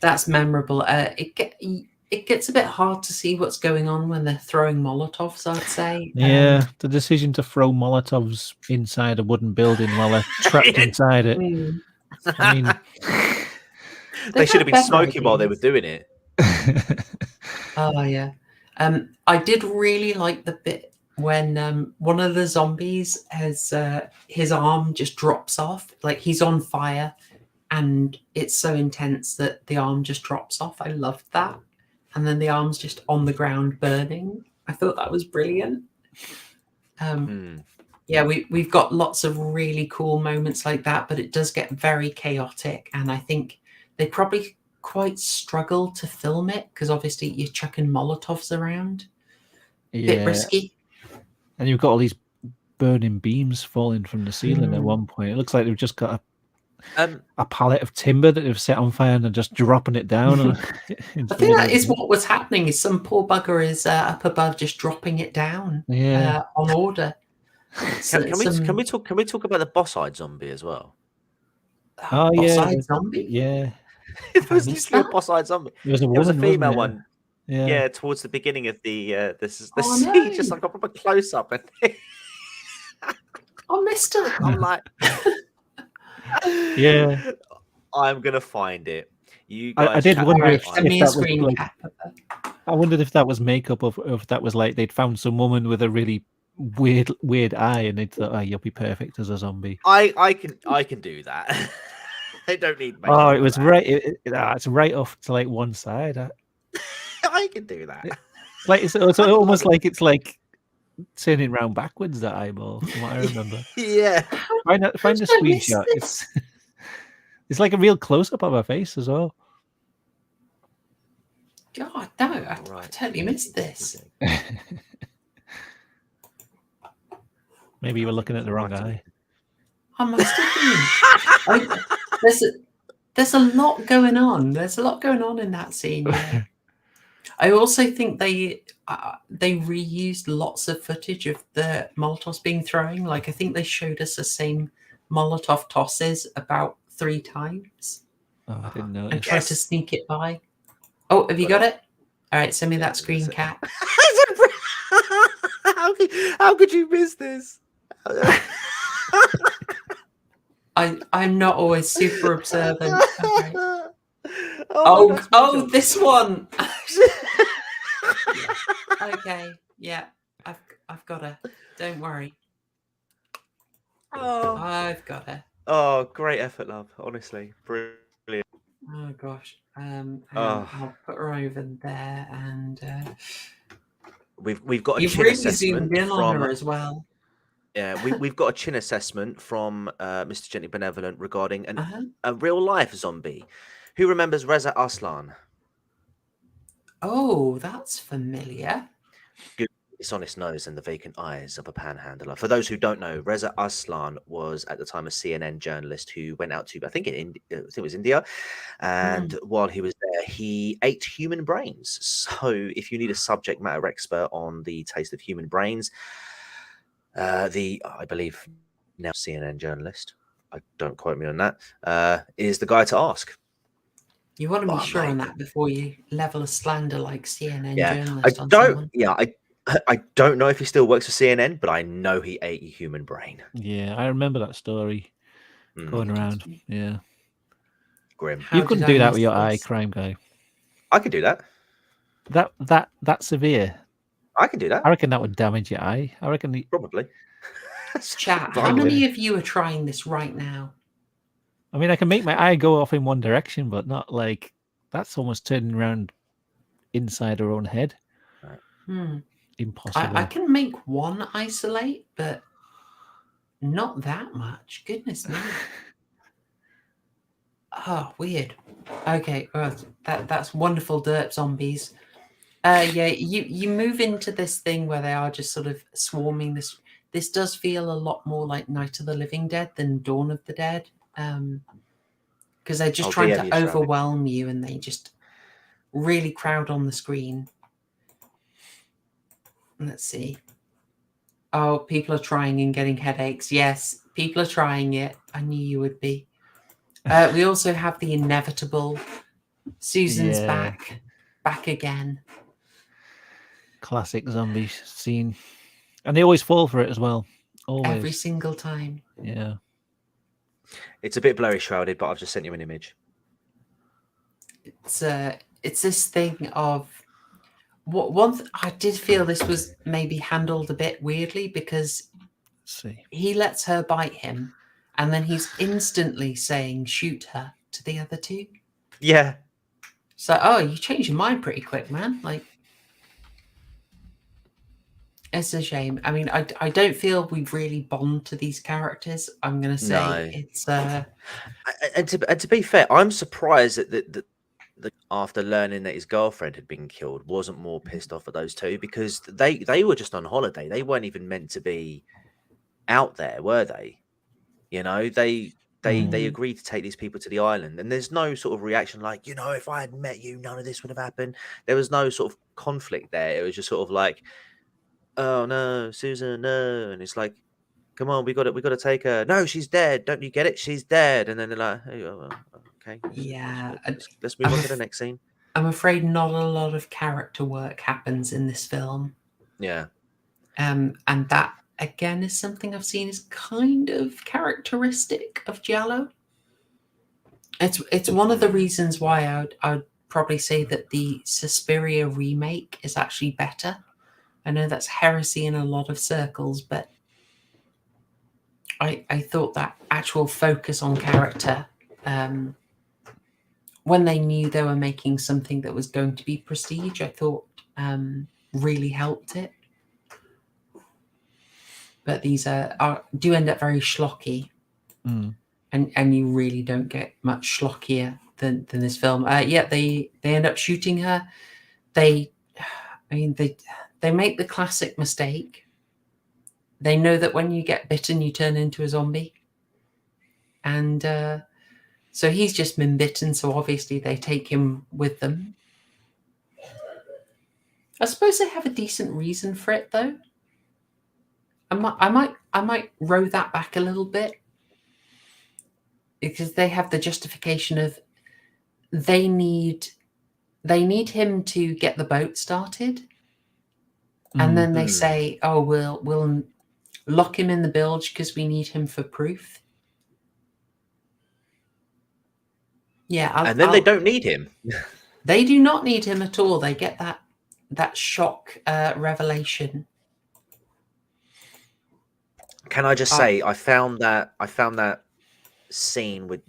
that's memorable. It gets a bit hard to see what's going on when they're throwing Molotovs, I'd say. Yeah, the decision to throw Molotovs inside a wooden building while they're trapped inside it. I mean, they should have been smoking while they were doing it. Oh yeah. I did really like the bit when one of the zombies has his arm just drops off, like he's on fire, and it's so intense that the arm just drops off. I loved that. And then the arm's just on the ground burning. I thought that was brilliant. Yeah, we've got lots of really cool moments like that, but it does get very chaotic. And I think they probably quite struggle to film it because obviously you're chucking Molotovs around. Bit risky. And you've got all these burning beams falling from the ceiling at one point. It looks like they've just got a pallet of timber that they've set on fire and they're just dropping it down. I think that is what was happening. Is some poor bugger is up above just dropping it down on order. Can we talk about the boss-eyed zombie as well? Oh yeah, boss-eyed zombie. Yeah, it was literally a bosseyed zombie. It was a female wasn't it? one. Yeah. Towards the beginning of the scene, no. just like a proper close up, and I missed it. I'm like, yeah, I'm gonna find it. You guys, I did wonder if Send me a that was screen like, cap. I wondered if that was makeup or if that was like they'd found some woman with a really weird eye and they thought, oh, you'll be perfect as a zombie. I can do that. I don't need makeup. Oh, it was right. It's right off to like one side. I can do that. It's like it's almost like it's like turning round backwards. That eyeball, from what I remember. Yeah. Find the screenshot. It's like a real close up of her face as well. God, no, I totally missed this. Maybe you were looking at the wrong eye. I must have been. There's a lot going on. There's a lot going on in that scene. Yeah. I also think they reused lots of footage of the Molotovs being thrown. Like I think they showed us the same Molotov tosses about 3 times. Oh, I didn't know. And tried to sneak it by. Oh, have you got it? All right, send me that screen cap. How could you miss this? I'm not always super observant. Okay. Oh, this one. Okay, yeah, I've got her. Don't worry. Oh, I've got her. Oh, great effort, love. Honestly, brilliant. Oh gosh. I'll put her over there, and we've got a you've chin really assessment zoomed in from on her as well. Yeah, we've got a chin assessment from Mr. Gently Benevolent regarding a real life zombie. Who remembers Reza Aslan? Oh, that's familiar. Dishonest nose and the vacant eyes of a panhandler. For those who don't know, Reza Aslan was at the time a CNN journalist who went out to, I think it was India, and while he was there, he ate human brains. So if you need a subject matter expert on the taste of human brains, I believe now CNN journalist, I don't quote me on that, is the guy to ask. You want to be sure on that before you level a slander like CNN journalist I on don't. someone. Yeah, I don't know if he still works for CNN, but I know he ate a human brain. Yeah, I remember that story going around. Yeah, grim. You couldn't do that with your eye, crime guy. I could do that. That severe. I can do that. I reckon that would damage your eye. I reckon probably. Chat. How many of you are trying this right now? I mean, I can make my eye go off in one direction, but not like that's almost turning around inside her own head. Impossible. I can make one isolate, but not that much. Goodness me. Oh, weird. Okay, well, that's wonderful, derp zombies. Yeah, you move into this thing where they are just sort of swarming. This does feel a lot more like Night of the Living Dead than Dawn of the Dead. Because because they're just trying to overwhelm you, and they just really crowd on the screen. Let's see. Oh, people are trying and getting headaches. Yes, people are trying it. I knew you would be. We also have the inevitable. Susan's back again. Classic zombie scene. And they always fall for it as well. Always. Every single time. Yeah. It's a bit blurry, Shrouded, but I've just sent you an image. It's this thing of I did feel this was maybe handled a bit weirdly, because he lets her bite him, and then he's instantly saying shoot her to the other two. Yeah. So, you changed your mind pretty quick, man. Like, it's a shame. I mean, I don't feel we really bond to these characters. I'm going to say it's. And to be fair, I'm surprised that after learning that his girlfriend had been killed, wasn't more pissed off at those two, because they were just on holiday. They weren't even meant to be out there, were they? You know, they agreed to take these people to the island, and there's no sort of reaction like, you know, if I had met you, none of this would have happened. There was no sort of conflict there. It was just sort of like, oh no, Susan, no, and it's like, come on, we got to take her. No, she's dead. Don't you get it? She's dead. And then they're like, oh, okay, yeah, let's move on to the next scene. I'm afraid not a lot of character work happens in this film. Yeah. And that again is something I've seen is kind of characteristic of Giallo. It's one of the reasons why I'd probably say that the Suspiria remake is actually better. I know that's heresy in a lot of circles, but I thought that actual focus on character, when they knew they were making something that was going to be prestige, I thought really helped it. But these do end up very schlocky, and you really don't get much schlockier than this film. They end up shooting her. They make the classic mistake. They know that when you get bitten, you turn into a zombie. And so he's just been bitten, so obviously they take him with them. I suppose they have a decent reason for it, though. I might row that back a little bit, because they have the justification of they need him to get the boat started. And then they say, oh, we'll lock him in the bilge because we need him for proof. Yeah. And then they don't need him. They do not need him at all. They get that shock revelation. Can I just say, I found that scene with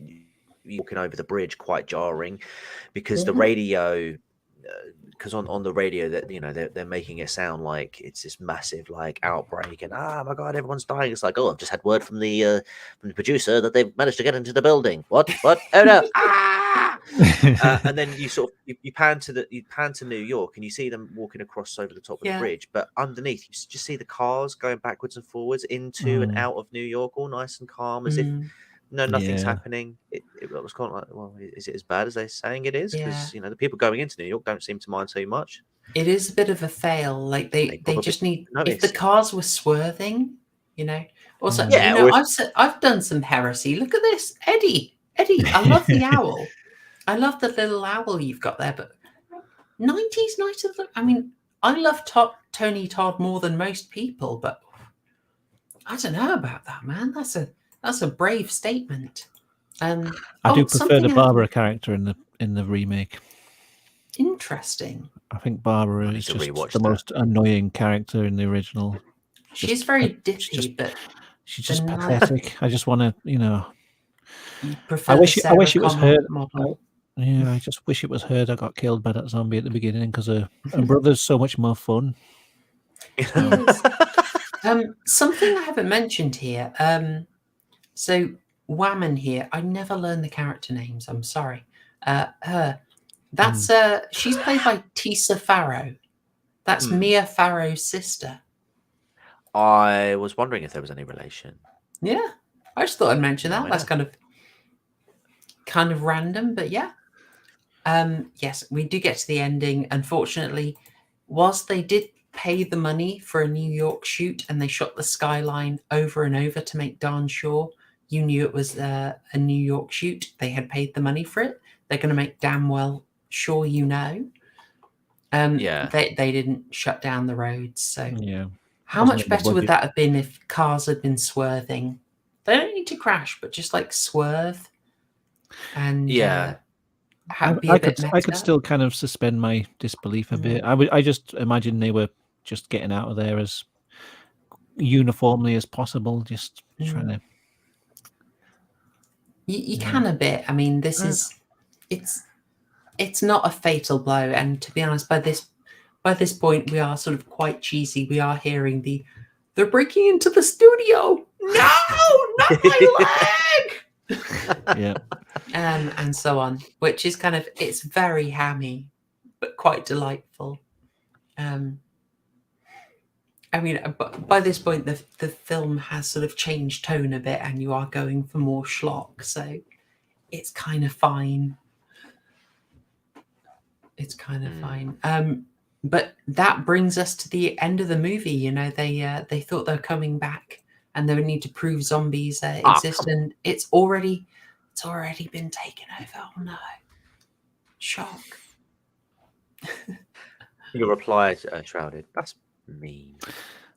walking over the bridge quite jarring, because the radio... because on the radio that, you know, they're making it sound like it's this massive like outbreak and oh my god, everyone's dying. It's like, oh, I've just had word from the producer that they've managed to get into the building. What? Oh no! And then you pan to New York and you see them walking across over the top of the bridge, but underneath you just see the cars going backwards and forwards into and out of New York, all nice and calm, as if nothing's happening. It was kind of like, well, is it as bad as they're saying it is? Because you know, the people going into New York don't seem to mind too much. It is a bit of a fail. Like they just need, if the cars were swerving, you know. Also, I've done some heresy. Look at this, Eddie. I love the owl. I love the little owl you've got there. But 90s Night of the, I mean, I love Tony Todd more than most people, but I don't know about that, man. That's a brave statement. I do prefer the Barbara character in the remake. Interesting. I think Barbara is just the most annoying character in the original. She's very dippy, but she's just pathetic. I just want to, you know. I wish it was her. Model. I just wish it was her that got killed by that zombie at the beginning, because her brother's so much more fun. Something I haven't mentioned here. So Whammon here, I never learned the character names. I'm sorry. Her. That's she's played by Tisa Farrow. That's Mia Farrow's sister. I was wondering if there was any relation. Yeah, I just thought I'd mention that. That's kind of kind of random, but yeah. Yes, we do get to the ending. Unfortunately, whilst they did pay the money for a New York shoot and they shot the skyline over and over to make darn sure you knew it was a New York shoot, they had paid the money for it. They're going to make damn well sure you know. They didn't shut down the roads. So how much better would that have been if cars had been swerving? They don't need to crash, but just like swerve. And I could still kind of suspend my disbelief a bit. I just imagine they were just getting out of there as uniformly as possible, just trying to. You can a bit. I mean, this is it's not a fatal blow, and to be honest, by this point, we are sort of quite cheesy. We are hearing they're breaking into the studio. No, not my leg. Yeah. And so on, which is kind of, it's very hammy, but quite delightful. I mean, by this point, the film has sort of changed tone a bit, and you are going for more schlock, so it's kind of fine. It's kind of fine. But that brings us to the end of the movie. You know, they thought they were coming back, and they would need to prove zombies exist, and it's already been taken over. Oh no! Shock. Your reply, Shrouded. That's mean.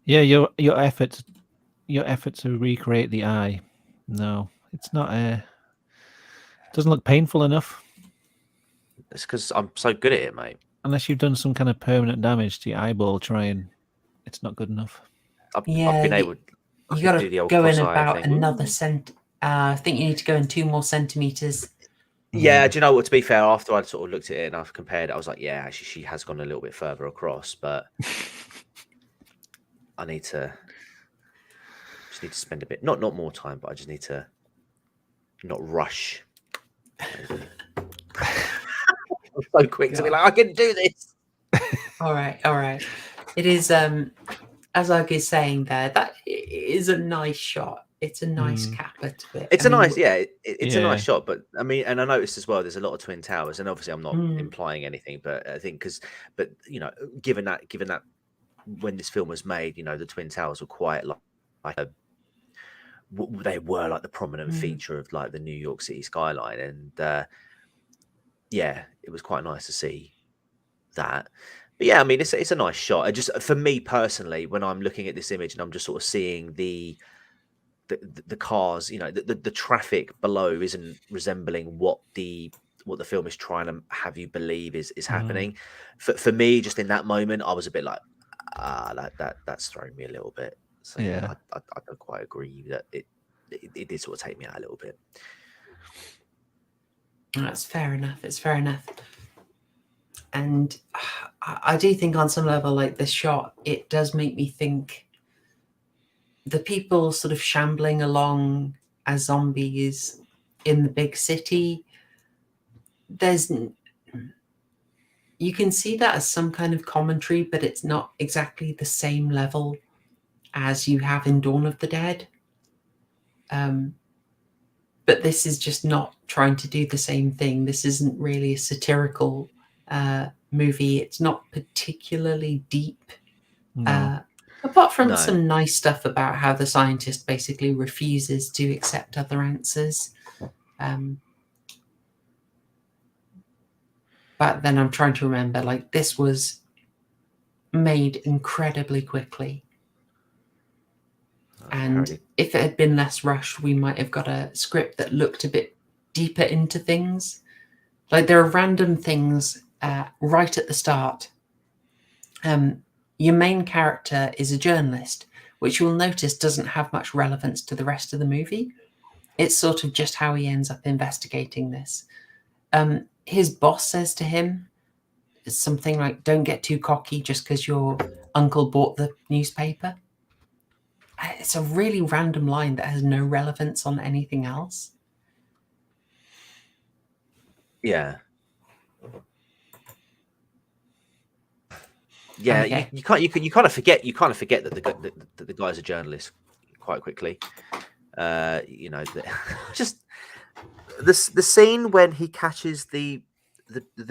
Yeah, your effort to recreate the eye. No, it's not. It doesn't look painful enough. It's because I'm so good at it, mate. Unless you've done some kind of permanent damage to your eyeball, it's not good enough. I've been able. You got to go in about another I think you need to go in 2 more centimeters. Yeah, do you know what? To be fair, after I'd sort of looked at it and I've compared it, I was like, yeah, actually, she has gone a little bit further across, but I need to spend a bit, not more time, but I just need to not rush. I'm so quick to be like, I can do this. All right. It is, as I was saying there, that is a nice shot. It's a nice capper to it. It's a nice nice shot, but I mean, and I noticed as well, there's a lot of twin towers, and obviously I'm not implying anything, but I think but you know, given that when this film was made, you know, the twin towers were quite they were like the prominent feature of like the New York City skyline, and it was quite nice to see that. But yeah, I mean, it's a nice shot. Just for me personally, when I'm looking at this image and I'm just sort of seeing the cars, you know, the traffic below isn't resembling what the film is trying to have you believe is happening. For me, just in that moment, I was a bit like, that's throwing me a little bit. So yeah, I don't quite agree that it did sort of take me out a little bit. That's fair enough. It's fair enough. And I do think on some level, like this shot, it does make me think the people sort of shambling along as zombies in the big city, you can see that as some kind of commentary, but it's not exactly the same level as you have in Dawn of the Dead. But this is just not trying to do the same thing. This isn't really a satirical movie. It's not particularly deep. No. Apart from some nice stuff about how the scientist basically refuses to accept other answers. But then I'm trying to remember, like, this was made incredibly quickly. And if it had been less rushed, we might have got a script that looked a bit deeper into things. Like, there are random things right at the start. Your main character is a journalist, which you'll notice doesn't have much relevance to the rest of the movie. It's sort of just how he ends up investigating this. His boss says to him something like, don't get too cocky just because your uncle bought the newspaper. It's a really random line that has no relevance on anything else. Yeah. Yeah, okay. you kind of forget that the guy's a journalist quite quickly. You know, just the scene when he catches the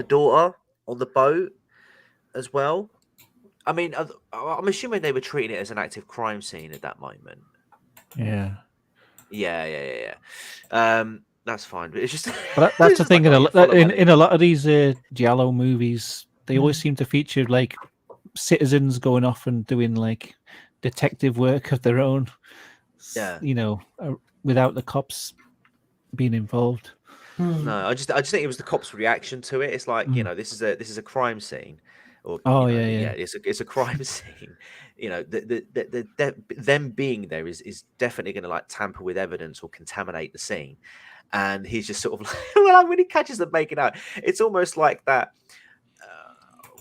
daughter on the boat as well. I mean, I'm assuming they were treating it as an active crime scene at that moment. Yeah. Yeah. That's fine, but it's just. But that's the thing. In a lot of these Giallo movies, they always seem to feature like citizens going off and doing like detective work of their own. Yeah. You know, without the cops being involved. No, I just think it was the cops' reaction to it. It's like, you know, this is a crime scene, or it's a crime scene. You know, them being there is definitely going to like tamper with evidence or contaminate the scene. And he's just sort of like, well, when he catches them making out, it's almost like that,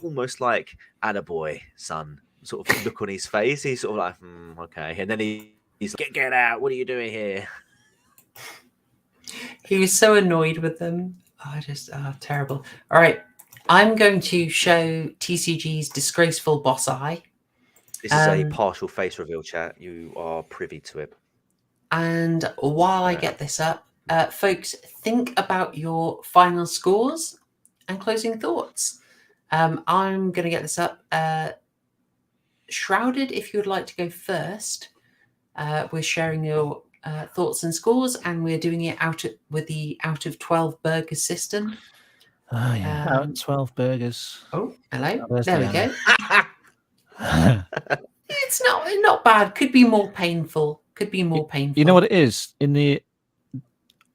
almost like attaboy, son, sort of look on his face. He's sort of like, okay, and then he's like, get out! What are you doing here? He was so annoyed with them. Terrible. All right. I'm going to show TCG's disgraceful boss eye. This is a partial face reveal, chat. You are privy to it. And while I get this up, folks, think about your final scores and closing thoughts. I'm going to get this up. Shrouded, if you would like to go first, we're sharing your thoughts and scores, and we're doing it with the out of 12 burger system. Oh yeah, out of 12 burgers. Oh, hello. Oh, there we go. It's not bad. Could be more painful. You know what it is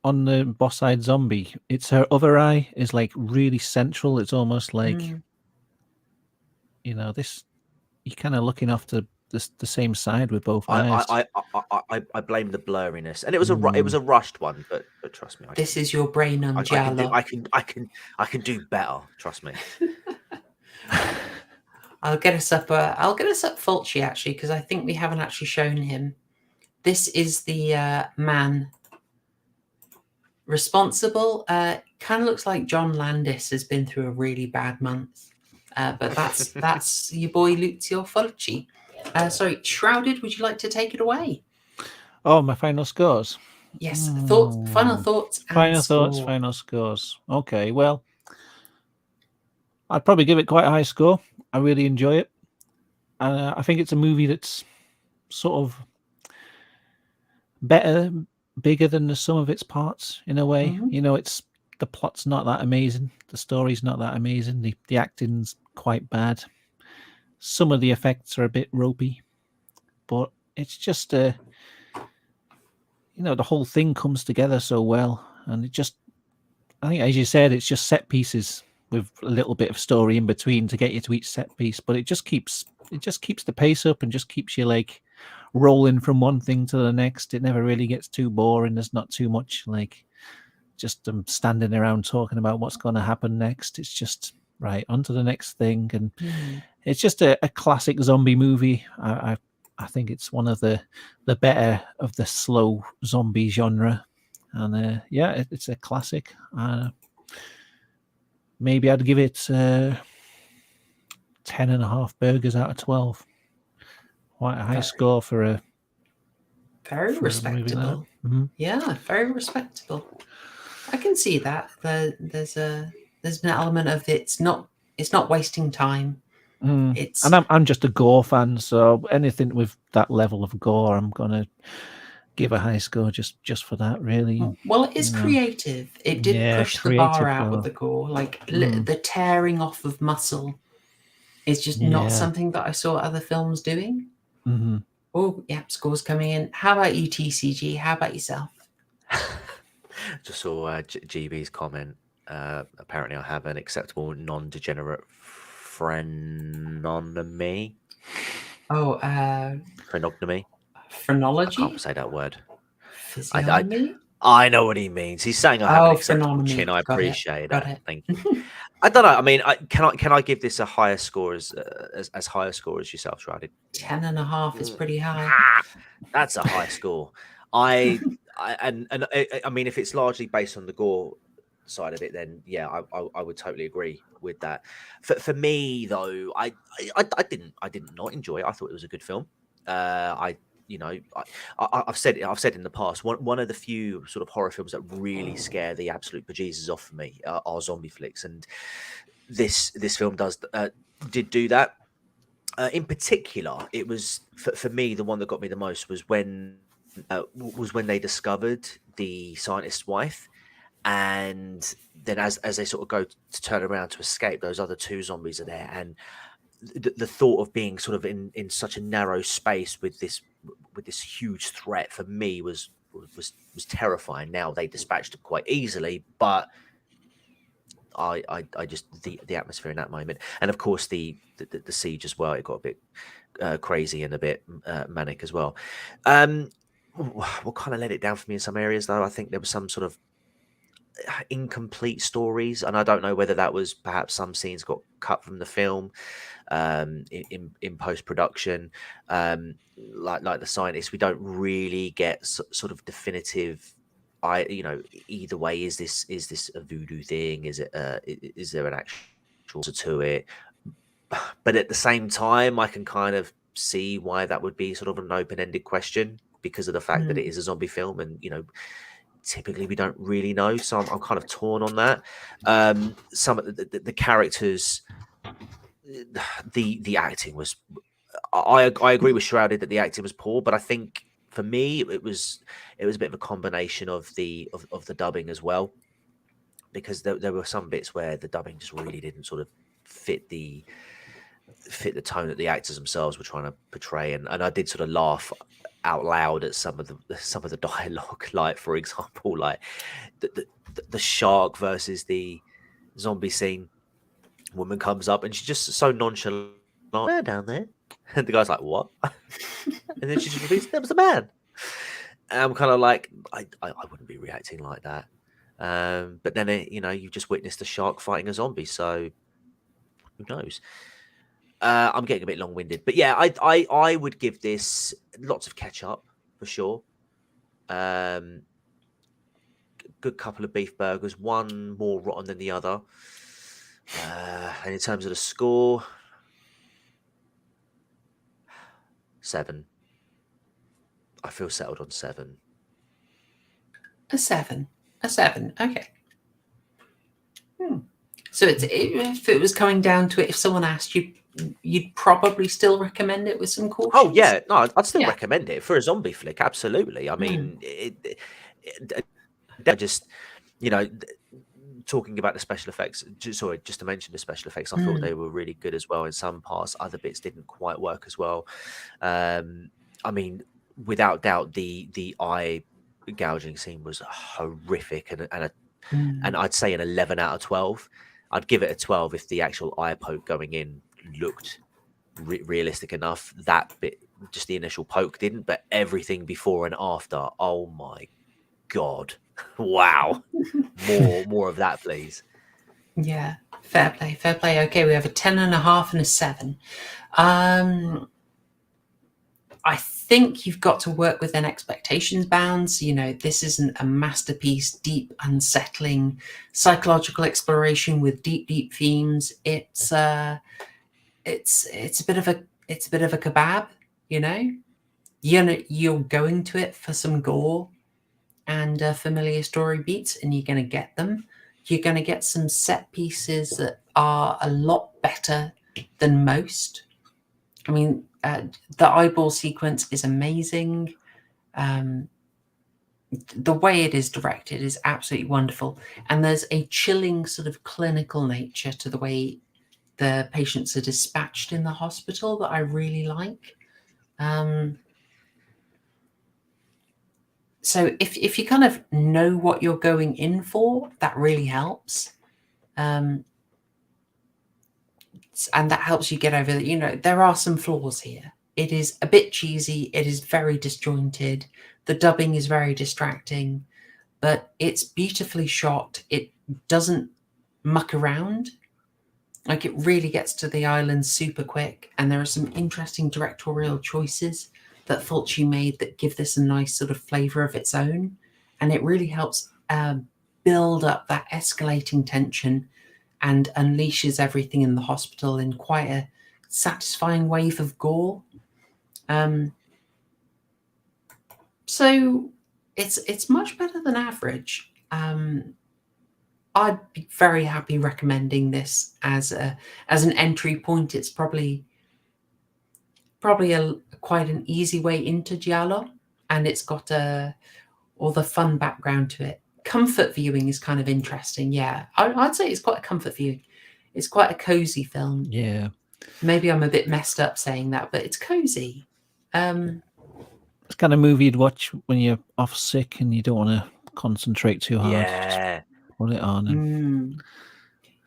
on the boss side zombie? It's her other eye is like really central. It's almost like you know this. You're kind of looking off to the same side with both eyes. I blame the blurriness, and it was a rushed one, but trust me, this is your brain on Giallo. I can do better. Trust me. I'll get us up Fulci actually, because I think we haven't actually shown him. This is the man responsible. Kind of looks like John Landis has been through a really bad month, but that's your boy Lucio Fulci. Sorry, Shrouded, would you like to take it away? Oh, my final scores. Yes, final thoughts. Final scores. Okay, well, I'd probably give it quite a high score. I really enjoy it. I think it's a movie that's sort of bigger than the sum of its parts in a way. Mm-hmm. You know, the plot's not that amazing. The story's not that amazing. The acting's quite bad. Some of the effects are a bit ropey, but it's just you know, the whole thing comes together so well, and I think, as you said, it's just set pieces with a little bit of story in between to get you to each set piece, but it just keeps the pace up and just keeps you like rolling from one thing to the next. It never really gets too boring. There's not too much like just standing around talking about what's going to happen next. It's just right on to the next thing, and it's just a classic zombie movie. I think it's one of the better of the slow zombie genre, and it's a classic. Maybe I'd give it 10.5 burgers out of 12. Quite a high score for a very respectable. Yeah, very respectable. I can see that. There's an element of it's not wasting time. It's and I'm just a Gore fan, so anything with that level of gore, I'm gonna give a high score just for that. Really. Well, it is creative. It did push the bar out with the gore. Like the tearing off of muscle is just not something that I saw other films doing. Mm-hmm. Oh, yep, scores coming in. How about you, TCG? How about yourself? Just saw GB's comment. Apparently, I have an acceptable non-degenerate phrenology. Oh, phrenology. Phrenology. I can't say that word. Physiognomy? I know what he means. He's saying I have an acceptable chin. I appreciate that. Thank you. I don't know. I mean, can I give this a higher score as higher score as yourself, Shrouded? 10.5 is pretty high. That's a high score. I mean, if it's largely based on the gore side of it, then yeah, I would totally agree with that. For me though, I didn't not enjoy it. I thought it was a good film. I you know, I've said in the past, one of the few sort of horror films that really scare the absolute bejesus off of me are zombie flicks, and this film did do that. In particular, it was for me, the one that got me the most was when they discovered the scientist's wife, and then as they sort of go to turn around to escape, those other two zombies are there, and the thought of being sort of in such a narrow space with this huge threat for me was terrifying. Now they dispatched it quite easily, but I just the atmosphere in that moment, and of course the siege as well, it got a bit crazy and a bit manic as well. What kind of let it down for me in some areas, though, I think there was some sort of incomplete stories, and I don't know whether that was perhaps some scenes got cut from the film in post-production, like the scientist. We don't really get sort of definitive, either way, is this a voodoo thing, is there an actual to it? But at the same time, I can kind of see why that would be sort of an open-ended question, because of the fact that it is a zombie film, and typically we don't really know, so I'm kind of torn on that. Some of the characters, the acting was, I agree with Shrouded that the acting was poor, but I think for me it was a bit of a combination of the dubbing as well, because there were some bits where the dubbing just really didn't sort of fit the tone that the actors themselves were trying to portray, and I did sort of laugh out loud at some of the dialogue, like for example, like the shark versus the zombie scene. Woman comes up and she's just so nonchalant, "They're down there," and the guy's like, "What?" And then she just repeats, "That was the man." And I'm kind of like, I wouldn't be reacting like that, but then you just witnessed a shark fighting a zombie, so who knows? I'm getting a bit long-winded, but yeah, I would give this lots of ketchup for sure. Good couple of beef burgers, one more rotten than the other. And in terms of the score, 7. I feel settled on 7. A 7. Okay. So if it was coming down to it, if someone asked you, you'd probably still recommend it with some caution. Oh yeah, no, I'd still recommend it for a zombie flick. Absolutely. I mean, I just, talking about the special effects. Just to mention the special effects, I thought they were really good as well in some parts. Other bits didn't quite work as well. I mean, without doubt, the eye gouging scene was horrific, and I'd say an 11 out of 12. I'd give it a 12 if the actual eye poke going in looked realistic enough. That bit, just the initial poke, didn't, but everything before and after, oh my god, wow. more of that, please. Yeah, fair play. Okay, we have a 10.5 and a 7. I think you've got to work within expectations bounds. This isn't a masterpiece, deep, unsettling psychological exploration with deep themes. It's a bit of a kebab. You're going to it for some gore and familiar story beats, and you're going to get them. You're going to get some set pieces that are a lot better than most. I mean, the eyeball sequence is amazing. The way it is directed is absolutely wonderful. And there's a chilling sort of clinical nature to the way the patients are dispatched in the hospital that I really like. So if you kind of know what you're going in for, that really helps. And that helps you get over that. There are some flaws here. It is a bit cheesy. It is very disjointed. The dubbing is very distracting, but it's beautifully shot. It doesn't muck around. Like, it really gets to the island super quick. And there are some interesting directorial choices that Fulci made that give this a nice sort of flavor of its own. And it really helps build up that escalating tension and unleashes everything in the hospital in quite a satisfying wave of gore. So it's much better than average. I'd be very happy recommending this as an entry point. It's probably quite an easy way into Giallo, and it's got all the fun background to it. Comfort viewing is kind of interesting. Yeah, I'd say it's quite a comfort viewing. It's quite a cozy film. Yeah. Maybe I'm a bit messed up saying that, but it's cozy. It's kind of movie you'd watch when you're off sick and you don't want to concentrate too hard. Yeah. Just put it on. And...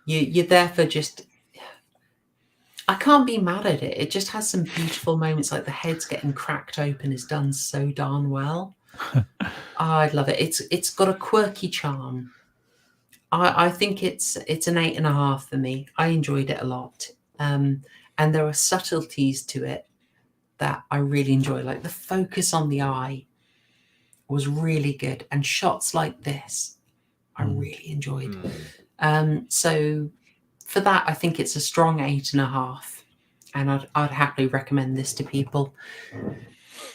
You're there for just... I can't be mad at it. It just has some beautiful moments, like the head's getting cracked open is done so darn well. I love it. It's got a quirky charm. I think it's an 8.5 for me. I enjoyed it a lot. And there are subtleties to it that I really enjoy. Like the focus on the eye was really good. And shots like this, I really enjoyed. So for that, I think it's a strong 8.5. And I'd happily recommend this to people.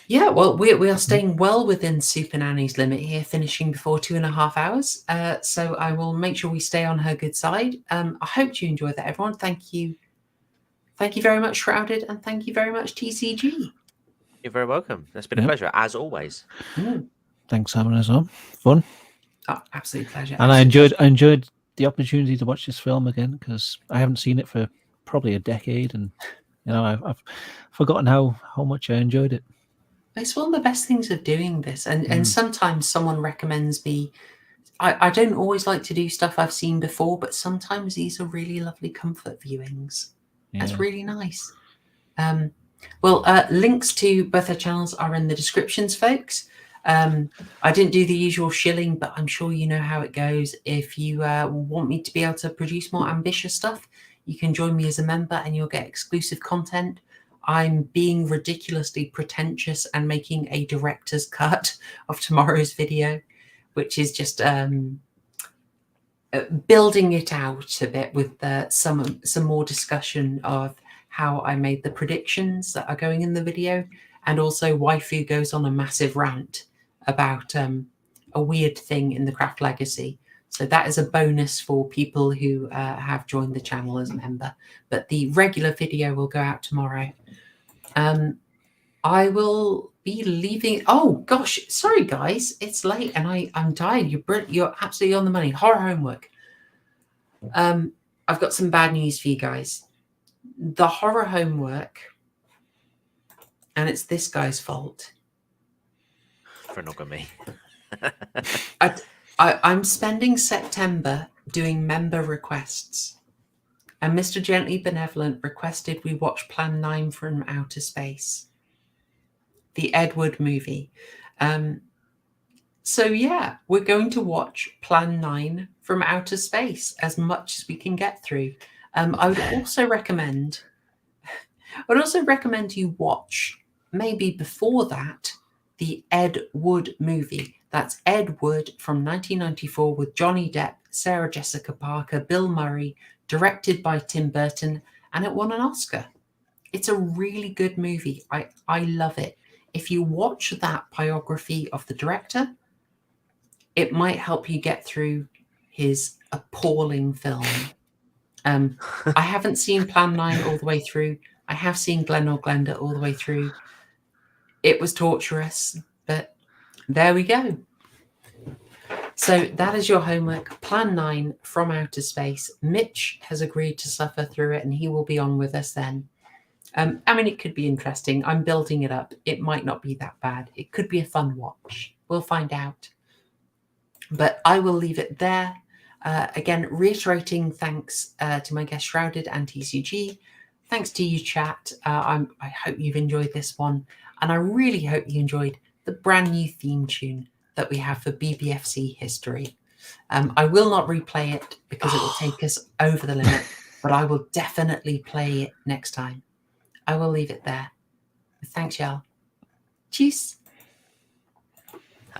Yeah, well, we are staying well within Super Nanny's limit here, finishing before 2.5 hours. So I will make sure we stay on her good side. I hope you enjoyed that, everyone. Thank you. Thank you very much, Shrouded, and thank you very much, TCG. You're very welcome. It's been a pleasure, as always. Thanks, Simon, as well. Fun. Oh, absolute pleasure. And I enjoyed the opportunity to watch this film again, because I haven't seen it for probably a decade, and I've forgotten how much I enjoyed it. It's one of the best things of doing this, and sometimes someone recommends me. I don't always like to do stuff I've seen before, but sometimes these are really lovely comfort viewings. That's really nice. Links to both our channels are in the descriptions, folks. I didn't do the usual shilling, but I'm sure you know how it goes. If you want me to be able to produce more ambitious stuff, you can join me as a member and you'll get exclusive content. I'm being ridiculously pretentious and making a director's cut of tomorrow's video, which is just building it out a bit with some more discussion of how I made the predictions that are going in the video, and also Waifu goes on a massive rant about a weird thing in the Craft Legacy. So that is a bonus for people who have joined the channel as a member. But the regular video will go out tomorrow. I will be leaving. Oh gosh, sorry guys, it's late and I'm tired. You're absolutely on the money. Horror homework. I've got some bad news for you guys. The horror homework, and it's this guy's fault. Phrenogamy. I'm spending September doing member requests, and Mr. Gently Benevolent requested we watch Plan 9 from Outer Space, the Ed Wood movie. So yeah, we're going to watch Plan 9 from Outer Space as much as we can get through. I would also recommend you watch, maybe before that, the Ed Wood movie. That's Ed Wood from 1994 with Johnny Depp, Sarah Jessica Parker, Bill Murray, directed by Tim Burton, and it won an Oscar. It's a really good movie. I love it. If you watch that biography of the director, it might help you get through his appalling film. I haven't seen Plan 9 all the way through. I have seen Glen or Glenda all the way through. It was torturous, but there we go. So that is your homework. Plan 9 from Outer Space. Mitch has agreed to suffer through it, and he will be on with us then. I mean, it could be interesting. I'm building it up. It might not be that bad. It could be a fun watch. We'll find out. But I will leave it there. Again, reiterating thanks to my guest Shrouded and TCG. Thanks to you, chat. I hope you've enjoyed this one. And I really hope you enjoyed the brand new theme tune that we have for BBFC History. I will not replay it because it will take us over the limit, but I will definitely play it next time. I will leave it there. Thanks, y'all. Cheers.